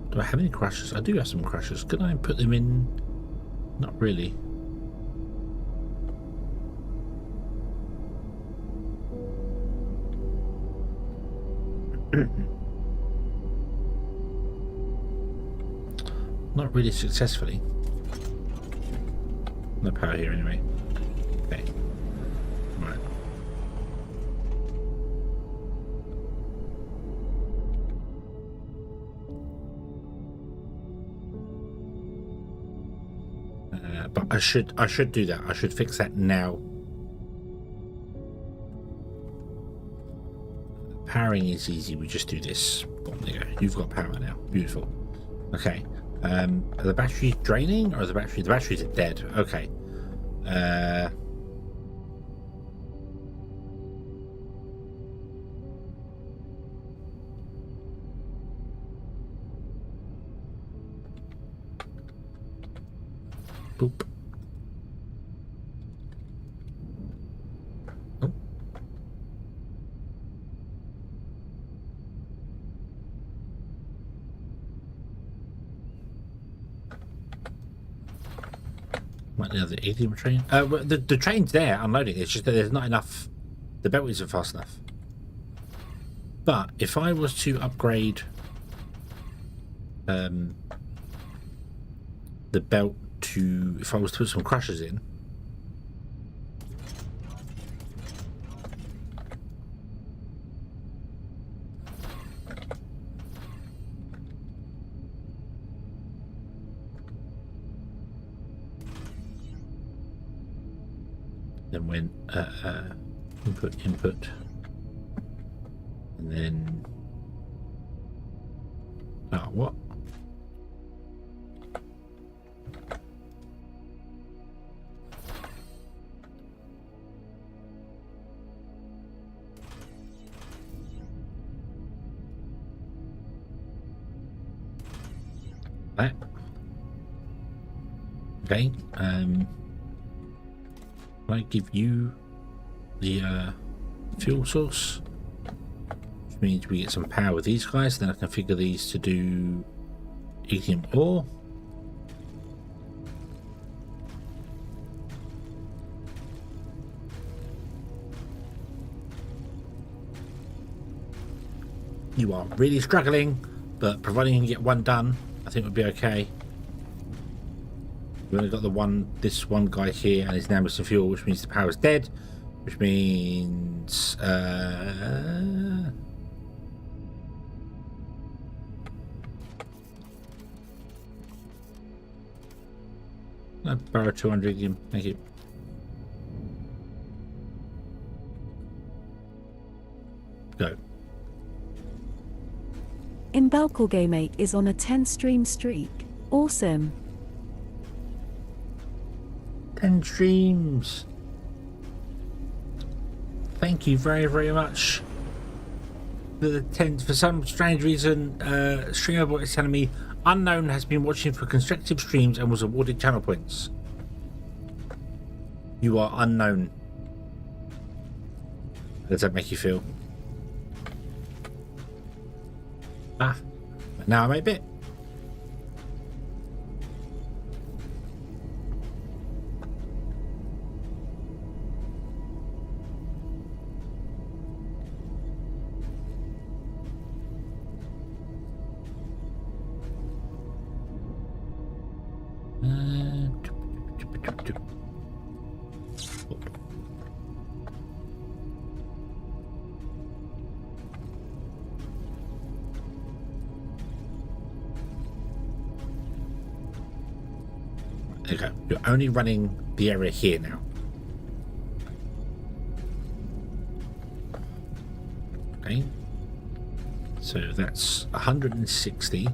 Do I have any crushers? I do have some crushers. Could I put them in? Not really. Not really successfully. No power here anyway. Okay. Right. But I should do that. I should fix that now. Powering is easy. We just do this. Boom, there you go. You've got power now. Beautiful. Okay. Are the batteries draining, or the batteries are dead? Okay. Boop. the other idiom train. Well, the train's there unloading. It's just that there's not enough. The belt isn't fast enough. But if I was to upgrade the belt to, if I was to put some crushers in, then when input, and then what? That. Okay. I give you the fuel source, which means we get some power with these guys. Then I can configure these to do lithium ore. You are really struggling, but providing you can get one done, I think we'll be okay. We've only got this one guy here, and he's now missing fuel, which means the power's dead, which means I borrow 200 again. Thank you. Go. Imbelkal Game 8 is on a 10-stream streak. Awesome. 10 streams. Thank you very, very much. The 10, for some strange reason, StreamerBot is telling me Unknown has been watching for consecutive streams and was awarded channel points. You are unknown. How does that make you feel? Ah, now I'm 8-bit. Okay, you're only running the area here now. Okay, so that's 160.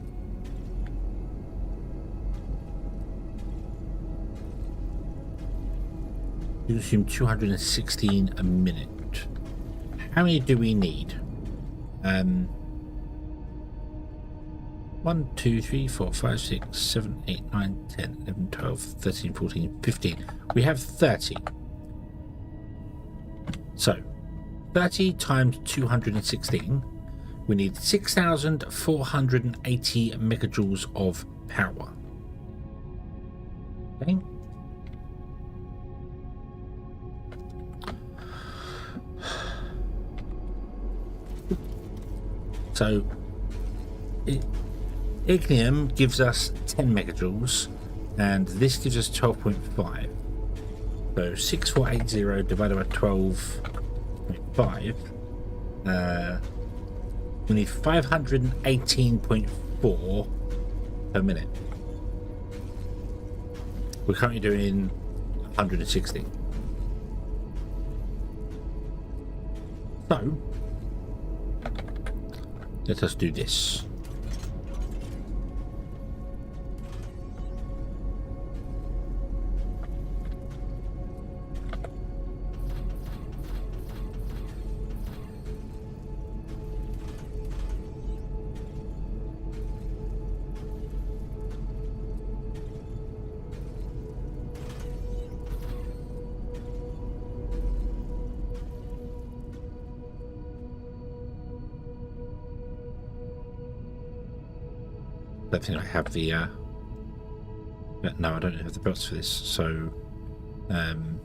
You assume 216 a minute. How many do we need? 1, 2, 3, 4, 5, 6, 7, 8, 9, 10, 11, 12, 13, 14, 15. We have 30. So 30 times 216, we need 6,480 megajoules of power. Okay. So Ignium gives us 10 megajoules, and this gives us 12.5. So 6480 divided by 12.5. We need 518.4 per minute. We're currently doing 160. So let us do this. I don't think I have the no, I don't have the belts for this, so Um,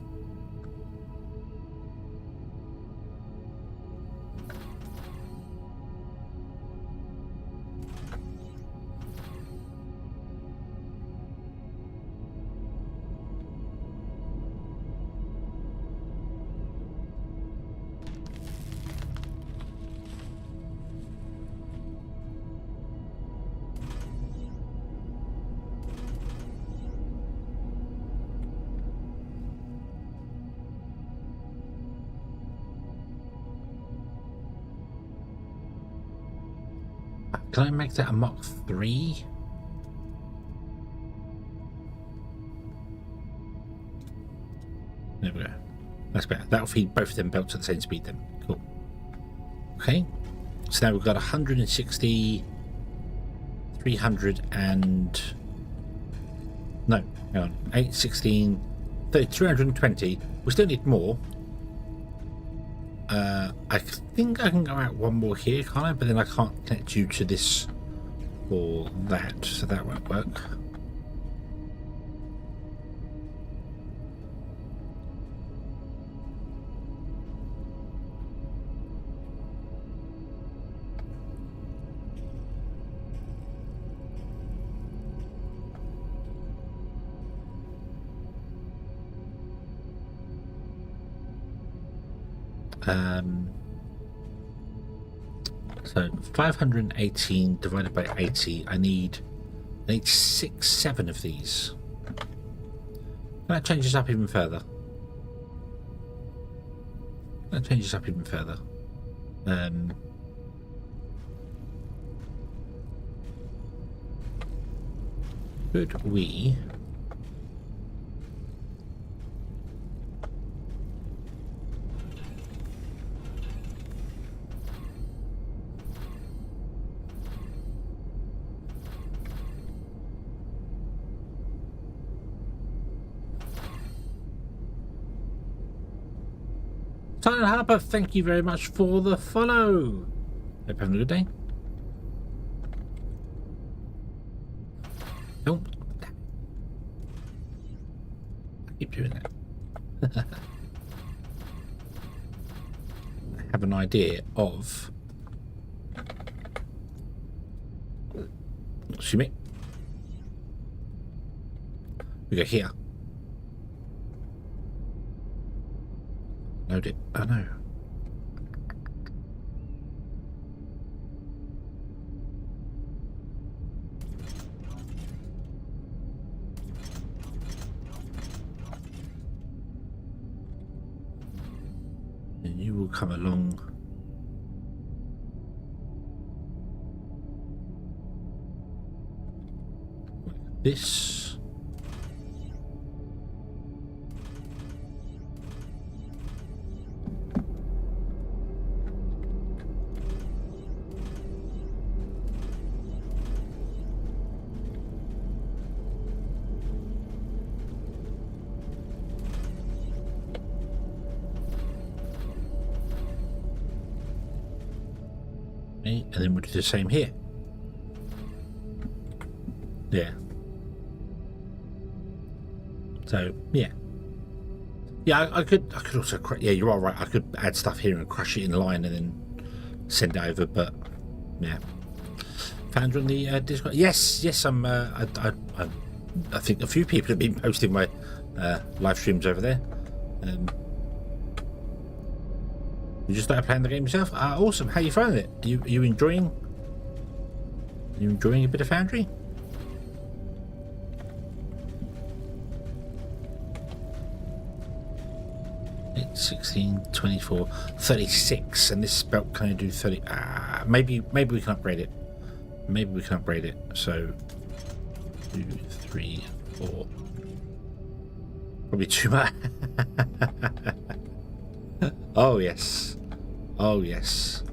Can I make that a Mach 3? There we go. That's better. That'll feed both of them belts at the same speed then. Cool. Okay. So now we've got 160, 300 and... No, hang on. 8, 16, 30, 320. We still need more. I think I can go out one more here, can't I? But then I can't connect you to this or that, so that won't work. So 518 divided by 80. I need 6, 7 of these. That changes up even further. That changes up even further. Could we? Silent Harper, thank you very much for the follow. Hope you're having a good day. Oh, damn it. I keep doing that. I have an idea of... Excuse me. We go here. Load it. Oh no. And you will come along. Like this. And then we'll do the same here. Yeah. So yeah, I could also yeah, you're all right. I could add stuff here and crush it in line and then send it over. But yeah, Foundry on the Discord. Yes. I think a few people have been posting my live streams over there. You just started playing the game yourself? Awesome. How you finding it? Are you enjoying? Are you enjoying a bit of Foundry? It's 16, 24, 36, and this belt can only do 30. Maybe we can upgrade it. Maybe we can upgrade it. So 2, 3, 4. Probably too much. Oh yes. Oh yes.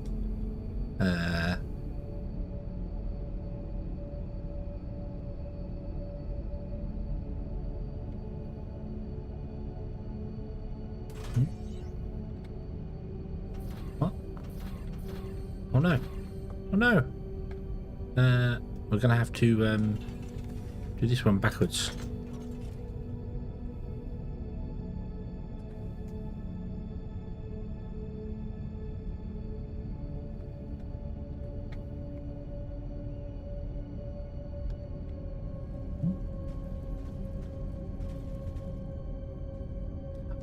What? Oh no. Oh no. We're gonna have to do this one backwards.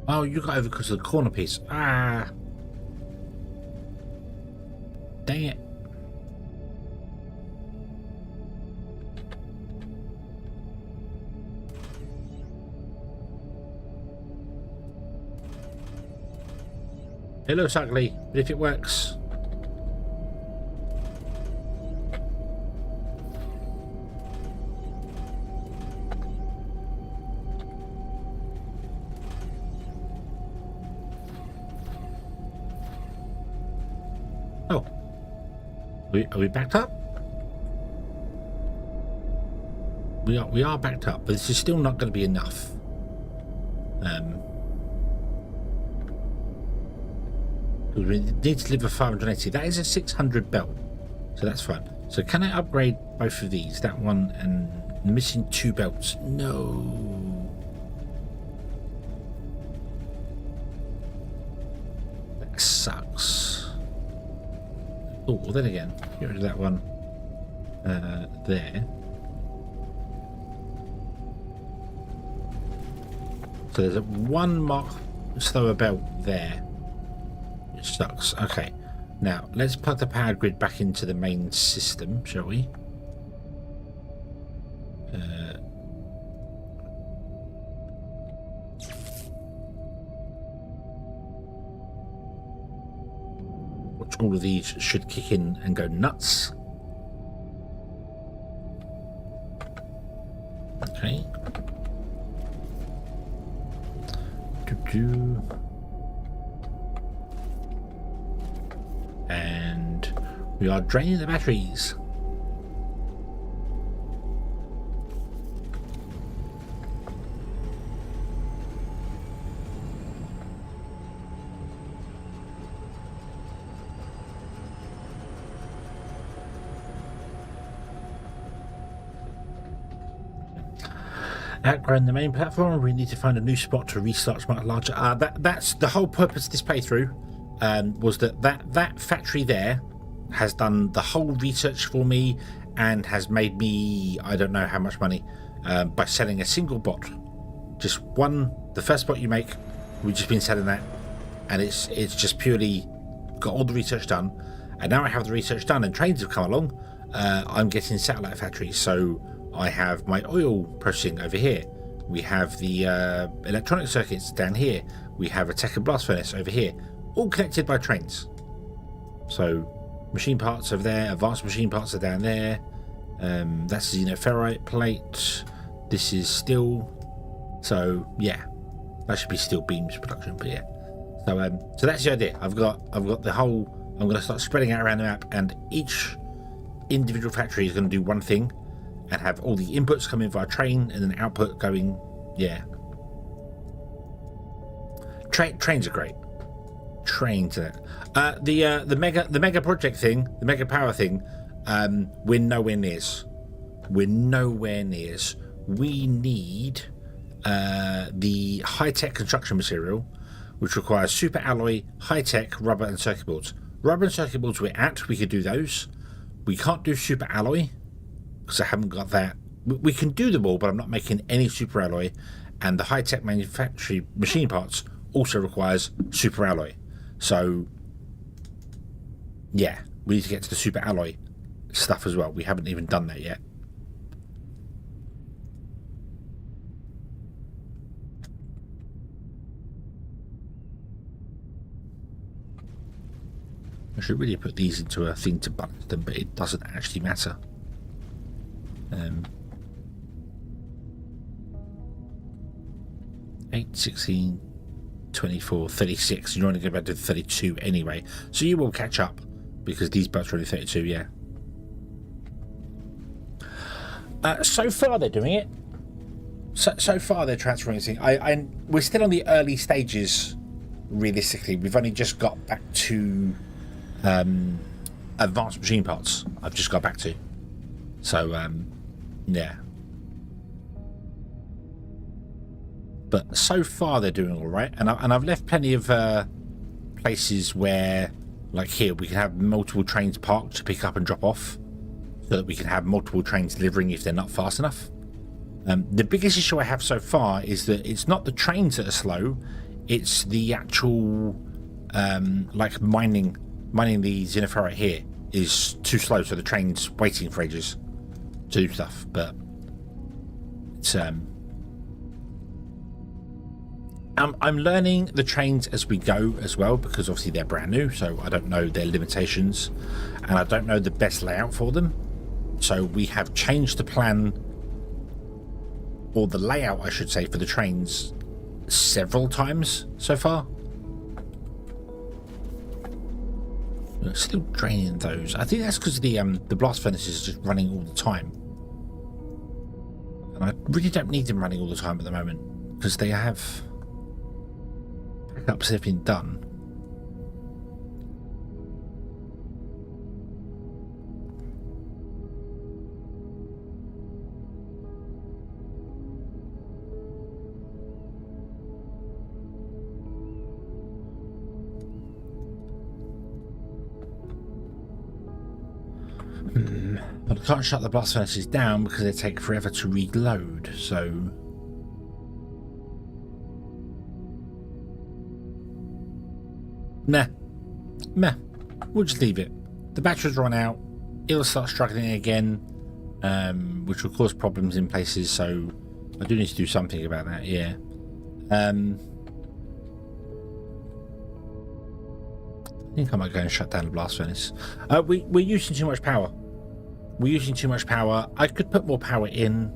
Oh, you got over because of the corner piece. Ah. Dang it. It looks ugly, but if it works. Oh. Are we backed up? We are backed up, but this is still not going to be enough. We need to deliver 580. That is a 600 belt, so that's fine. So can I upgrade both of these? That one and missing 2 belts. No. That sucks. Oh, well then again, get rid of that one there. So there's a 1 mark slower belt there. It sucks. Okay, now let's plug the power grid back into the main system, shall we? Which all of these should kick in and go nuts. Okay. And we are draining the batteries. Outgrown the main platform, we need to find a new spot to restart smart larger. That's the whole purpose of this playthrough. Was that factory there has done the whole research for me and has made me I don't know how much money by selling a single bot. Just one, the first bot you make, we've just been selling that, and it's just purely got all the research done. And now I have the research done and trains have come along, I'm getting satellite factories. So I have my oil processing over here, we have the electronic circuits down here, we have a tech and blast furnace over here, all connected by trains. So machine parts over there, advanced machine parts are down there. That's a Xeno plate. This is steel. So yeah, that should be steel beams production. But yeah, so that's the idea. I've got the whole. I'm going to start spreading out around the map, and each individual factory is going to do one thing, and have all the inputs come in via train, and then output going. Yeah, trains are great. Trains are the mega project thing, the mega power thing. We're nowhere near. We need the high-tech construction material, which requires super alloy, high-tech rubber and circuit boards. Rubber and circuit boards we're at, we could do those. We can't do super alloy because I haven't got that. We can do them all, but I'm not making any super alloy. And the high-tech manufacturing machine parts also requires super alloy. So yeah, we need to get to the super alloy stuff as well. We haven't even done that yet. I should really put these into a thing to balance them, but it doesn't actually matter. 8, 16, 24, 36. You're only going to go back to 32 anyway, so you will catch up because these boats are only 32. Yeah. So far they're doing it. So far they're transferring things. We're still on the early stages. Realistically, we've only just got back to advanced machine parts. I've just got back to. So yeah. But so far they're doing all right, and I've left plenty of places where, like here, we can have multiple trains parked to pick up and drop off, so that we can have multiple trains delivering if they're not fast enough. The biggest issue I have so far is that it's not the trains that are slow, It's the actual like mining the xenoferrite here is too slow, so the train's waiting for ages to do stuff. But it's I'm learning the trains as we go as well, because obviously they're brand new, so I don't know their limitations and I don't know the best layout for them. So we have changed the plan, or the layout I should say, for the trains several times so far. We're still draining those. I think that's because the blast furnaces are just running all the time, and I really don't need them running all the time at the moment because they have backups have been done. But I can't shut the blast furnaces down because they take forever to reload, so... Meh. We'll just leave it. The batteries run out, it'll start struggling again, which will cause problems in places, so I do need to do something about that, yeah. I think I might go and shut down the blast furnace. We're using too much power. I could put more power in.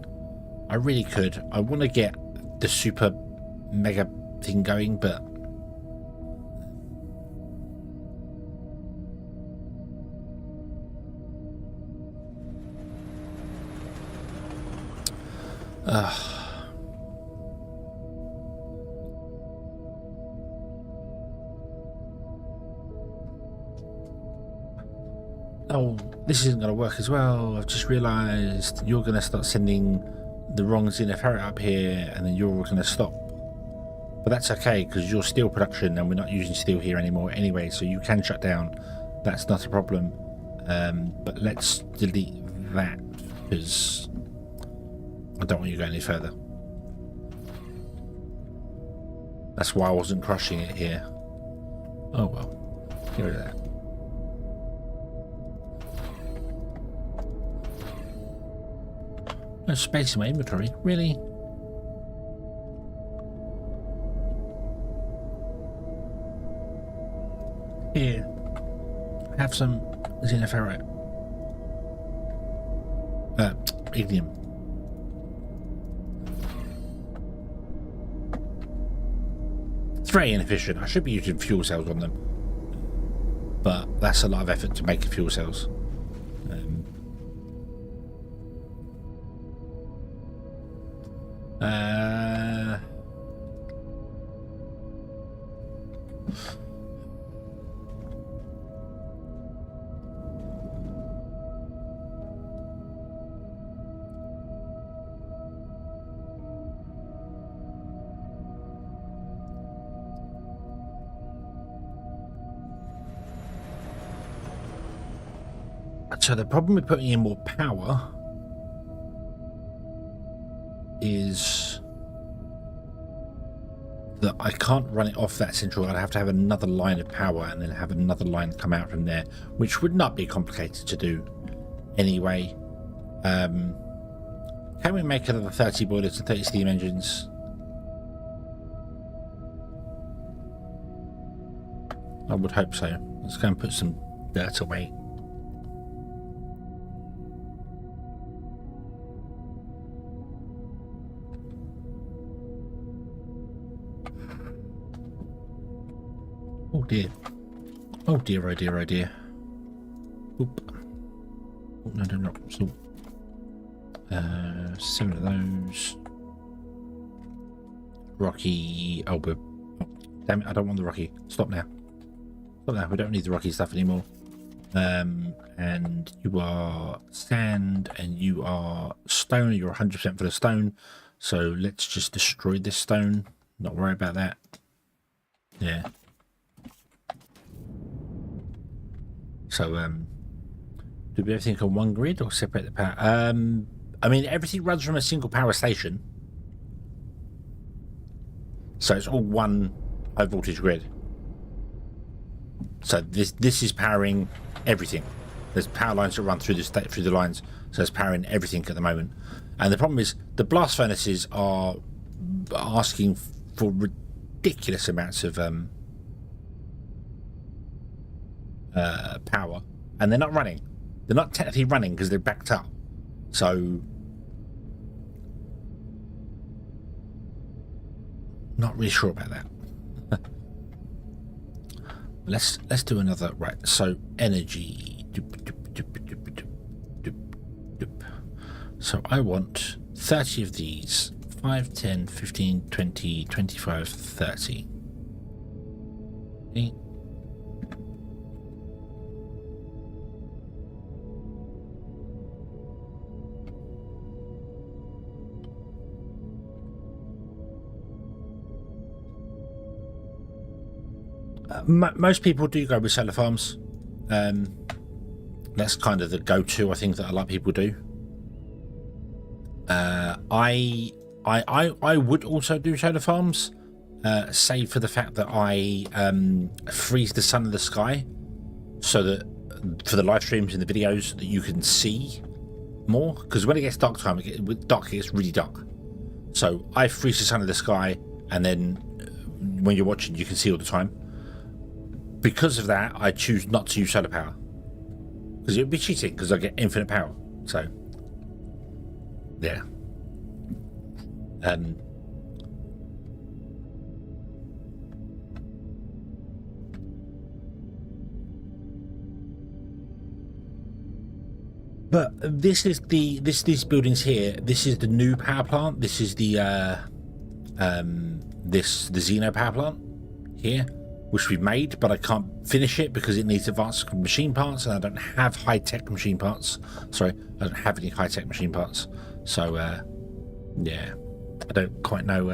I really could. I want to get the super mega thing going, but oh, this isn't going to work as well. I've just realised you're going to start sending the wrong xenoferrite up here, and then you're going to stop. But that's okay, because you're steel production, and we're not using steel here anymore anyway, so you can shut down. That's not a problem. But let's delete that, because I don't want you going any further. That's why I wasn't crushing it here. Oh well, get rid of that. No space in my inventory, really? Here, have some xenoferrite. Ignium. It's very inefficient. I should be using fuel cells on them, but that's a lot of effort to make fuel cells. So the problem with putting in more power is that I can't run it off that central. I'd have to have another line of power and then have another line come out from there, which would not be complicated to do anyway. Can we make another 30 boilers and 30 steam engines? I would hope so. Let's go and put some dirt away. Oh dear. Oh dear, oh dear, oh dear. Oop. Oh, no, no. So, 7 of those. Rocky elbow. Oh, damn it, I don't want the rocky. Stop now. Stop now, we don't need the rocky stuff anymore. And you are sand and you are stone. You're 100% for the stone. So let's just destroy this stone. Not worry about that. Yeah. So, do we everything on one grid or separate the power? I mean, everything runs from a single power station. So it's all one high voltage grid. So this is powering everything. There's power lines that run through the lines, so it's powering everything at the moment. And the problem is the blast furnaces are asking for ridiculous amounts of power, and they're not running. They're not technically running because they're backed up. So not really sure about that. let's do another. Right, so energy. So I want 30 of these. 5, 10, 15, 20, 25, 30. Okay. Most people do go with solar farms. That's kind of the go-to, I think, that a lot of people do. I would also do solar farms, save for the fact that I freeze the sun in the sky, so that for the live streams and the videos that you can see more. Because when it gets dark time, it gets really dark. So I freeze the sun in the sky, and then when you're watching, you can see all the time. Because of that, I choose not to use solar power, because it would be cheating, because I get infinite power. So yeah. But this is these buildings here. This is the new power plant. This is the the Xeno Power Plant here, which we've made, but I can't finish it because it needs advanced machine parts, and I don't have high-tech machine parts. Sorry, I don't have any high-tech machine parts. So yeah, I don't quite know.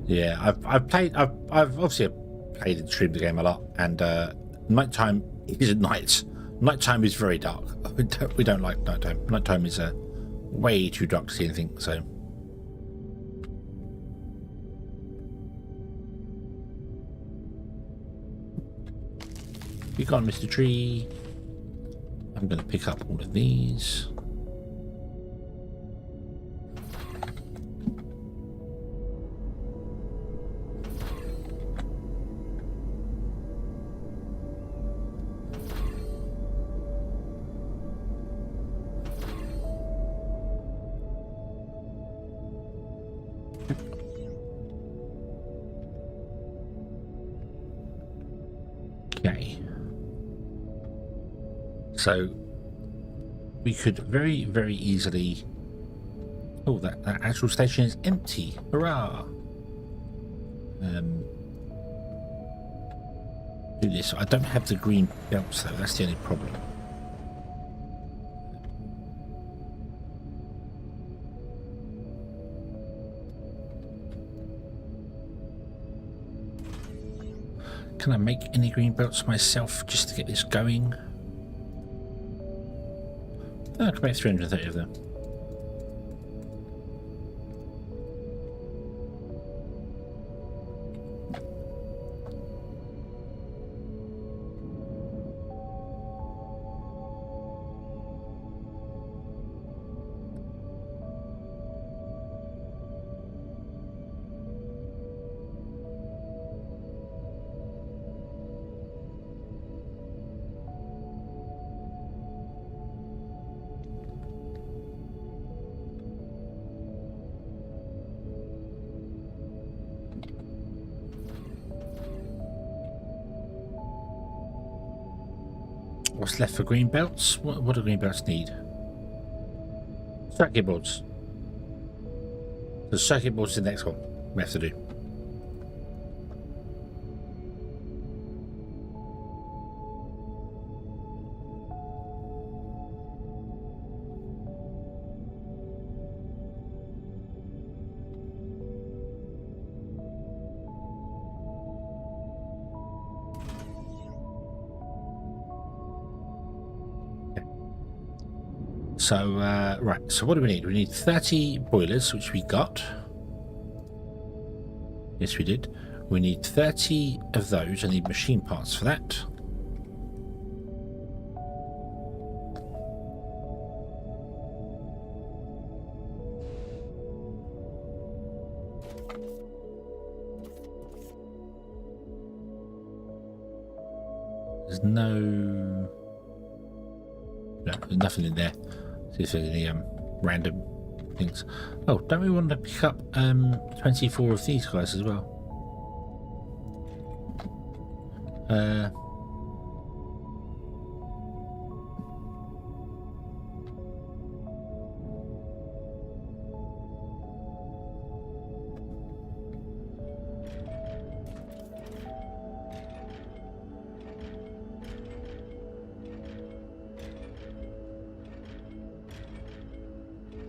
Yeah, I've obviously played and streamed the game a lot, and nighttime isn't night. Nighttime is very dark. We don't like nighttime. Nighttime is way too dark to see anything. So. You gone, Mr. Tree? I'm going to pick up all of these. Okay. So we could very, very easily... Oh, that actual station is empty. Hurrah! Do this. I don't have the green belts though. That's the only problem. Can I make any green belts myself just to get this going? Oh, I can make 330 of them. What's left for green belts? What do green belts need? Circuit boards. The circuit boards is the next one we have to do. So, right, so what do we need? We need 30 boilers, which we got. Yes, we did. We need 30 of those. I need machine parts for that. There's there's nothing in there. See if there's any random things. Oh, don't we want to pick up 24 of these guys as well?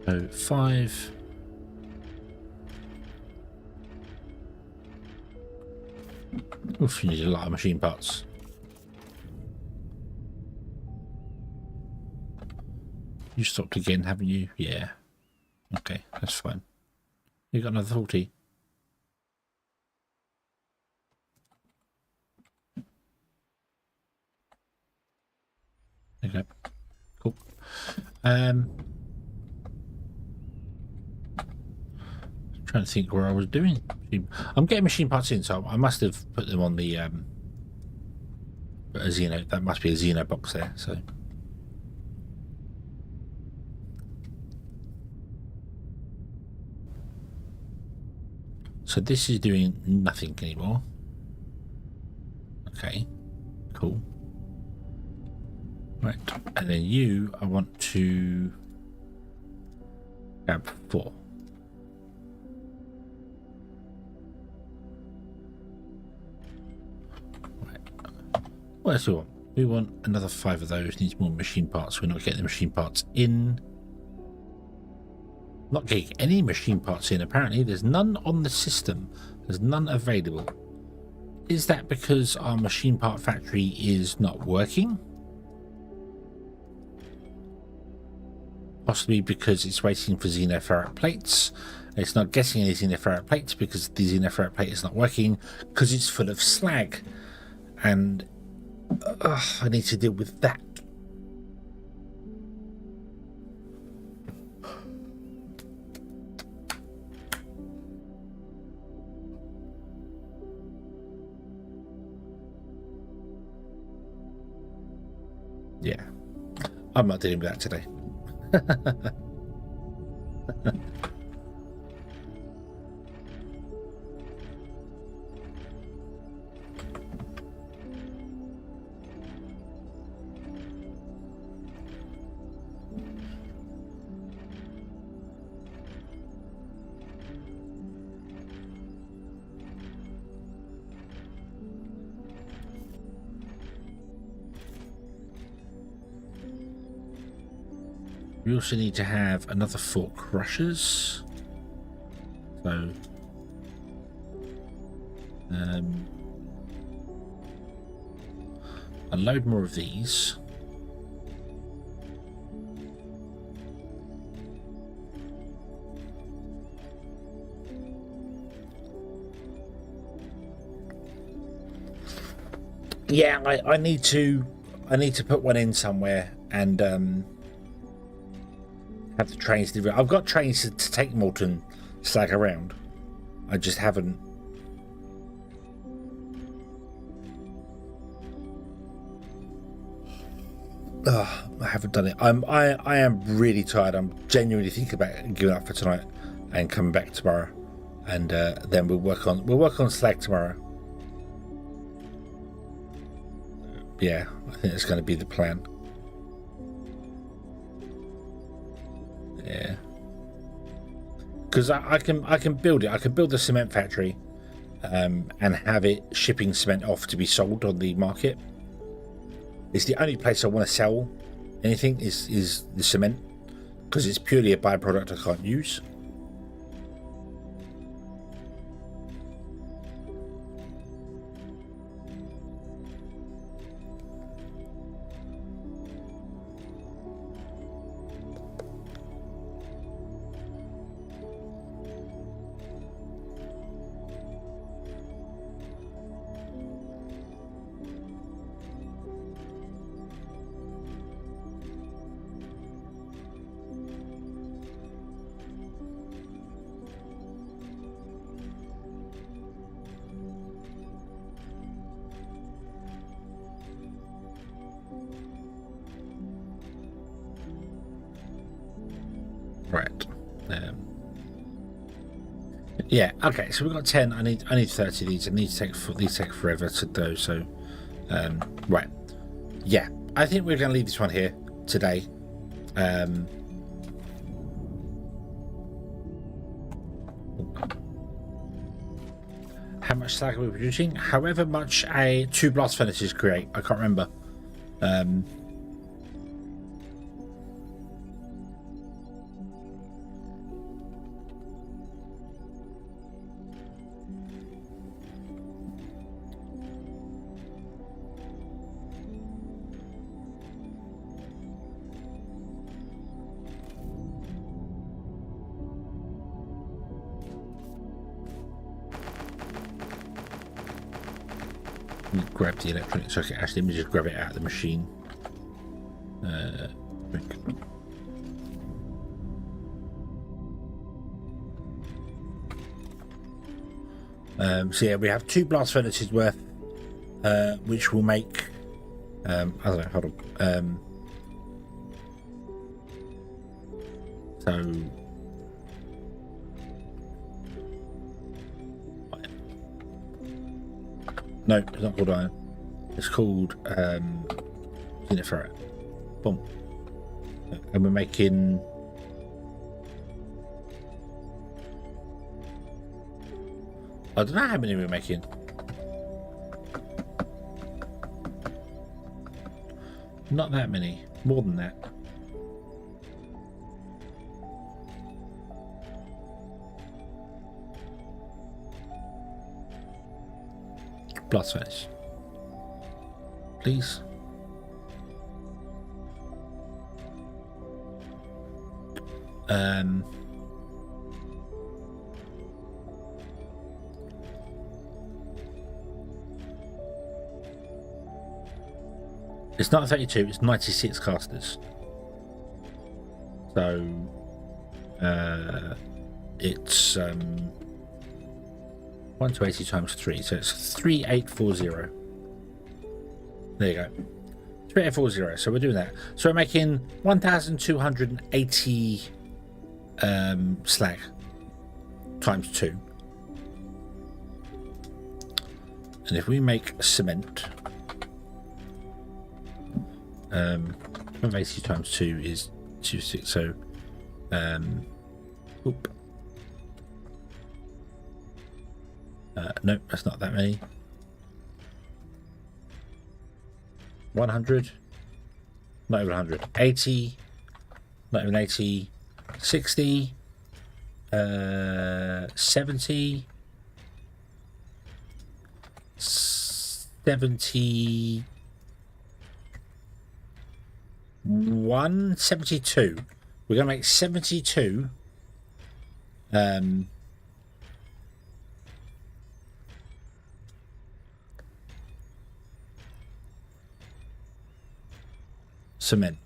So 5. Oof, you need a lot of machine parts. You stopped again, haven't you? Yeah. Okay, that's fine. You got another 40. Okay. Cool. Trying to think where I was doing. I'm getting machine parts in, so I must have put them on the a Xeno. That must be a Xeno box there. So this is doing nothing anymore. Okay, cool. Right, and then you, I want to grab 4. What else do we want? We want another 5 of those. Needs more machine parts. We're not getting the machine parts in. Not getting any machine parts in, apparently. There's none on the system. There's none available. Is that because our machine part factory is not working? Possibly because it's waiting for xenoferrite plates. It's not getting any xenoferrite plates because the xenoferrite plate is not working because it's full of slag. And I need to deal with that. Yeah, I'm not dealing with that today. We also need to have another 4 crushers. So, a load more of these. Yeah, I need to put one in somewhere and have the trains deliver. I've got trains to take molten slag around. I just haven't. I haven't done it. I am really tired. I'm genuinely thinking about giving up for tonight and coming back tomorrow, and then we'll work on slag tomorrow. Yeah, I think that's going to be the plan. Yeah, because I can build it. I can build the cement factory, and have it shipping cement off to be sold on the market. It's the only place I want to sell anything is the cement, because it's purely a byproduct I can't use. Right. Yeah. Okay. So we've got 10. I need 30 of these. And these take forever to do. So, right. Yeah. I think we're going to leave this one here today. How much slag are we producing? However much a 2 blast furnaces create. I can't remember. Grab the electronic circuit. Actually, let me just grab it out of the machine. So yeah, we have 2 blast furnaces worth, which will make. I don't know. Hold on. So. No, it's not called iron. It's called Xeno. Boom. And we're making. I don't know how many we're making. Not that many. More than that. Blast furnace. Please. It's not 32, it's 96 casters. So it's 1 to 80 times 3, so it's 3840. There you go. 3840. So we're doing that. So we're making 1,280 slag times 2. And if we make cement, 80 times 2 is 26. So, oop. No, that's not that many. 100. Not even 100. 80. Not even 80. 60. 70. 71. 72. We're going to make 72. Cement,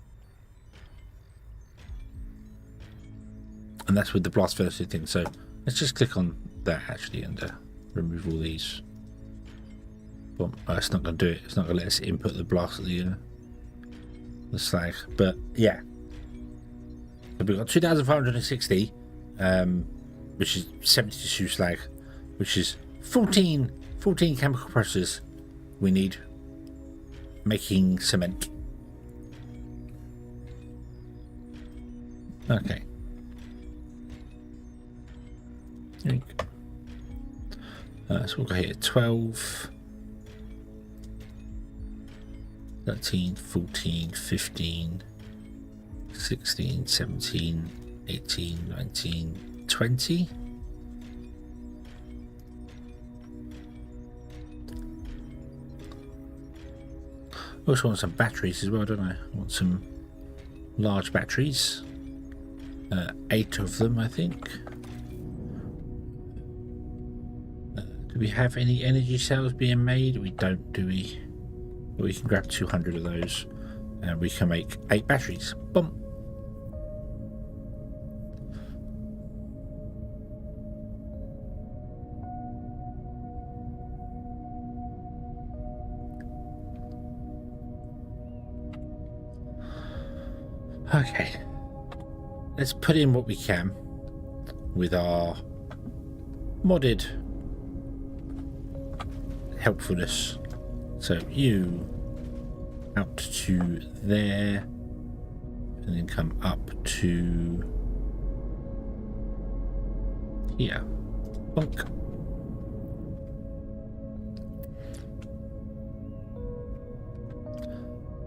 and that's with the blast furnace thing. So let's just click on that actually and remove all these. Well, it's not going to do it. It's not going to let us input the blast the slag. But yeah, so we've got 2,560, which is 72 slag, which is 14 chemical presses we need making cement. Okay. So we'll go here 12, 13, 14, 15, 16, 17, 18, 19, 20. I also want some batteries as well, don't I? I want some large batteries. 8 of them, I think. Do we have any energy cells being made? We don't, do we? We can grab 200 of those and we can make 8 batteries. Boom. Okay. let's put in what we can with our modded helpfulness. So you out to there, and then come up to here. Bonk.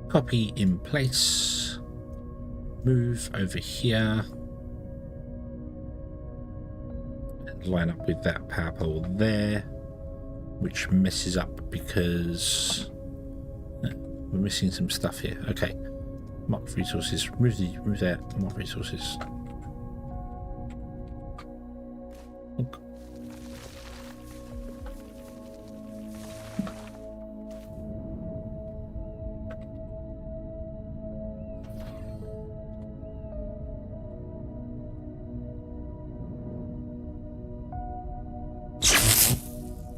Copy in place. Move over here. And line up with that power pole there, which messes up because we're missing some stuff here. Okay. Mark resources. Remove that. Mark resources. Okay.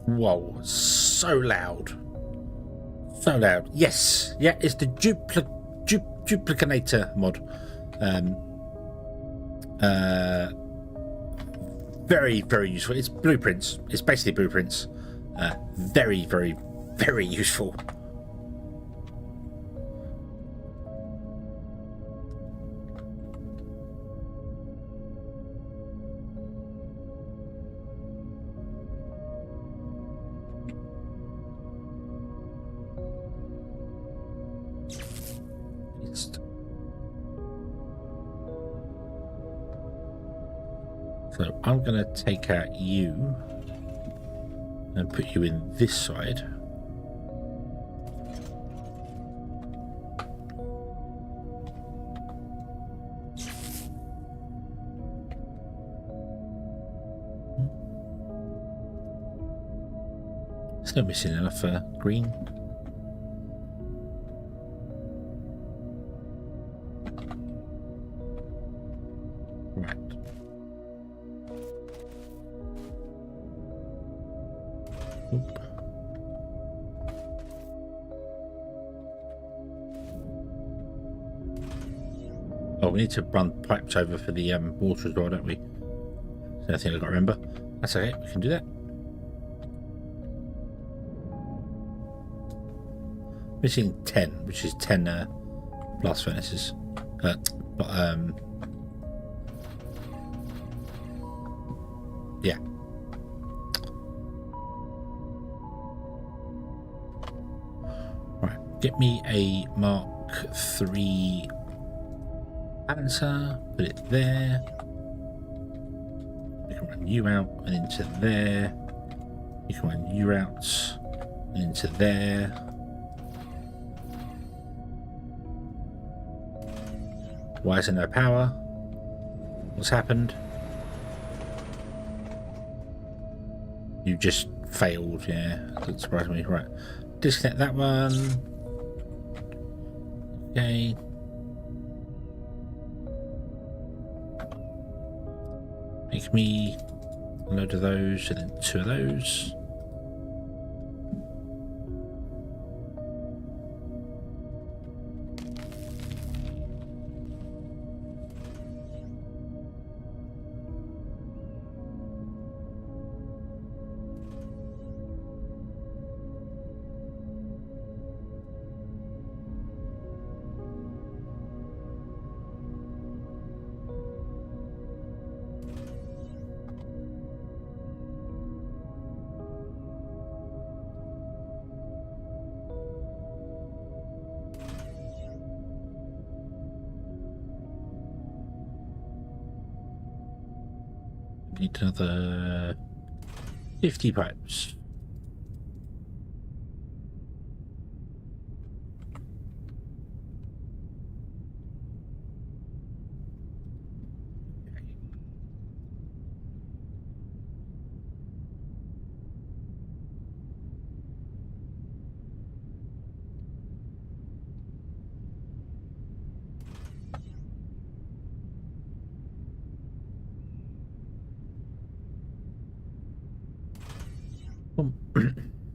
Whoa, so loud. So loud. Yes. Yeah, it's the duplicanator mod. Very, very useful. It's blueprints. It's basically blueprints. Very, very, very useful. So I'm going to take out you and put you in this side. Still missing enough green. Right. Oop. Oh, we need to run pipes over for the water as well, don't we? That's the thing I've got to remember. That's okay, we can do that. Missing 10, which is 10 blast furnaces. Yeah. Right, get me a Mark III balancer, put it there. You can run you out and into there. You can run you out and into there. Why is there no power? What's happened? You just failed, yeah. Doesn't surprise me. Right. Disconnect that one. Okay. Make me a load of those and then 2 of those. Need another 50 pipes.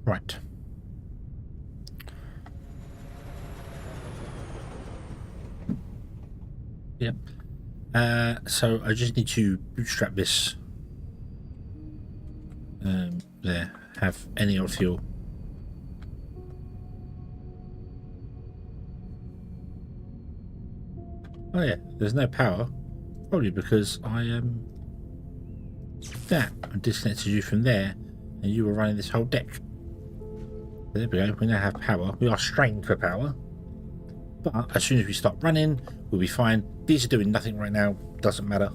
Right. Yep. So I just need to bootstrap this. There. Have any old fuel. Oh yeah, there's no power. Probably because I'm disconnected you from there and you were running this whole deck. There we go, we now have power. We are strained for power. But as soon as we stop running, we'll be fine. These are doing nothing right now, doesn't matter.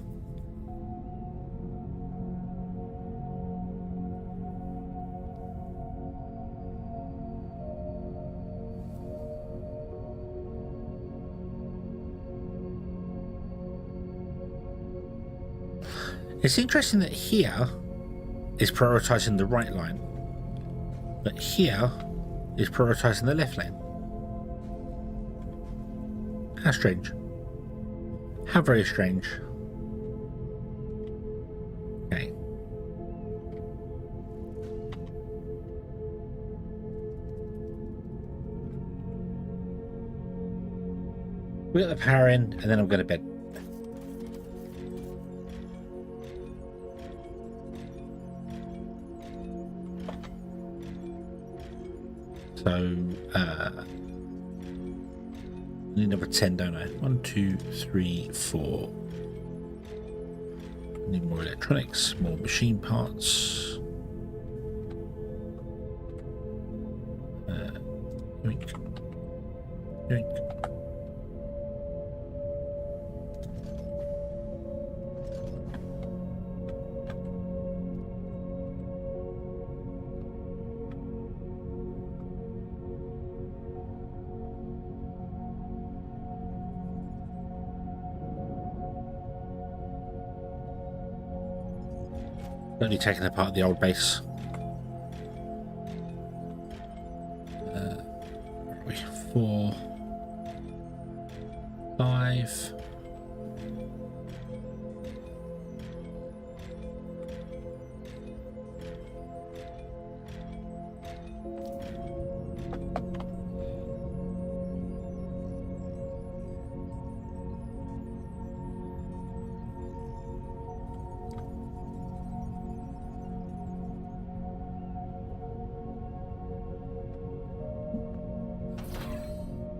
It's interesting that here is prioritizing the right line, but here is prioritizing the left lane. How strange. How very strange. Okay. We got the power in, and then I'm going to bed. So, I need number 10, don't I? 1, 2, 3, 4. Need more electronics, more machine parts. Yoink. Yoink. Only taking apart the old base. Where are we? 4, 5.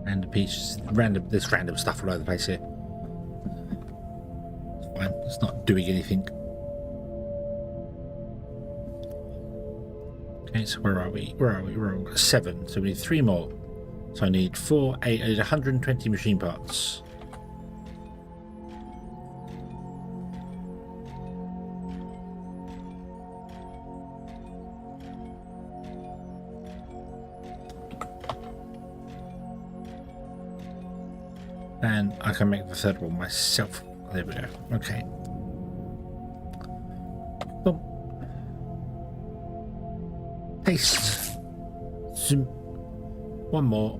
Random pieces, there's random stuff all over the place here. It's fine, it's not doing anything. Okay, so where are we? We're at 7, so we need 3 more. So I need 4, 8, I need 120 machine parts. And I can make the third one myself. There we go. Okay. Boom. Paste. Zoom. One more.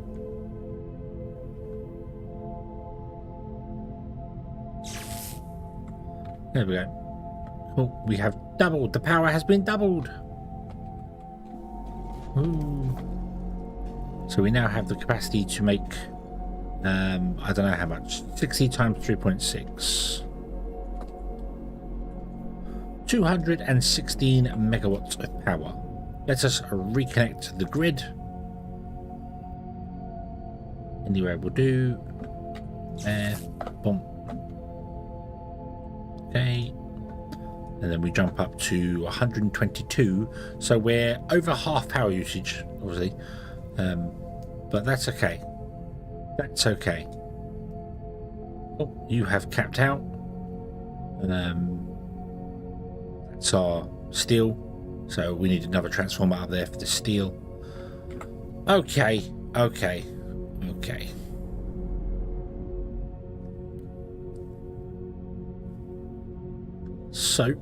There we go. Cool. We have doubled. The power has been doubled. Ooh. So we now have the capacity to make I don't know how much. 60 times 3.6. 216 megawatts of power. Let us reconnect the grid. Anywhere will do. There. Boom. Okay. And then we jump up to 122. So we're over half power usage, obviously. But that's okay. That's okay. Oh, you have capped out. That's our steel. So we need another transformer up there for the steel. Okay, okay, okay. So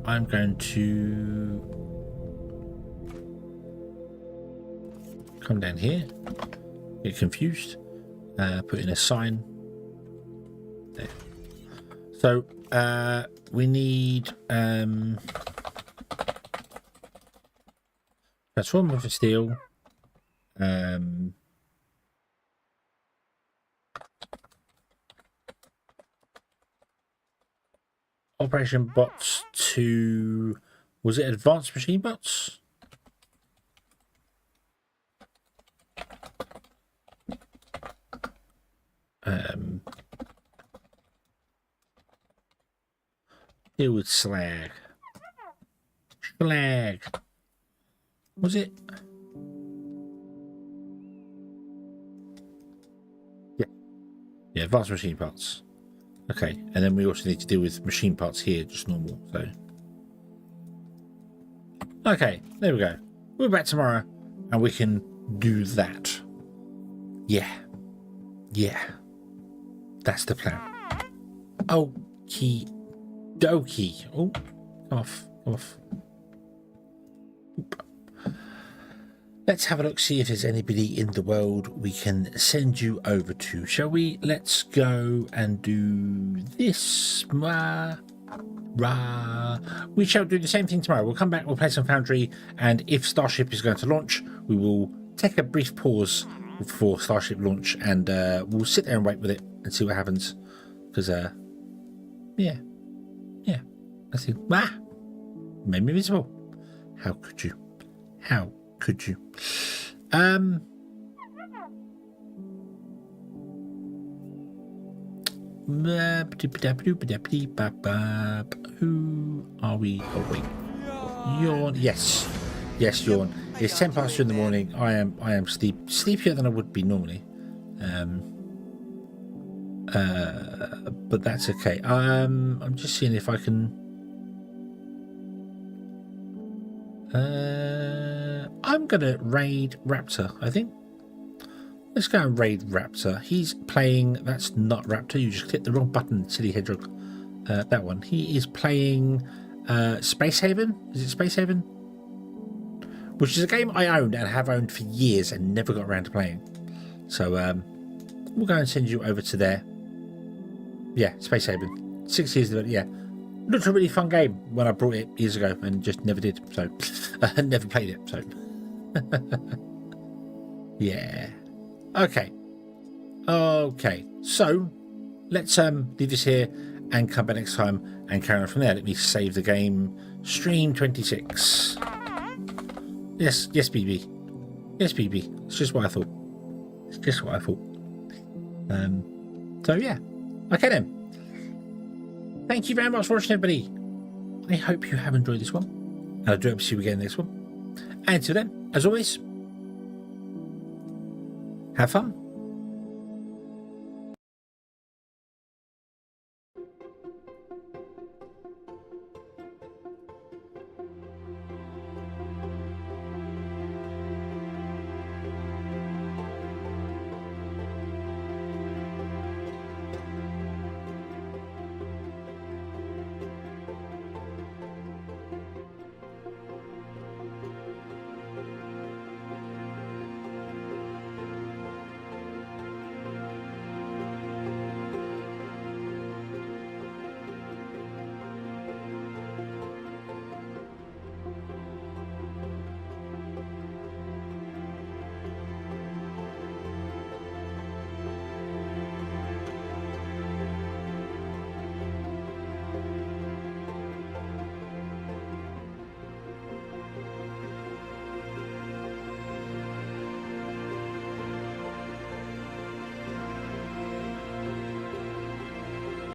I'm going to come down here, get confused. Put in a sign there. So we need transformer for steel. operation bots to, was it advanced machine bots? Deal with slag. Slag. Was it? Yeah. Yeah, advanced machine parts. Okay, and then we also need to deal with machine parts here, just normal, so. Okay, there we go. We're back tomorrow, and we can do that. Yeah. Yeah. That's the plan. Okie dokie. Oh, come off, come off. Oop. Let's have a look, see if there's anybody in the world we can send you over to, shall we? Let's go and do this. We shall do the same thing tomorrow. We'll come back, we'll play some Foundry, and if Starship is going to launch, we will take a brief pause for Starship launch, and we'll sit there and wait with it and see what happens. Because, yeah, I think, made me visible. How could you? How could you? Who are we? Oh wait, yawn. Yes, yawn. It's 10 past 2 in the morning. I am sleepier than I would be normally. But that's okay. I'm just seeing if I can. I'm gonna raid Raptor, I think. Let's go and raid Raptor. He's playing. That's not Raptor. You just clicked the wrong button, silly hedgehog. That one. He is playing Space Haven. Is it Space Haven? Which is a game I owned and have owned for years and never got around to playing. So we'll go and send you over to there. Yeah, Space Haven. 6 years ago. Yeah. Looked a really fun game when I brought it years ago and just never did. So I never played it. So yeah. Okay. So let's leave this here and come back next time and carry on from there. Let me save the game. Stream 26. Yes, BB. Yes, BB. It's just what I thought. It's just what I thought. So yeah. Okay then. Thank you very much for watching, everybody. I hope you have enjoyed this one. And I do hope to see you again in the next one. And until then, as always, have fun.